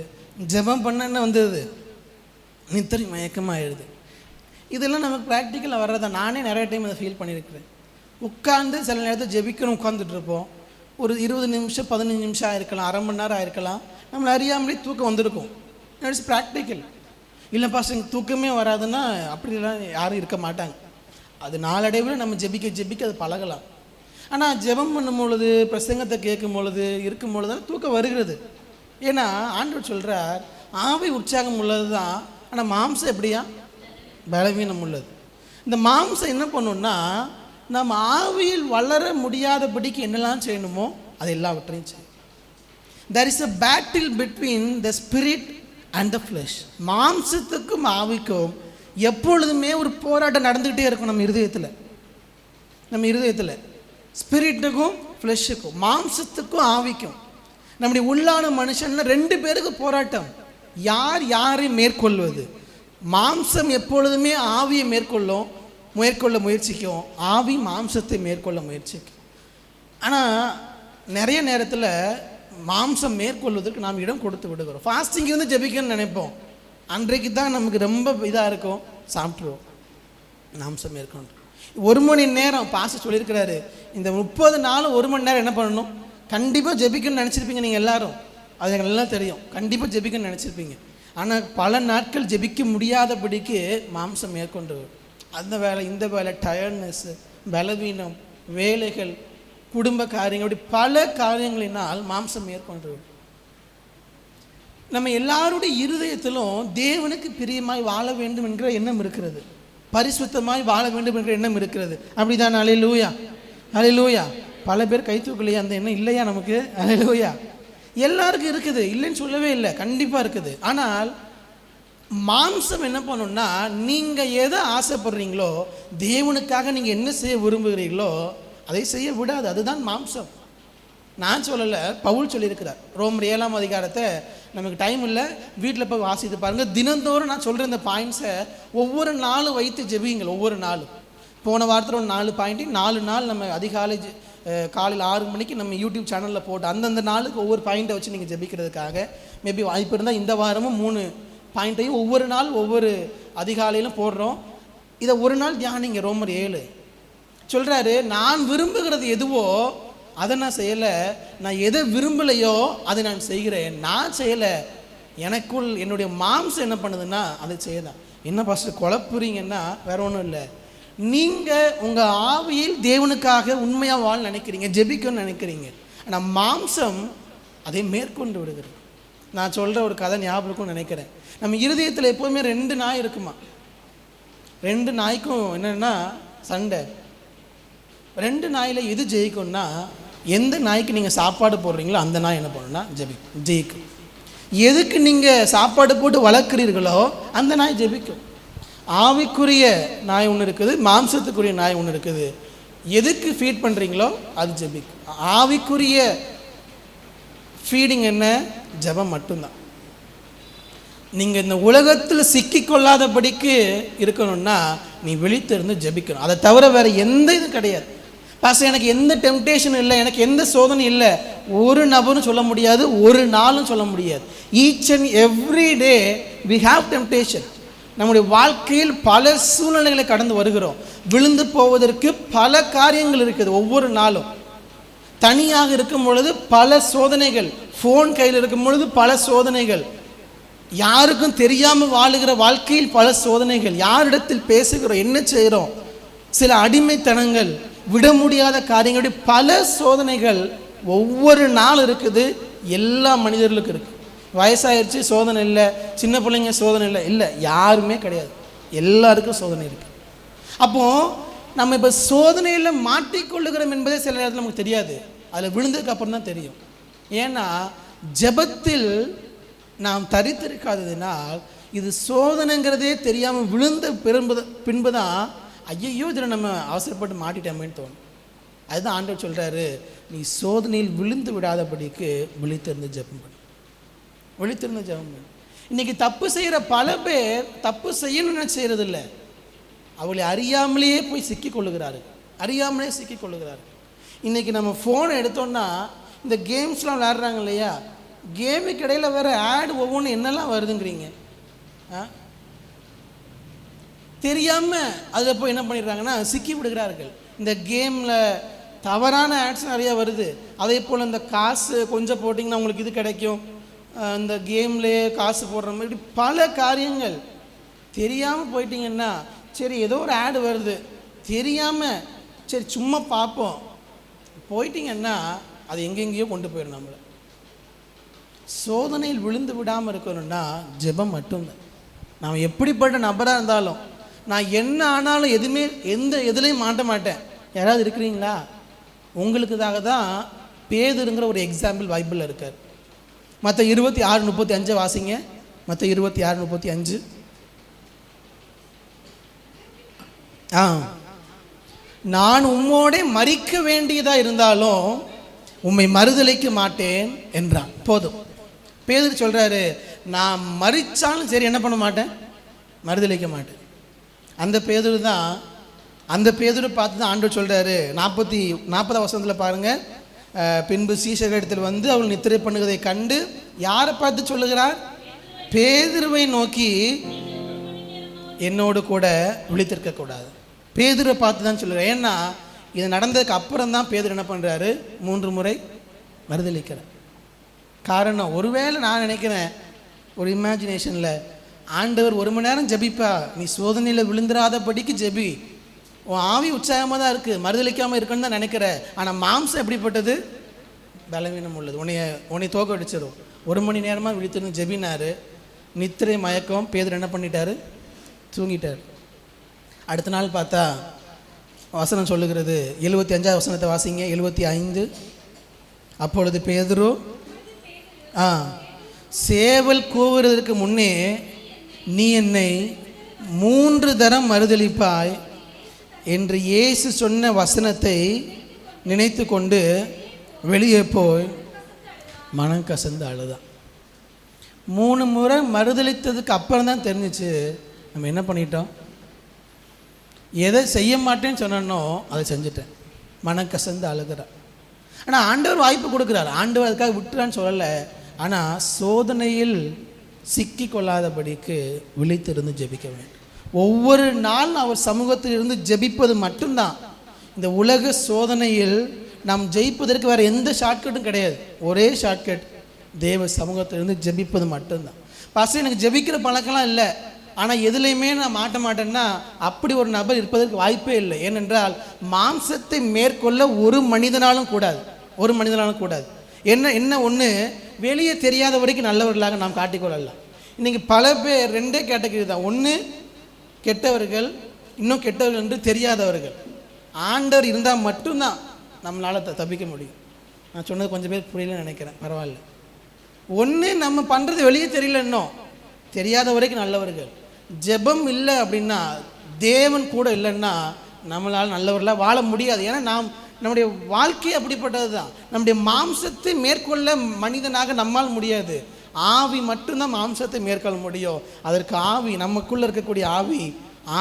ஜெபம் பண்ண என்ன வந்தது, நித்திரை மயக்கமாகிடுது. இதெல்லாம் நமக்கு ப்ராக்டிக்கலாக வர்றதா. நானே நிறைய டைம் அதை ஃபீல் பண்ணியிருக்கிறேன். உட்காந்து சில நேரத்தில் ஜெபிக்கணும், உட்காந்துட்ருப்போம். ஒரு 20 நிமிஷம் 15 நிமிஷம் ஆயிருக்கலாம், அரை மணி நேரம் ஆயிருக்கலாம், நம்மளை அறியாமலே தூக்கம் வந்திருக்கும். It's practical. இல்லை பாஸ்டர் தூக்கமே வராதுன்னா அப்படிலாம் யாரும் இருக்க மாட்டாங்க. அது நாளடைவில் நம்ம ஜெபிக்க அது பழகலாம். ஆனால் ஜெபம் பண்ணும் பொழுது, பிரசங்கத்தை கேட்கும் பொழுது, இருக்கும் பொழுது தான் தூக்கம் வருகிறது. ஏன்னா ஆண்டவர் சொல்கிறார், ஆவி உற்சாகம் உள்ளது தான், ஆனால் மாம்சம் எப்படியா, பலவீனம் உள்ளது. இந்த மாம்சம் என்ன பண்ணுன்னா, நம்ம ஆவியில் வளர முடியாதபடிக்கு என்னெல்லாம் செய்யணுமோ அது எல்லாவற்றையும் செய்யும். there is a battle between the spirit and the flesh. மாம்சத்துக்கும் ஆவிக்கும் எப்பொழுதுமே ஒரு போராட்டம் நடந்துக்கிட்டே இருக்கும். நம்ம இருதயத்தில் ஸ்பிரிட்டுக்கும் ஃப்ளெஷ்ஷுக்கும், மாம்சத்துக்கும் ஆவிக்கும். நம்முடைய உள்ளான மனுஷன்ல 2 பேருக்கு போராட்டம். யார் யாரை மேற்கொள்வது? மாம்சம் எப்பொழுதுமே ஆவியை மேற்கொள்ள முயற்சிக்கும், ஆவி மாம்சத்தை மேற்கொள்ள முயற்சிக்கும். ஆனால் நிறைய நேரத்தில் மாம்சம் மேற்கொள்வதற்கு நாம் இடம் கொடுத்து விடுகிறோம். ஃபாஸ்டிங் வந்து ஜெபிக்கணும்னு நினைப்போம், அன்றைக்கு தான் நமக்கு ரொம்ப இதாக இருக்கும், சாப்பிட்ருவோம். மாம்சம் மேற்கொண்டு 1 மணி நேரம் பாஸ்டர் சொல்லியிருக்கிறாரு, இந்த 30 நாள் 1 மணி நேரம் என்ன பண்ணணும்? கண்டிப்பாக ஜெபிக்கணும்னு நினச்சிருப்பீங்க நீங்கள் எல்லாரும், அது எனக்கு நல்லா தெரியும், கண்டிப்பாக ஜெபிக்கணும்னு நினச்சிருப்பீங்க. ஆனால் பல நாட்கள் ஜெபிக்க முடியாதபடிக்கு மாம்சம் மேற்கொண்டு அந்த வேலை இந்த வேலை, டயர்ட்னஸ்ஸு, பலவீனம், வேலைகள், குடும்ப காரியங்கள், அப்படி பல காரியங்களினால் மாம்சம் மேற்கொண்டு. நம்ம எல்லாருடைய இருதயத்திலும் தேவனுக்கு பிரியமாய் வாழ வேண்டும் என்கிற எண்ணம் இருக்கிறது, பரிசுத்தமாய் வாழ வேண்டும் என்கிற எண்ணம் இருக்கிறது. அப்படிதான்? அல்லேலூயா, அல்லேலூயா. பல பேர் கை தூக்கலையா? அந்த எண்ணம் இல்லையா நமக்கு? அல்லேலூயா. எல்லாருக்கும் இருக்குது, இல்லைன்னு சொல்லவே இல்லை, கண்டிப்பாக இருக்குது. ஆனால் மாம்சம் என்ன பண்ணணும்னா, நீங்கள் எதை ஆசைப்படுறீங்களோ, தேவனுக்காக நீங்கள் என்ன செய்ய விரும்புகிறீர்களோ அதை செய்ய விடாது. அதுதான் மாம்சம். நான் சொல்லலை, பவுல் சொல்லியிருக்கிறார். ரோமர் 7ஆம் அதிகாரத்தை நமக்கு டைம் இல்லை, வீட்டில் போய் வாசித்து பாருங்கள். தினந்தோறும் நான் சொல்கிற இந்த பாயிண்ட்ஸை ஒவ்வொரு நாளும் வைத்து ஜெபியுங்கள். ஒவ்வொரு நாளும், போன வாரத்தில் ஒரு 4 பாயிண்ட்டு 4 நாள் நம்ம அதிகாலை காலையில் 6 மணிக்கு நம்ம யூடியூப் சேனலில் போட்டு அந்தந்த நாளுக்கு ஒவ்வொரு பாயிண்ட்டை வச்சு நீங்கள் ஜெபிக்கிறதுக்காக மேபி வாய்ப்பு இருந்தால் இந்த வாரமும் 3 பாயிண்ட்டையும் ஒவ்வொரு நாள் ஒவ்வொரு அதிகாலையிலும் போடுறோம். இதை ஒரு நாள் தியானிங்க. ரோமர் 7 சொல்கிறாரு, நான் விரும்புகிறது எதுவோ அதை நான் செய்யலை, நான் எதை விரும்பலையோ அதை நான் செய்கிறேன். நான் செய்யலை, எனக்குள் என்னுடைய மாம்சம் என்ன பண்ணுதுன்னா அதை செய்யதான். என்ன பாஸ்டர் குழப்புறீங்கன்னா வேற ஒன்றும் இல்லை, நீங்கள் உங்கள் ஆவியில் தேவனுக்காக உண்மையாக வாழ நினைக்கிறீங்க, ஜெபிக்கணும்னு நினைக்கிறீங்க, ஆனால் மாம்சம் அதை மேற்கொண்டு விடுகிறது. நான் சொல்கிற ஒரு கதை ஞாபகம் நினைக்கிறேன். நம்ம இருதயத்தில் எப்போவுமே 2 நாய் இருக்குமா, 2 நாய்க்கும் என்னென்னா சண்டை. 2 நாயில் எது ஜெயிக்கும்னா, எந்த நாய்க்கு நீங்கள் சாப்பாடு போடுறீங்களோ அந்த நாய் என்ன பண்ணுன்னா ஜெயிக்கும். எதுக்கு நீங்கள் சாப்பாடு போட்டு வளர்க்குறீர்களோ அந்த நாய் ஜெபிக்கும். ஆவிக்குரிய நாய் ஒன்று இருக்குது, மாம்சத்துக்குரிய நாய் ஒன்று இருக்குது. எதுக்கு ஃபீட் பண்ணுறீங்களோ அது ஜெபிக்கும். ஆவிக்குரிய ஃபீடிங் என்ன? ஜெபம் மட்டும்தான். நீங்கள் இந்த உலகத்தில் சிக்கிக்கொள்ளாதபடிக்கு இருக்கணும்னா நீ விழித்திருந்து ஜெபிக்கணும். அதை தவிர வேறு எந்த இதுவும் கிடையாது. பாஸ்டர் எனக்கு எந்த டெம்டேஷனும் இல்லை, எனக்கு எந்த சோதனையும் இல்லை, ஒரு நபரும் சொல்ல முடியாது, ஒரு நாளும் சொல்ல முடியாது. Each and every day we have temptation. நம்முடைய வாழ்க்கையில் பல சூழ்நிலைகளை கடந்து வருகிறோம். விழுந்து போவதற்கு பல காரியங்கள் இருக்குது. ஒவ்வொரு நாளும் தனியாக இருக்கும் பொழுது பல சோதனைகள், ஃபோன் கையில் இருக்கும் பொழுது பல சோதனைகள், யாருக்கும் தெரியாமல் வாழுகிற வாழ்க்கையில் பல சோதனைகள், யாரிடத்தில் பேசுகிறோம், என்ன செய்கிறோம், சில அடிமைத்தனங்கள், விட முடியாத காரியங்களுடைய பல சோதனைகள் ஒவ்வொரு நாள் இருக்குது. எல்லா மனிதர்களுக்கும் இருக்குது. வயசாயிருச்சு சோதனை இல்லை, சின்ன பிள்ளைங்க சோதனை இல்லை, இல்லை, யாருமே கிடையாது, எல்லாருக்கும் சோதனை இருக்குது. அப்போது நம்ம இப்போ சோதனையில் மாட்டிக்கொள்ளுகிறோம் என்பதே சில நேரத்தில் நமக்கு தெரியாது, அதில் விழுந்ததுக்கு அப்புறம் தான் தெரியும். ஏன்னா ஜெபத்தில் நாம் தரித்திருக்காததினால் இது சோதனைங்கிறதே தெரியாமல் விழுந்த பின்பு தான் ஐயையோ இதில் நம்ம அவசரப்பட்டு மாட்டிட்டோமேன்னு தோணும். அதுதான் ஆண்டவர் சொல்கிறாரு, நீ சோதனையில் விழுந்து விடாதபடிக்கு விழித்திருந்து ஜெபம் பண்ணு, விழித்திருந்து ஜெபம் பண்ணு. இன்றைக்கி தப்பு செய்கிற பல பேர் தப்பு செய்யணும்னு செய்கிறதில்ல, அவளை அறியாமலேயே போய் சிக்கிக்கொள்ளுகிறாரு, அறியாமலே சிக்கிக்கொள்ளுகிறாரு. இன்றைக்கி நம்ம ஃபோனை எடுத்தோன்னா இந்த கேம்ஸ்லாம் விளையாடுறாங்க இல்லையா, கேமுக்கு இடையில் வேறு ஆடு ஒவ்வொன்றும் என்னெல்லாம் வருதுங்கிறீங்க. தெரியாமல் அதில் போய் என்ன பண்ணிடுறாங்கன்னா சிக்கி விடுகிறார்கள். இந்த கேமில் தவறான ஆட்ஸ் நிறையா வருது. அதே போல் இந்த காசு கொஞ்சம் போட்டிங்கன்னா உங்களுக்கு இது கிடைக்கும், இந்த கேம்லேயே காசு போடுற மாதிரி பல காரியங்கள். தெரியாமல் போயிட்டீங்கன்னா சரி ஏதோ ஒரு ஆடு வருது, தெரியாமல் சரி சும்மா பார்ப்போம், போயிட்டீங்கன்னா அது எங்கெங்கேயோ கொண்டு போயிடும் நம்மளை. சோதனையில் விழுந்து விடாமல் இருக்கணும்னா ஜெபம் மட்டும்தான். நாம் எப்படிப்பட்ட நபராக இருந்தாலும், நான் என்ன ஆனாலும் எதுலேயும் மாட்ட மாட்டேன். யாராவது இருக்கிறீங்களா? உங்களுக்குதாக தான் பேதுருங்கிற ஒரு எக்ஸாம்பிள் பைபிளில் இருக்கார். மற்ற 26:35 வாசிங்க. மற்ற 26:35. நான் உம்மோடே மரிக்க வேண்டியதாக இருந்தாலும் உம்மை மறுதலிக்க மாட்டேன் என்றான். போதும். பேதுரு சொல்கிறாரு, நான் மரிச்சாலும் சரி என்ன பண்ண மாட்டேன், மறுதலிக்க மாட்டேன். அந்த பேதுரு தான், அந்த பேதுரு பார்த்து தான் ஆண்டவர் சொல்கிறாரு 40 வசனத்தில் பாருங்கள். பின்பு சீஷர்களிடத்தில் வந்து அவள் நித்திரை பண்ணுவதை கண்டு யாரை பார்த்து சொல்லுகிறார்? பேதுருவை நோக்கி, என்னோடு கூட விழித்திருக்க கூடாது. பேதுரை பார்த்து தான் சொல்லுகிறார். ஏன்னா இது நடந்ததுக்கு அப்புறம் தான் பேதுரு என்ன பண்ணுறாரு, 3 முறை மறுதலிக்கிறார். காரணம், ஒருவேளை நான் நினைக்கிறேன் ஒரு இமேஜினேஷனில், ஆண்டவர் 1 மணி நேரம் ஜெபிப்பா, நீ சோதனையில் விழுந்துராதபடிக்கு ஜெபி, உன் ஆவி உற்சாகமாக தான் இருக்குது, மறுதலிக்காமல் இருக்குன்னு தான் நினைக்கிற. ஆனால் மாம்சம் எப்படிப்பட்டது, பலவீனம் உள்ளது, உன்னை தோக்க அடிச்சிடும். 1 மணி நேரமாக விழித்திருந்து ஜெபினார். நித்திரை மயக்கம், பேதுரு என்ன பண்ணிட்டாரு, தூங்கிட்டார். அடுத்த நாள் பார்த்தா வசனம் சொல்லுகிறது, 75 வசனத்தை வாசிங்க. 75. அப்பொழுது பேதுரு சேவல் கூவுறதற்கு முன்னே நீ என்னை 3 தரம் மறுதலிப்பாய் என்று இயேசு சொன்ன வசனத்தை நினைத்து கொண்டு வெளியே போய் மனம் கசந்து அழுதான். 3 முறை மறுதலித்ததுக்கு அப்புறம் தான் தெரிஞ்சிச்சு நம்ம என்ன பண்ணிட்டோம். எதை செய்ய மாட்டேன்னு சொன்னோ அதை செஞ்சுட்டேன். மனம் கசந்து அழுகிறார். ஆனால் ஆண்டவர் வாய்ப்பு கொடுக்குறார். ஆண்டவர் அதுக்காக விட்டுறான்னு சொல்லலை. ஆனால் சோதனையில் சிக்கி கொள்ளாதபடிக்கு விழித்திருந்து ஜெபிக்க வேண்டும். ஒவ்வொரு நாள் அவர் சமூகத்தில் இருந்து ஜெபிப்பது மட்டும்தான். இந்த உலக சோதனையில் நாம் ஜெயிப்பதற்கு வேறு எந்த ஷார்ட்கட்டும் கிடையாது. ஒரே ஷார்ட்கட், தேவ சமூகத்திலிருந்து ஜெபிப்பது மட்டும்தான். பாஸ்டர் எனக்கு ஜெபிக்கிற பழக்கம்லாம் இல்லை, ஆனால் எதுலேயுமே நான் மாட்ட மாட்டேன்னா அப்படி ஒரு நபர் இருப்பதற்கு வாய்ப்பே இல்லை. ஏனென்றால் மாம்சத்தை மேற்கொள்ள ஒரு மனிதனாலும் கூடாது. என்ன ஒன்று, வெளியே தெரியாத வரைக்கும் நல்லவர்களாக நாம் காட்டிக்கொள்ளலாம். இன்றைக்கி பல பேர் 2 கேட்டகரி தான். ஒன்று கெட்டவர்கள், இன்னும் கெட்டவர்கள் என்று தெரியாதவர்கள். ஆண்டவர் இருந்தால் மட்டும்தான் நம்மளால் தப்பிக்க முடியும். நான் சொன்னது கொஞ்சம் பேர் புரியலன்னு நினைக்கிறேன், பரவாயில்ல. ஒன்று நம்ம பண்ணுறது வெளியே தெரியல, இன்னும் தெரியாத வரைக்கும் நல்லவர்கள். ஜெபம் இல்லை அப்படின்னா, தேவன் கூட இல்லைன்னா நம்மளால் நல்லவர்களாக வாழ முடியாது. ஏன்னா நம்முடைய வாழ்க்கை அப்படிப்பட்டது தான். நம்முடைய மாம்சத்தை மேற்கொள்ள மனிதனாக நம்மால் முடியாது. ஆவி மட்டும்தான் மாம்சத்தை மேற்கொள்ள முடியும். அதற்கு ஆவி, நமக்குள்ளே இருக்கக்கூடிய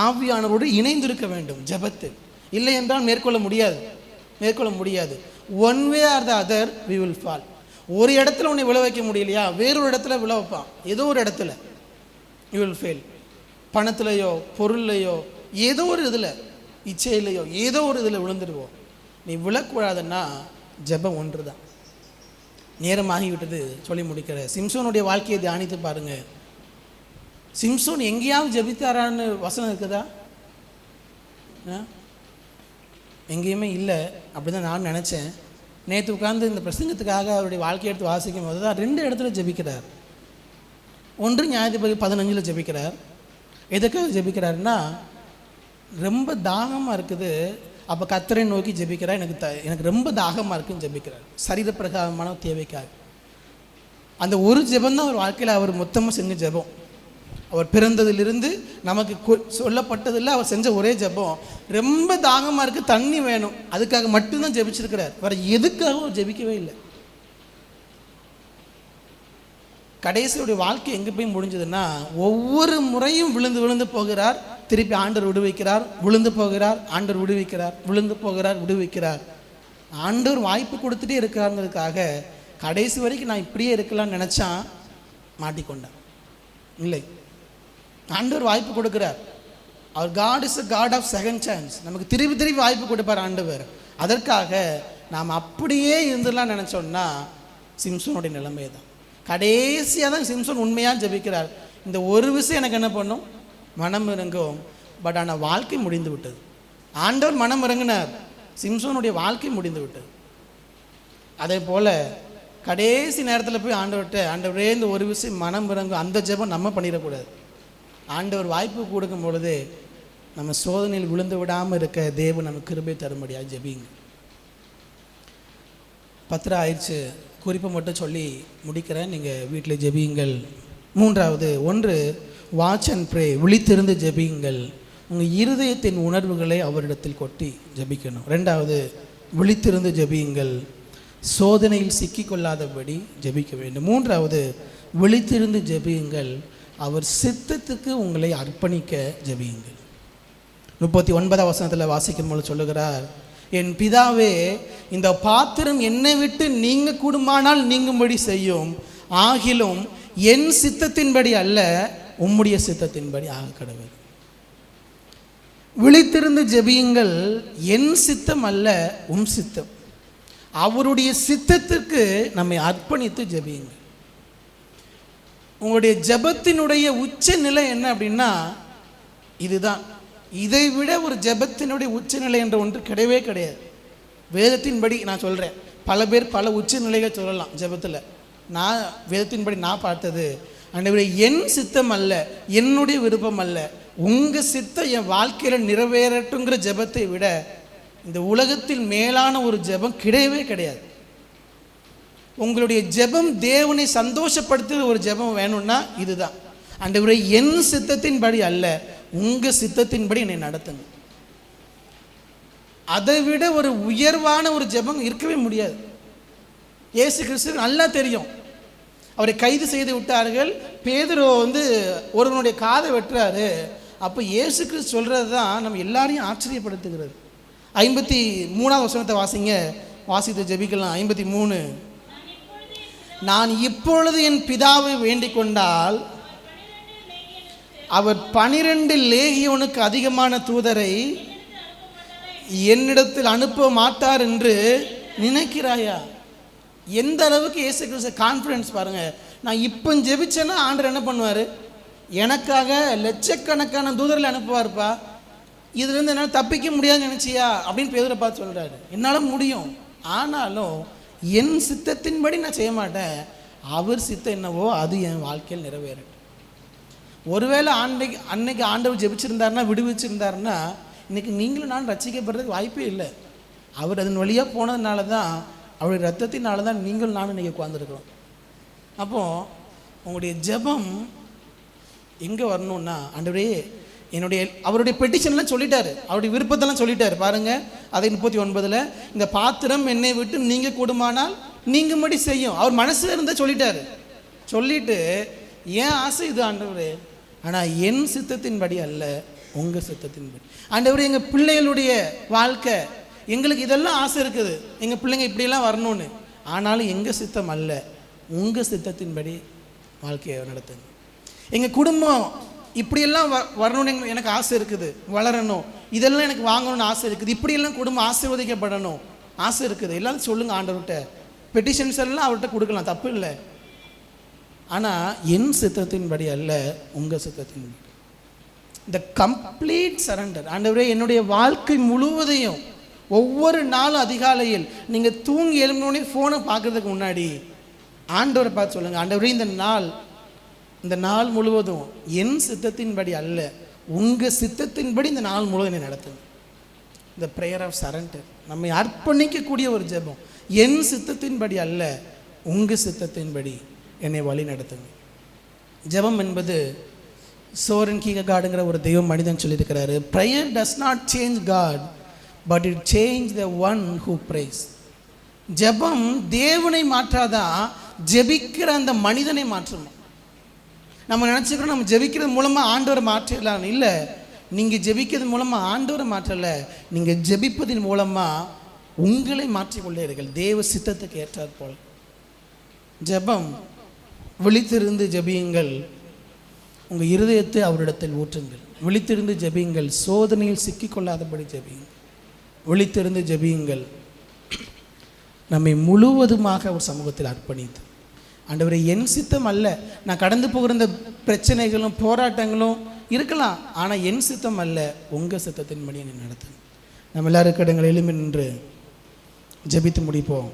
ஆவியானவரோடு இணைந்திருக்க வேண்டும் ஜெபத்தில். இல்லை என்றால் மேற்கொள்ள முடியாது. One way or the other we will fall. ஒரு இடத்துல உன்னை விழ வைக்க முடியலையா, வேறொரு இடத்துல விழ வைப்பான். ஏதோ ஒரு இடத்துல யூ வில் ஃபெயில். பணத்துலையோ பொருள்லையோ ஏதோ ஒரு இதில், இச்சையிலையோ ஏதோ ஒரு இதில் விழுந்துடுவோம். நீ விழக்கூடாதுன்னா ஜெபம் ஒன்று தான். நேரமாகிவிட்டது, சொல்லி முடிக்கிற. சிம்சோனுடைய வாழ்க்கையை தியானித்து பாருங்க. சிம்சோன் எங்கேயாவது ஜெபித்தாரான்னு வசனம் இருக்குதா? எங்கேயுமே இல்லை. அப்படி தான் நான் நினச்சேன். நேற்று உட்கார்ந்து இந்த பிரசங்கத்துக்காக அவருடைய வாழ்க்கையை எடுத்து வாசிக்கும் போது தான் 2 இடத்துல ஜெபிக்கிறார். ஒன்று நியாயாதிபதி 15 ஜெபிக்கிறார். எதுக்காக ஜெபிக்கிறாருன்னா, ரொம்ப தாகமாக இருக்குது, அப்போ கர்த்தரை நோக்கி ஜெபிக்கிறார். எனக்கு ரொம்ப தாகமாக இருக்குன்னு ஜெபிக்கிறார், சரீரப்பிரகாரமான தேவைக்காக. அந்த ஒரு ஜெபம் தான் அவர் வாழ்க்கையில் அவர் மொத்தமாக செஞ்ச ஜெபம். அவர் பிறந்ததிலிருந்து நமக்கு சொல்லப்பட்டதில்லை, அவர் செஞ்ச ஒரே ஜெபம். ரொம்ப தாகமாக இருக்குது, தண்ணி வேணும், அதுக்காக மட்டும்தான் ஜெபிச்சிருக்கிறார். வேறு எதுக்காகவும் ஜெபிக்கவே இல்லை. கடைசியுடைய வாழ்க்கை எங்கே போய் முடிஞ்சதுன்னா, ஒவ்வொரு முறையும் விழுந்து போகிறார், திருப்பி ஆண்டவர் விடுவிக்கிறார், விழுந்து போகிறார், ஆண்டவர் விடுவிக்கிறார், விழுந்து போகிறார், விடுவிக்கிறார். ஆண்டவர் வாய்ப்பு கொடுத்துட்டே இருக்கிறாங்கிறதுக்காக கடைசி வரைக்கும் நான் இப்படியே இருக்கலாம்னு நினச்சா மாட்டிக்கொண்டேன். இல்லை, ஆண்டவர் வாய்ப்பு கொடுக்குறார். அவர் God is a God of second chance. நமக்கு திருப்பி வாய்ப்பு கொடுப்பார் ஆண்டவர். அதற்காக நாம் அப்படியே இருந்துடலாம் நினச்சோன்னா சிம்சோனுடைய நிலைமை தான். கடைசியாக தான் சிம்சோன் உண்மையாக ஜெபிக்கிறார். இந்த ஒரு விஷயம் எனக்கு என்ன பண்ணும், மனம் இறங்கும். பட் ஆனால் வாழ்க்கை முடிந்து விட்டது. ஆண்டவர் மனம் இறங்கினார், சிம்சோனுடைய வாழ்க்கை முடிந்து விட்டது. அதே போல் கடைசி நேரத்தில் போய் ஆண்டவரே இந்த ஒரு விஷயம் மனம் இறங்கும், அந்த ஜெபம் நம்ம பண்ணிடக்கூடாது. ஆண்டவர் வாய்ப்பு கொடுக்கும் பொழுது நம்ம சோதனையில் விழுந்து விடாமல் இருக்க தேவன் நமக்கு கிருபை தரும்படியாக ஜெபிங்க. 10 ஆயிடுச்சு, குறிப்பை மட்டும் சொல்லி முடிக்கிறேன், நீங்கள் வீட்டில் ஜெபியுங்கள். 3வது, 1 வாட்ச் அண்ட் ப்ரே, விழித்திருந்து ஜெபியுங்கள். உங்கள் இருதயத்தின் உணர்வுகளை அவரிடத்தில் கொட்டி ஜெபிக்கணும். 2வது, விழித்திருந்து ஜெபியுங்கள். சோதனையில் சிக்கிக்கொள்ளாதபடி ஜெபிக்க வேண்டும். மூன்றாவது, விழித்திருந்து ஜெபியுங்கள், அவர் சித்தத்துக்கு உங்களை அர்ப்பணிக்க ஜெபியுங்கள். 39ஆம் வசனத்தில் வாசிக்கும் போது சொல்லுகிறார், என் பிதாவே, இந்த பாத்திரம் என்னை விட்டு நீங்க கூடுமானால் நீங்கும்படி செய்யும், ஆகிலும் என் சித்தத்தின்படி அல்ல உம்முடைய சித்தத்தின்படி ஆக கடவுள். விழித்திருந்து ஜெபியுங்கள், என் சித்தம் அல்ல உம் சித்தம். அவருடைய சித்தத்திற்கு நம்மை அர்ப்பணித்து ஜெபியுங்கள். உங்களுடைய ஜெபத்தினுடைய உச்ச நிலை என்ன அப்படின்னா இதுதான். இதை விட ஒரு ஜெபத்தினுடைய உச்சநிலை என்ற ஒன்று கிடையவே கிடையாது. வேதத்தின்படி நான் சொல்கிறேன். பல பேர் பல உச்சநிலைகள் சொல்லலாம் ஜெபத்தில். நான் வேதத்தின்படி நான் பார்த்தது, ஆண்டவரே என் சித்தம் அல்ல, என்னுடைய விருப்பம் அல்ல, உங்கள் சித்தம் என் வாழ்க்கையில் நிறைவேறட்டுங்கிற ஜெபத்தை விட இந்த உலகத்தில் மேலான ஒரு ஜெபம் கிடையவே கிடையாது. உங்களுடைய ஜெபம் தேவனை சந்தோஷப்படுத்துகிற ஒரு ஜெபம் வேணும்னா இதுதான். ஆண்டவரே என் சித்தத்தின்படி அல்ல உங்கள் சித்தத்தின்படி என்னை நடத்துங்க. அதை விட ஒரு உயர்வான ஒரு ஜெபம் இருக்கவே முடியாது. இயேசு கிறிஸ்து நல்லா தெரியும். அவரை கைது செய்து விட்டார்கள். பேதுரு ஒருவனுடைய காதை வெட்டுறாரு. அப்போ இயேசு கிறிஸ்து சொல்கிறது தான் நம்ம எல்லாரையும் ஆச்சரியப்படுத்துகிறது. 53ஆம் வசனத்தை வாசித்து ஜெபிக்கலாம். 53, நான் இப்பொழுது என் பிதாவை வேண்டிக் கொண்டால் அவர் 12 லேகியோனுக்கு அதிகமான தூதரை என்னிடத்தில் அனுப்ப மாட்டார் என்று நினைக்கிறாயா? எந்த அளவுக்கு இயேசு கிறிஸ்து கான்ஃபிடன்ஸ் பாருங்க. நான் இப்போ ஜெபிச்சேன்னா ஆண்டவர் என்ன பண்ணுவார்? எனக்காக லட்சக்கணக்கான தூதர்கள் அனுப்புவார்ப்பா. இதுலேருந்து என்னால் தப்பிக்க முடியாதுன்னு நினச்சியா அப்படின்னு பேதுரை பார்த்து சொல்கிறாரு. என்னால் முடியும், ஆனாலும் என் சித்தத்தின்படி நான் செய்ய மாட்டேன். அவர் சித்தம் என்னவோ அது என் வாழ்க்கையில் நிறைவேறட்டும். ஒருவேளை அன்னைக்கு ஆண்டவர் ஜெபிச்சிருந்தாருன்னா, விடுவிச்சிருந்தாருன்னா, இன்றைக்கி நீங்களும் நான் ரட்சிக்கப்படுறதுக்கு வாய்ப்பே இல்லை. அவர் அதன் வழியாக போனதுனால தான், அவருடைய ரத்தத்தினால தான் நீங்களும் நானும் இன்றைக்கி உட்காந்துருக்கிறோம். அப்போது உங்களுடைய ஜெபம் எங்கே வரணும்னா, ஆண்டவரே அவருடைய பெட்டிஷன்லாம் சொல்லிட்டாரு, அவருடைய விருப்பத்தெல்லாம் சொல்லிட்டாரு பாருங்கள். அதை 39, இந்த பாத்திரம் என்னை விட்டு நீங்கள் கூடுமானால் நீங்கும்படி செய்யும். அவர் மனசில் இருந்தால் சொல்லிட்டாரு. சொல்லிட்டு ஏன் ஆசை இது ஆண்டவரே, ஆனால் என் சித்தத்தின்படி அல்ல உங்கள் சித்தத்தின்படி. ஆண்டவரே எங்கள் பிள்ளைகளுடைய வாழ்க்கை, எங்களுக்கு இதெல்லாம் ஆசை இருக்குது, எங்கள் பிள்ளைங்க இப்படியெல்லாம் வரணும்னு, ஆனாலும் எங்கள் சித்தம் அல்ல உங்கள் சித்தத்தின்படி வாழ்க்கையை நடத்துங்க. எங்கள் குடும்பம் இப்படியெல்லாம் வரணும்னு எனக்கு ஆசை இருக்குது, வளரணும், இதெல்லாம் எனக்கு வாங்கணும்னு ஆசை இருக்குது, இப்படியெல்லாம் குடும்பம் ஆசீர்வதிக்கப்படணும் ஆசை இருக்குது, எல்லாம் சொல்லுங்கள் ஆண்டவர்கிட்ட. பெட்டிஷன்ஸ் எல்லாம் அவர்கிட்ட கொடுக்கலாம், தப்பு இல்லை. ஆனால் என் சித்தத்தின்படி அல்ல உங்கள் சித்தத்தின்படி. இந்த கம்ப்ளீட் சரண்டர். ஆண்டவரே என்னுடைய வாழ்க்கை முழுவதையும், ஒவ்வொரு நாளும் அதிகாலையில் நீங்கள் தூங்கி எழுந்தோடனே ஃபோனை பார்க்குறதுக்கு முன்னாடி ஆண்டவரை பார்த்து சொல்லுங்கள், ஆண்டவரே இந்த நாள் முழுவதும் என் சித்தத்தின்படி அல்ல உங்கள் சித்தத்தின்படி இந்த நாள் முழுவதும் என்னை நடத்துங்க. இந்த ப்ரேயர் ஆஃப் சரண்டர், நம்மை அர்ப்பணிக்கக்கூடிய ஒரு ஜெபம். என் சித்தத்தின்படி அல்ல உங்கள் சித்தத்தின்படி என்னை வழி நடத்துங்க. ஜெபம் என்பது சோரன் கீர்கெகார்டுங்கிற ஒரு தெய்வ மனிதன் சொல்லியிருக்கிறாரு, prayer does not change God but it change the one who prays. ஜெபம் தேவனை மாற்றாதான், ஜெபிக்கிற அந்த மனிதனை மாற்றணும். நம்ம நினச்சிக்கிறோம் நம்ம ஜெபிக்கிறது மூலமாக ஆண்டவரை மாற்றிடலாம். இல்லை, நீங்கள் ஜெபிக்கிறது மூலமாக ஆண்டவரை மாற்றலை, நீங்கள் ஜெபிப்பதின் மூலமாக உங்களை மாற்றிக்கொள்ளீர்கள் தேவ சித்தத்துக்கு ஏற்றாற் போல். ஜெபம், விழித்திருந்து ஜெபியுங்கள், உங்கள் இருதயத்தை அவரிடத்தில் ஊற்றுங்கள். விழித்திருந்து ஜெபியுங்கள், சோதனையில் சிக்கிக்கொள்ளாதபடி ஜெபியுங்கள். விழித்திருந்து ஜெபியுங்கள், நம்மை முழுவதுமாக ஒரு சமூகத்தில் அர்ப்பணித்து, ஆண்டவரே என் சித்தம் அல்ல, நான் கடந்து போகிற இந்த பிரச்சனைகளும் போராட்டங்களும் இருக்கலாம், ஆனால் என் சித்தம் அல்ல உங்கள் சித்தத்தின்படி என்னை நடத்துங்க. நம்ம எல்லாரும் இடங்கள் எழுமி நின்று ஜெபித்து முடிப்போம்.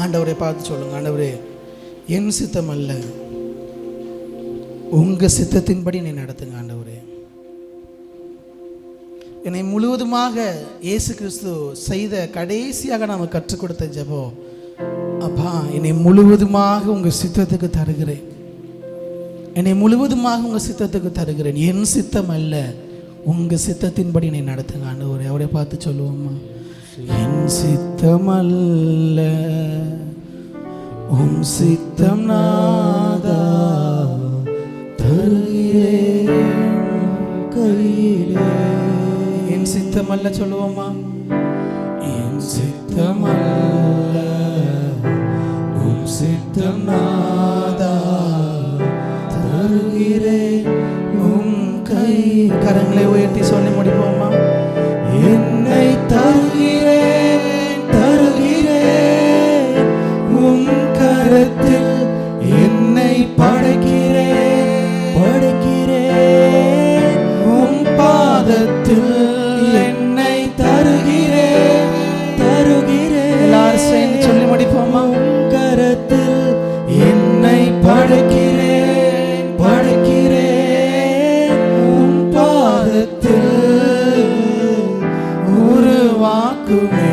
ஆண்டவரை பார்த்து சொல்லுங்கள், ஆண்டவரே என் சித்தம் அல்ல உங்கள் சித்தத்தின்படி என்னை நடத்துங்க. ஆண்டவரே என்னை முழுவதுமாக இயேசு கிறிஸ்து செய்த கடைசியாக நாம் கற்றுக் கொடுத்த ஜெபம், அப்பா என்னை முழுவதுமாக உங்கள் சித்தத்துக்கு தருகிறேன், என்னை முழுவதுமாக உங்கள் சித்தத்துக்கு தருகிறேன், என் சித்தம் அல்ல உங்கள் சித்தத்தின்படி என்னை நடத்துங்க. ஆண்டவரே அவரை பார்த்து சொல்லுவோம்மா, என் சித்தமல்ல உம் சித்தம் நாதா, தருகிறேன் கையிலே. என் சித்தமல்ல சொல்லுவோமா? என் சித்தமல்ல உம் சித்தம் நாதா, தருகிறேன் உம் கை. கரங்களை உயர்த்தி சொல்லி முடிப்போமா? என்னை தருகிறேன் தருகிறேன் உம் கரத்தில், என்னை படைக்கிறேன் படைக்கிறேன் உம் பாதத்தில், என்னை தருகிறேன் தருகிறேன். எல்லாரும் சேர்ந்து சொல்லி முடிப்போமா? உம் கரத்தில் என்னை படைக்கிறேன் படைக்கிறேன் உம் பாதத்தில், உருவாக்குமே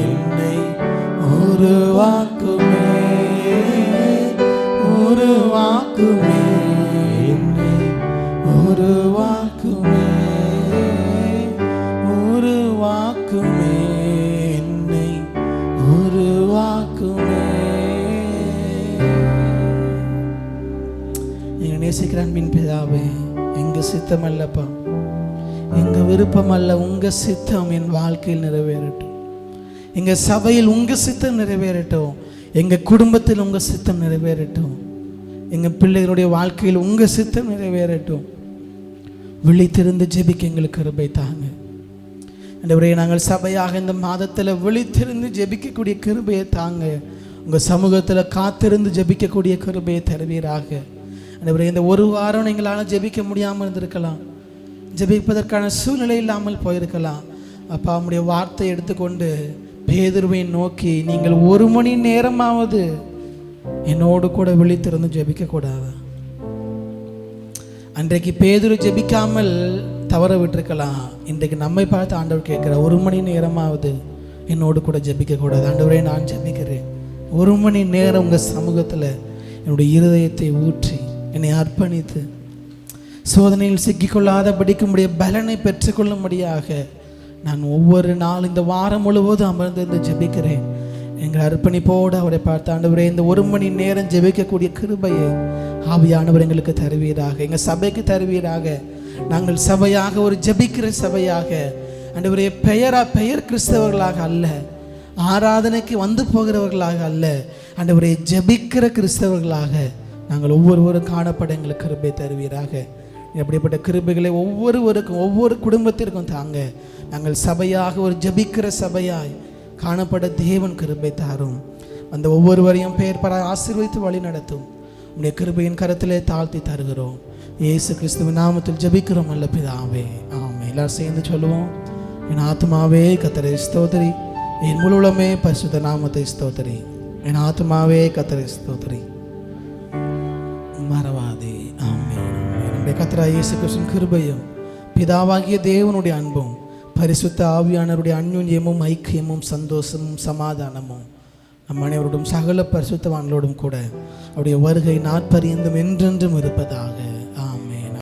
என்னை உருவாக்குமே உருவாக்குமே என்னை உருவாக்குமே உருவாக்குமே என்னை உருவாக்குமே. எங்க நேசிக்கிற அன்பின் பிதாவே, எங்க சித்தம் அல்லப்பா, எங்க விருப்பம் அல்ல, உங்க சித்தம் என் வாழ்க்கையில் நிறைவேறட்டும். எங்க சபையில் உங்க சித்தம் நிறைவேறட்டும். எங்க குடும்பத்தில் உங்க சித்தம் நிறைவேறட்டும். எங்க பிள்ளைகளுடைய வாழ்க்கையில் உங்க சித்தம் நிறைவேறட்டும். விழித்திருந்து ஜெபிக்க எங்களுக்கு கிருபை தாங்க. ஆண்டவரே, நாங்கள் சபையாக இந்த மாதத்தில் விழித்திருந்து ஜெபிக்கக்கூடிய கிருபையை தாங்க. உங்க சமூகத்தில் காத்திருந்து ஜெபிக்கக்கூடிய கிருபையை தருவீராக. ஆண்டவரே, இந்த ஒரு வாரம் எங்களால் ஜெபிக்க முடியாமல் இருந்திருக்கலாம், ஜெபிப்பதற்கான சூழ்நிலை இல்லாமல் போயிருக்கலாம். அப்பா, உம்முடைய வார்த்தை எடுத்துக்கொண்டு பேதுருவை நோக்கி, நீங்கள் 1 மணி நேரமாவது என்னோடு கூட விழித்திருந்து ஜெபிக்க கூடாது. அன்றைக்கு பேதுரு ஜெபிக்காமல் தவற விட்டுருக்கலாம். இன்றைக்கு நம்மை பார்த்து ஆண்டவர் கேட்கிற, 1 மணி நேரமாவது என்னோடு கூட ஜெபிக்க கூடாது. ஆண்டவரே, நான் ஜெபிக்கிறேன். 1 மணி நேரம் உங்க சமூகத்தில் என்னுடைய இருதயத்தை ஊற்றி என்னை அர்ப்பணித்து சோதனையில் சிக்கிக்கொள்ளாதபடிக்கு உடைய பலனை பெற்றுக்கொள்ளும்படியாக நான் ஒவ்வொரு நாள் இந்த வாரம் முழுவதும் அமர்ந்து ஜெபிக்கிறேன். எங்கள் அர்ப்பணிப்போடு அவரை பார்த்து, ஆண்டவரே, இந்த 1 மணி நேரம் ஜெபிக்கக்கூடிய கிருபையை ஆவியானவர் எங்களுக்கு தருவீராக, எங்கள் சபைக்கு தருவீராக. நாங்கள் சபையாக ஒரு ஜெபிக்கிற சபையாக, ஆண்டவரே, பெயர் கிறிஸ்தவர்களாக அல்ல, ஆராதனைக்கு வந்து போகிறவர்களாக அல்ல, ஆண்டவரே, ஜெபிக்கிற கிறிஸ்தவர்களாக நாங்கள் ஒவ்வொருவரும் காணப்பட எங்களுக்கு கிருபை தருவீராக. எப்படிப்பட்ட கிருபைகளை ஒவ்வொருவருக்கும் ஒவ்வொரு குடும்பத்திற்கும் தாங்க. நாங்கள் சபையாக ஒரு ஜெபிக்கிற சபையாய் காணப்பட தேவன் கிருபை தாரும். அந்த ஒவ்வொருவரையும் பெயர் ஆசீர்வதித்து வழி நடத்தும். உடைய கிருபையின் கரத்திலே தாழ்த்தி தருகிறோம். இயேசு கிறிஸ்துவின் நாமத்தில் ஜெபிக்கிறோம் நல்ல பிதாவே, ஆமென். எல்லாரும் சேர்ந்து சொல்லுவோம். என் ஆத்மாவே கர்த்தரை ஸ்தோத்திரி, என் முழு உள்ளமே பரிசுத்த நாமத்தை ஸ்தோத்திரி. என் ஆத்மாவே கர்த்தரை ஸ்தோத்திரி, மறவாதே. ஆமென். நம்முடைய கர்த்தராகிய இயேசு கிறிஸ்துவின் கிருபையும் பிதாவாகிய தேவனுடைய அன்பும் பரிசுத்த ஆவியானவருடைய அன்யோன்யமும் ஐக்கியமும் சந்தோஷமும் சமாதானமும் நம் அனைவரோடும் சகல பரிசுத்தவான்களோடும் கூட அவருடைய வருகை நாட்பரியந்தம் என்றென்றும் இருப்பதாக. ஆமென்.